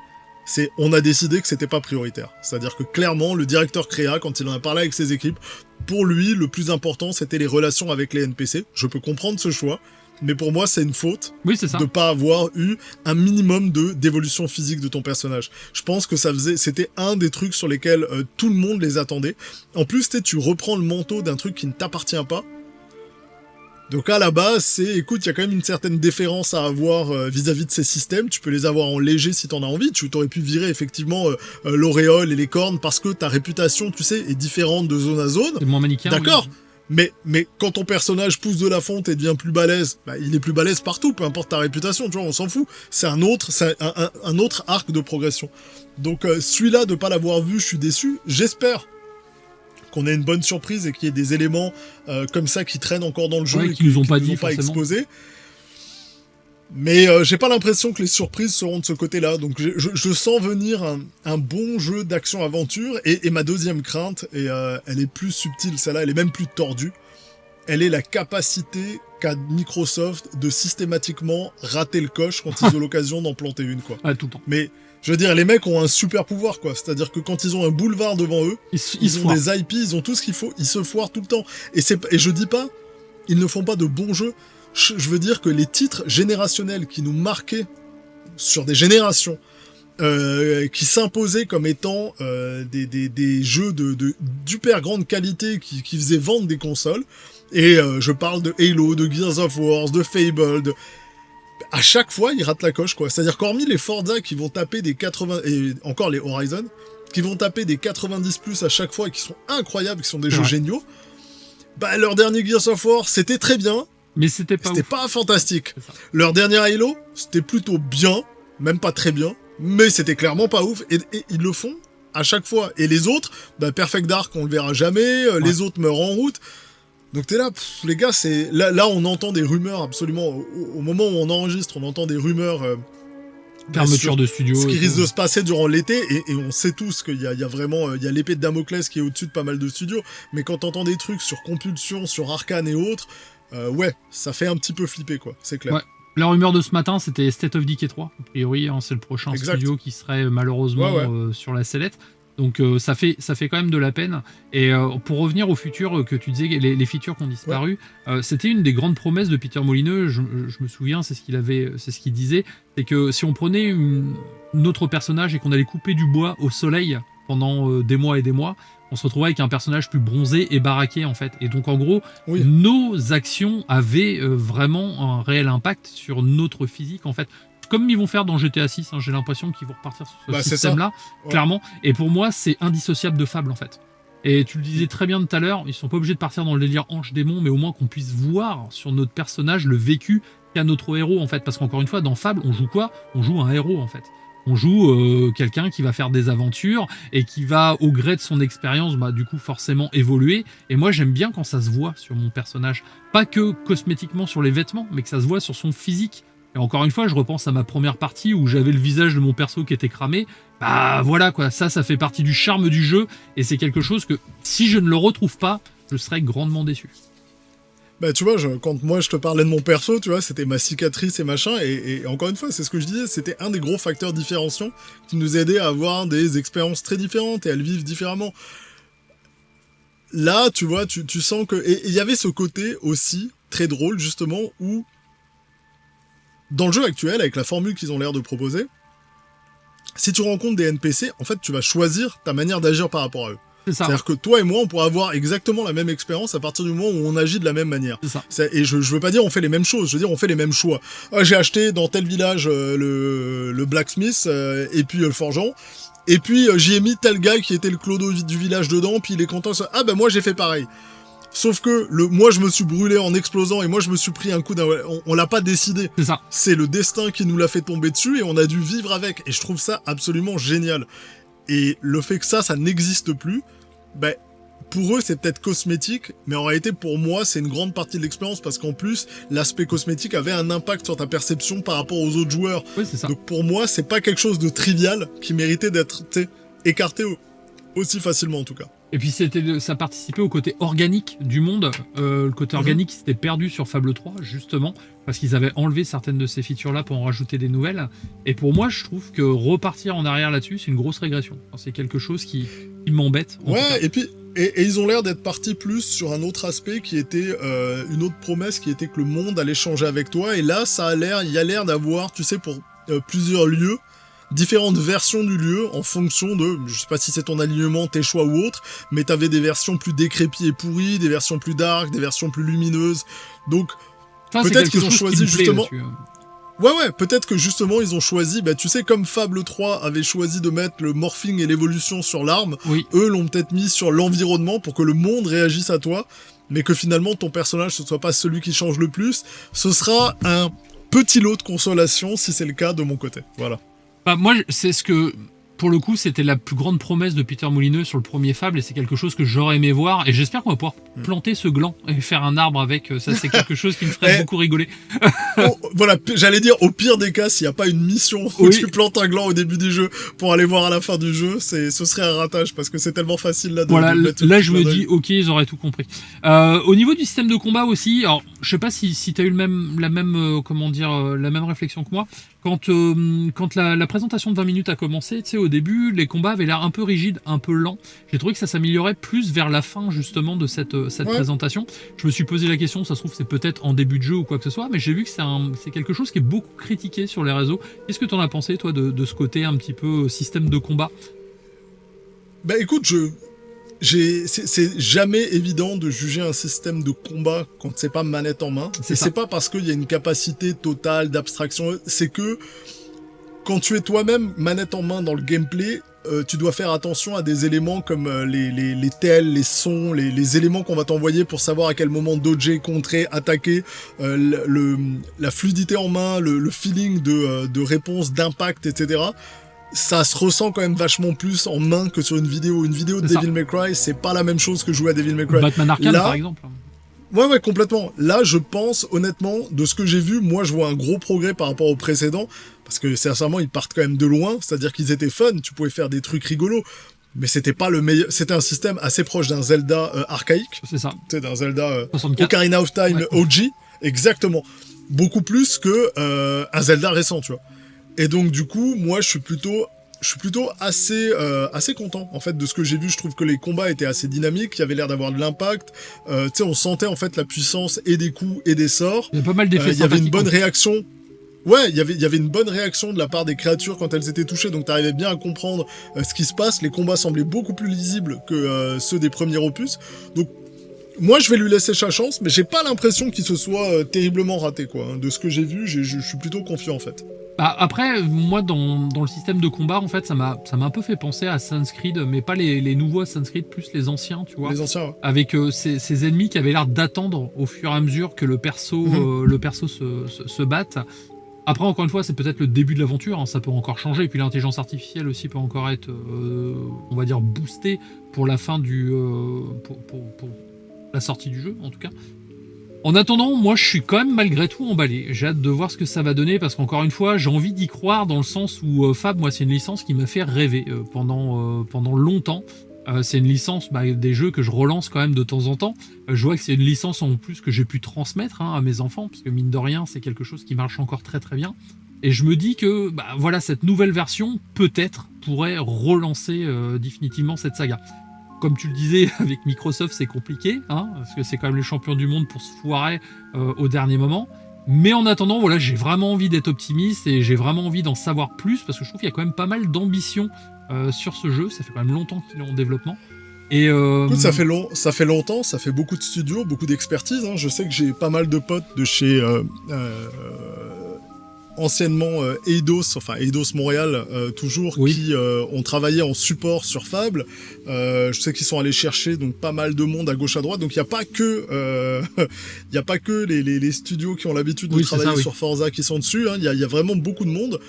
on a décidé que c'était pas prioritaire. C'est-à-dire que clairement, le directeur créa, quand il en a parlé avec ses équipes, pour lui, le plus important, c'était les relations avec les NPC. Je peux comprendre ce choix, mais pour moi, c'est une faute de pas avoir eu un minimum d'évolution physique de ton personnage. Je pense que c'était un des trucs sur lesquels tout le monde les attendait. En plus, tu reprends le manteau d'un truc qui ne t'appartient pas. Donc à la base, écoute, il y a quand même une certaine déférence à avoir vis-à-vis de ces systèmes. Tu peux les avoir en léger si t'en as envie. Tu t'aurais pu virer effectivement l'auréole et les cornes parce que ta réputation, tu sais, est différente de zone à zone. C'est moins manichéen. D'accord. Oui. Mais quand ton personnage pousse de la fonte et devient plus balèze, il est plus balèze partout, peu importe ta réputation, tu vois, on s'en fout. C'est un autre arc de progression. Donc celui-là, de pas l'avoir vu, je suis déçu. J'espère qu'on ait une bonne surprise et qu'il y ait des éléments comme ça qui traînent encore dans le jeu et qui nous ont pas exposés. Mais j'ai pas l'impression que les surprises seront de ce côté-là. Donc je sens venir un bon jeu d'action-aventure. Et ma deuxième crainte, et elle est plus subtile, celle-là, elle est même plus tordue, elle est la capacité qu'a Microsoft de systématiquement rater le coche quand ils ont l'occasion d'en planter une, quoi. Ouais, tout le temps. Mais... Je veux dire, les mecs ont un super pouvoir, quoi. C'est-à-dire que quand ils ont un boulevard devant eux, ils ont des IP, ils ont tout ce qu'il faut, ils se foirent tout le temps. Et je dis pas ils ne font pas de bons jeux. Je veux dire que les titres générationnels qui nous marquaient sur des générations, qui s'imposaient comme étant des jeux d'hyper grande qualité qui faisaient vendre des consoles, et je parle de Halo, de Gears of War, de Fable, à chaque fois, ils ratent la coche, quoi. C'est-à-dire qu'hormis les Forza qui vont taper des 80... et encore les Horizon, qui vont taper des 90+ à chaque fois et qui sont incroyables, qui sont des jeux géniaux, bah leur dernier Gears of War, c'était très bien, mais c'était pas fantastique. Leur dernier Halo, c'était plutôt bien, même pas très bien, mais c'était clairement pas ouf, et ils le font à chaque fois. Et les autres, bah Perfect Dark, on le verra jamais, les autres meurent en route. Donc t'es là, les gars, c'est là on entend des rumeurs absolument, au moment où on enregistre, on entend des rumeurs fermeture de studio, ce qui risque de se passer durant l'été, et on sait tous qu'il y a vraiment, il y a l'épée de Damoclès qui est au-dessus de pas mal de studios, mais quand t'entends des trucs sur Compulsion, sur Arcane et autres, ouais, ça fait un petit peu flipper, quoi, c'est clair. Ouais. La rumeur de ce matin, c'était State of Decay 3, a priori, hein, c'est le prochain studio qui serait malheureusement sur la sellette. Donc ça fait quand même de la peine. Et pour revenir au futur que tu disais, les features qui ont disparu, c'était une des grandes promesses de Peter Molineux. Je me souviens, c'est ce qu'il disait, c'est que si on prenait notre personnage et qu'on allait couper du bois au soleil pendant des mois et des mois, on se retrouvait avec un personnage plus bronzé et baraqué en fait. Et donc en gros, nos actions avaient vraiment un réel impact sur notre physique en fait. Comme ils vont faire dans GTA 6, hein, j'ai l'impression qu'ils vont repartir sur ce système-là, clairement. Et pour moi, c'est indissociable de Fable, en fait. Et tu le disais très bien tout à l'heure, ils sont pas obligés de partir dans le délire ange démon, mais au moins qu'on puisse voir sur notre personnage le vécu qu'a notre héros, en fait. Parce qu'encore une fois, dans Fable, on joue quoi ? On joue un héros, en fait. On joue quelqu'un qui va faire des aventures et qui va, au gré de son expérience, du coup, forcément évoluer. Et moi, j'aime bien quand ça se voit sur mon personnage. Pas que cosmétiquement sur les vêtements, mais que ça se voit sur son physique. Et encore une fois, je repense à ma première partie où j'avais le visage de mon perso qui était cramé. Bah voilà quoi, ça fait partie du charme du jeu et c'est quelque chose que si je ne le retrouve pas, je serais grandement déçu. Bah tu vois, quand moi je te parlais de mon perso, tu vois, c'était ma cicatrice et machin, et encore une fois, c'est ce que je disais, c'était un des gros facteurs différenciants qui nous aidait à avoir des expériences très différentes et à le vivre différemment. Là, tu vois, tu sens que... Et il y avait ce côté aussi très drôle justement où dans le jeu actuel, avec la formule qu'ils ont l'air de proposer, si tu rencontres des NPC, en fait, tu vas choisir ta manière d'agir par rapport à eux. C'est-à-dire que toi et moi, on pourra avoir exactement la même expérience à partir du moment où on agit de la même manière. Et je veux pas dire on fait les mêmes choses, je veux dire on fait les mêmes choix. Ah, j'ai acheté dans tel village le blacksmith et puis le forgeant, et puis j'y ai mis tel gars qui était le clodo du village dedans, puis il est content, ah ben moi j'ai fait pareil. Sauf que moi je me suis brûlé en explosant et moi je me suis pris un coup d'un... On l'a pas décidé. C'est le destin qui nous l'a fait tomber dessus et on a dû vivre avec. Et je trouve ça absolument génial. Et le fait que ça n'existe plus, ben, pour eux c'est peut-être cosmétique, mais en réalité pour moi c'est une grande partie de l'expérience parce qu'en plus l'aspect cosmétique avait un impact sur ta perception par rapport aux autres joueurs. Oui, c'est ça. Donc pour moi c'est pas quelque chose de trivial qui méritait d'être écarté aussi facilement en tout cas. Et puis ça participait au côté organique du monde, le côté organique qui s'était perdu sur Fable 3 justement, parce qu'ils avaient enlevé certaines de ces features-là pour en rajouter des nouvelles. Et pour moi, je trouve que repartir en arrière là-dessus, c'est une grosse régression. Enfin, c'est quelque chose qui m'embête. Ouais, et puis ils ont l'air d'être partis plus sur un autre aspect qui était une autre promesse, qui était que le monde allait changer avec toi. Et là, il y a l'air d'avoir, tu sais, pour plusieurs lieux, différentes versions du lieu en fonction de, je sais pas si c'est ton alignement, tes choix ou autre, mais t'avais des versions plus décrépies et pourries, des versions plus dark, des versions plus lumineuses. Donc peut-être qu'ils ont choisi justement... Ouais, peut-être que justement ils ont choisi, bah tu sais, comme Fable 3 avait choisi de mettre le morphing et l'évolution sur l'arme, eux l'ont peut-être mis sur l'environnement pour que le monde réagisse à toi, mais que finalement ton personnage ne soit pas celui qui change le plus. Ce sera un petit lot de consolation si c'est le cas de mon côté. Voilà. Bah, moi, c'est ce que, pour le coup, c'était la plus grande promesse de Peter Molineux sur le premier Fable, et c'est quelque chose que j'aurais aimé voir, et j'espère qu'on va pouvoir planter ce gland et faire un arbre avec. Ça, c'est quelque chose qui me ferait beaucoup rigoler. Voilà, j'allais dire, au pire des cas, s'il n'y a pas une mission où tu plantes un gland au début du jeu pour aller voir à la fin du jeu, ce serait un ratage, parce que c'est tellement facile là de... Voilà, là je me dis, ok, ils auraient tout compris. Au niveau du système de combat aussi, alors je sais pas si tu as eu la même réflexion que moi. Quand la présentation de 20 minutes a commencé, tu sais, au début, les combats avaient l'air un peu rigides, un peu lents. J'ai trouvé que ça s'améliorait plus vers la fin, justement, de cette présentation. Je me suis posé la question, ça se trouve, c'est peut-être en début de jeu ou quoi que ce soit, mais j'ai vu que c'est quelque chose qui est beaucoup critiqué sur les réseaux. Qu'est-ce que t'en as pensé, toi, de ce côté un petit peu système de combat? Bah écoute, c'est jamais évident de juger un système de combat quand c'est pas manette en main. C'est pas parce qu'il y a une capacité totale d'abstraction, c'est que quand tu es toi-même manette en main dans le gameplay, tu dois faire attention à des éléments comme les tels, les sons, les éléments qu'on va t'envoyer pour savoir à quel moment dodger, contrer, attaquer, la fluidité en main, le feeling de réponse, d'impact, etc. Ça se ressent quand même vachement plus en main que sur une vidéo. Une vidéo de Devil May Cry, c'est pas la même chose que jouer à Devil May Cry. Batman Arkham, par exemple. Ouais, complètement. Là, je pense, honnêtement, de ce que j'ai vu, moi, je vois un gros progrès par rapport au précédent, parce que, sincèrement, ils partent quand même de loin, c'est-à-dire qu'ils étaient fun, tu pouvais faire des trucs rigolos, mais c'était pas le meilleur. C'était un système assez proche d'un Zelda archaïque. C'est ça. C'est d'un Zelda 64. Ocarina of Time OG, exactement. Beaucoup plus que un Zelda récent, tu vois. Et donc, du coup, moi, je suis plutôt assez content, en fait, de ce que j'ai vu. Je trouve que les combats étaient assez dynamiques, il y avait l'air d'avoir de l'impact. Tu sais, on sentait, en fait, la puissance et des coups et des sorts. Il y a pas mal d'effets Il y avait une bonne réaction. Ouais, il y avait une bonne réaction de la part des créatures quand elles étaient touchées, donc t'arrivais bien à comprendre ce qui se passe. Les combats semblaient beaucoup plus lisibles que ceux des premiers opus. Donc, moi, je vais lui laisser sa chance, mais j'ai pas l'impression qu'il se soit terriblement raté, quoi. De ce que j'ai vu, je suis plutôt confiant, en fait. Bah, après, moi, dans le système de combat, en fait, ça m'a un peu fait penser à Assassin's Creed, mais pas les nouveaux Assassin's Creed, plus les anciens, tu vois. Les anciens, ouais. Avec ces ennemis qui avaient l'air d'attendre au fur et à mesure que le perso se batte. Après, encore une fois, c'est peut-être le début de l'aventure, hein, ça peut encore changer, et puis l'intelligence artificielle aussi peut encore être, on va dire, boostée pour la fin pour la sortie du jeu, en tout cas. En attendant, moi je suis quand même malgré tout emballé. J'ai hâte de voir ce que ça va donner parce qu'encore une fois, j'ai envie d'y croire dans le sens où Fab, moi c'est une licence qui m'a fait rêver pendant longtemps. C'est une licence des jeux que je relance quand même de temps en temps. Je vois que c'est une licence en plus que j'ai pu transmettre à mes enfants parce que mine de rien, c'est quelque chose qui marche encore très très bien. Et je me dis que voilà, cette nouvelle version peut-être pourrait relancer définitivement cette saga. Comme tu le disais, avec Microsoft, c'est compliqué, hein, parce que c'est quand même les champions du monde pour se foirer au dernier moment. Mais en attendant, voilà, j'ai vraiment envie d'être optimiste et j'ai vraiment envie d'en savoir plus, parce que je trouve qu'il y a quand même pas mal d'ambition sur ce jeu. Ça fait quand même longtemps qu'il est en développement. Et écoute, ça fait longtemps, ça fait beaucoup de studios, beaucoup d'expertise. Hein. Je sais que j'ai pas mal de potes de chez anciennement Eidos Montréal, toujours, oui, qui ont travaillé en support sur Fable. Je sais qu'ils sont allés chercher donc pas mal de monde à gauche à droite. Donc il n'y a pas que les studios qui ont l'habitude de travailler sur Forza qui sont dessus. Hein. Il y a vraiment beaucoup de monde.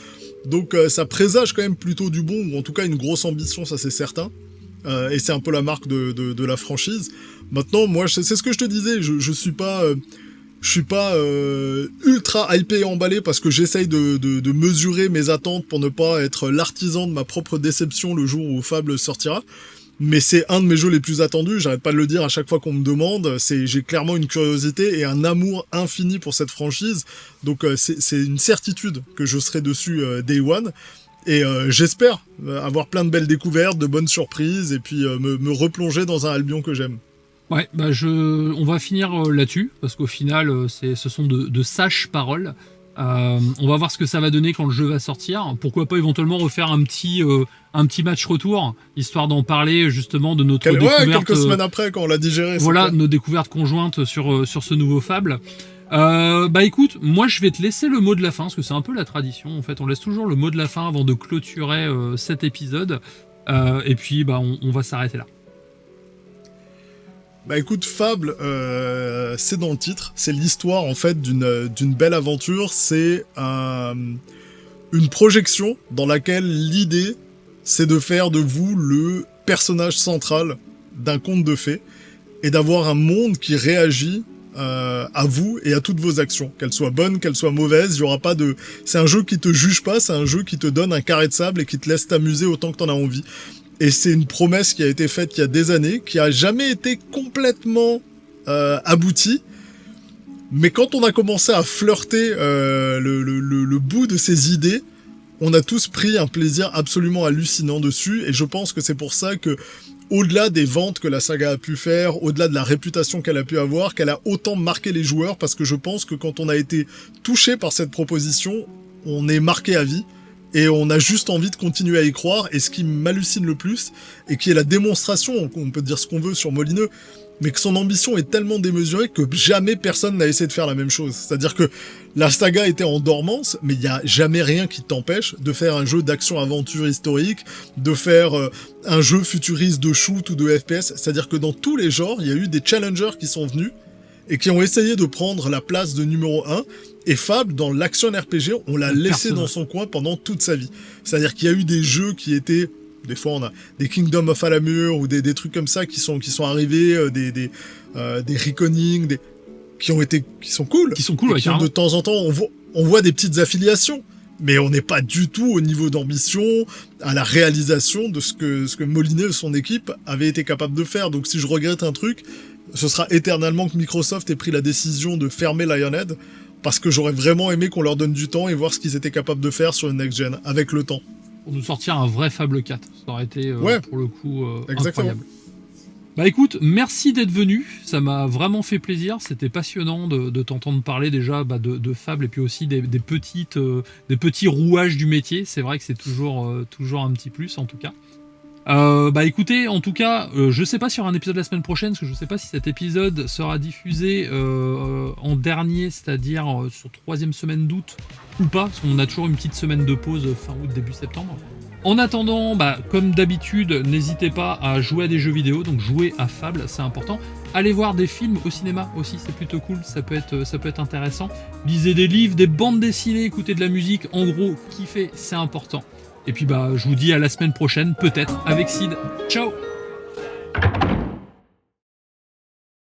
Donc ça présage quand même plutôt du bon, ou en tout cas une grosse ambition, ça c'est certain. Et c'est un peu la marque de la franchise. Maintenant, moi, c'est ce que je te disais, je suis pas ultra hypé et emballé parce que j'essaye de mesurer mes attentes pour ne pas être l'artisan de ma propre déception le jour où Fable sortira. Mais c'est un de mes jeux les plus attendus, j'arrête pas de le dire à chaque fois qu'on me demande. J'ai clairement une curiosité et un amour infini pour cette franchise. Donc c'est une certitude que je serai dessus Day One. Et j'espère avoir plein de belles découvertes, de bonnes surprises, et puis me replonger dans un Albion que j'aime. Ouais, on va finir là-dessus, parce qu'au final, ce sont de sages paroles. On va voir ce que ça va donner quand le jeu va sortir. Pourquoi pas éventuellement refaire un petit match retour, histoire d'en parler justement de notre découverte. Ouais, quelques semaines après, quand on l'a digéré. Voilà, nos découvertes conjointes sur ce nouveau Fable. Écoute, moi je vais te laisser le mot de la fin, parce que c'est un peu la tradition. En fait, on laisse toujours le mot de la fin avant de clôturer cet épisode. Et puis, on va s'arrêter là. Bah écoute, Fable, c'est dans le titre, c'est l'histoire en fait d'une belle aventure, c'est une projection dans laquelle l'idée c'est de faire de vous le personnage central d'un conte de fées et d'avoir un monde qui réagit à vous et à toutes vos actions, qu'elles soient bonnes, qu'elles soient mauvaises. Il y aura pas de, c'est un jeu qui te juge pas, c'est un jeu qui te donne un carré de sable et qui te laisse t'amuser autant que t'en as envie. Et c'est une promesse qui a été faite il y a des années, qui a jamais été complètement aboutie, Mais quand on a commencé à flirter le bout de ces idées, on a tous pris un plaisir absolument hallucinant dessus, et je pense que c'est pour ça que, au-delà des ventes que la saga a pu faire, au-delà de la réputation qu'elle a pu avoir, qu'elle a autant marqué les joueurs, parce que je pense que quand on a été touché par cette proposition, on est marqué à vie, et on a juste envie de continuer à y croire, et ce qui m'hallucine le plus, et qui est la démonstration, on peut dire ce qu'on veut sur Molineux, mais que son ambition est tellement démesurée que jamais personne n'a essayé de faire la même chose. C'est-à-dire que la saga était en dormance, mais il n'y a jamais rien qui t'empêche de faire un jeu d'action-aventure historique, de faire un jeu futuriste de shoot ou de FPS. C'est-à-dire que dans tous les genres, il y a eu des challengers qui sont venus et qui ont essayé de prendre la place de numéro 1. Et Fable, dans l'action RPG, on l'a laissé dans son coin pendant toute sa vie. C'est-à-dire qu'il y a eu des jeux qui étaient... Des fois, on a des Kingdom of Alamur ou des trucs comme ça qui sont arrivés, des Reckoning, qui sont cool. Qui sont cool, ouais, qui ont, de temps en temps, on voit des petites affiliations. Mais on n'est pas du tout au niveau d'ambition, à la réalisation de ce que Molineux et son équipe avaient été capables de faire. Donc si je regrette un truc, ce sera éternellement que Microsoft ait pris la décision de fermer Lionhead, parce que j'aurais vraiment aimé qu'on leur donne du temps et voir ce qu'ils étaient capables de faire sur une next-gen, avec le temps. Pour nous sortir un vrai Fable 4. Ça aurait été, pour le coup, incroyable. Bah écoute, merci d'être venu. Ça m'a vraiment fait plaisir. C'était passionnant de t'entendre parler déjà de Fable et puis aussi des petits rouages du métier. C'est vrai que c'est toujours un petit plus, en tout cas. Bah écoutez, en tout cas, je sais pas s'il y aura un épisode la semaine prochaine, parce que je sais pas si cet épisode sera diffusé en dernier, c'est-à-dire sur 3e semaine d'août ou pas, parce qu'on a toujours une petite semaine de pause fin août, début septembre. En attendant, bah, comme d'habitude, n'hésitez pas à jouer à des jeux vidéo, donc jouer à Fable, c'est important. Allez voir des films au cinéma aussi, c'est plutôt cool, ça peut être intéressant. Lisez des livres, des bandes dessinées, écoutez de la musique, en gros, kiffez, c'est important. Et puis bah, je vous dis à la semaine prochaine, peut-être, avec Sid. Ciao!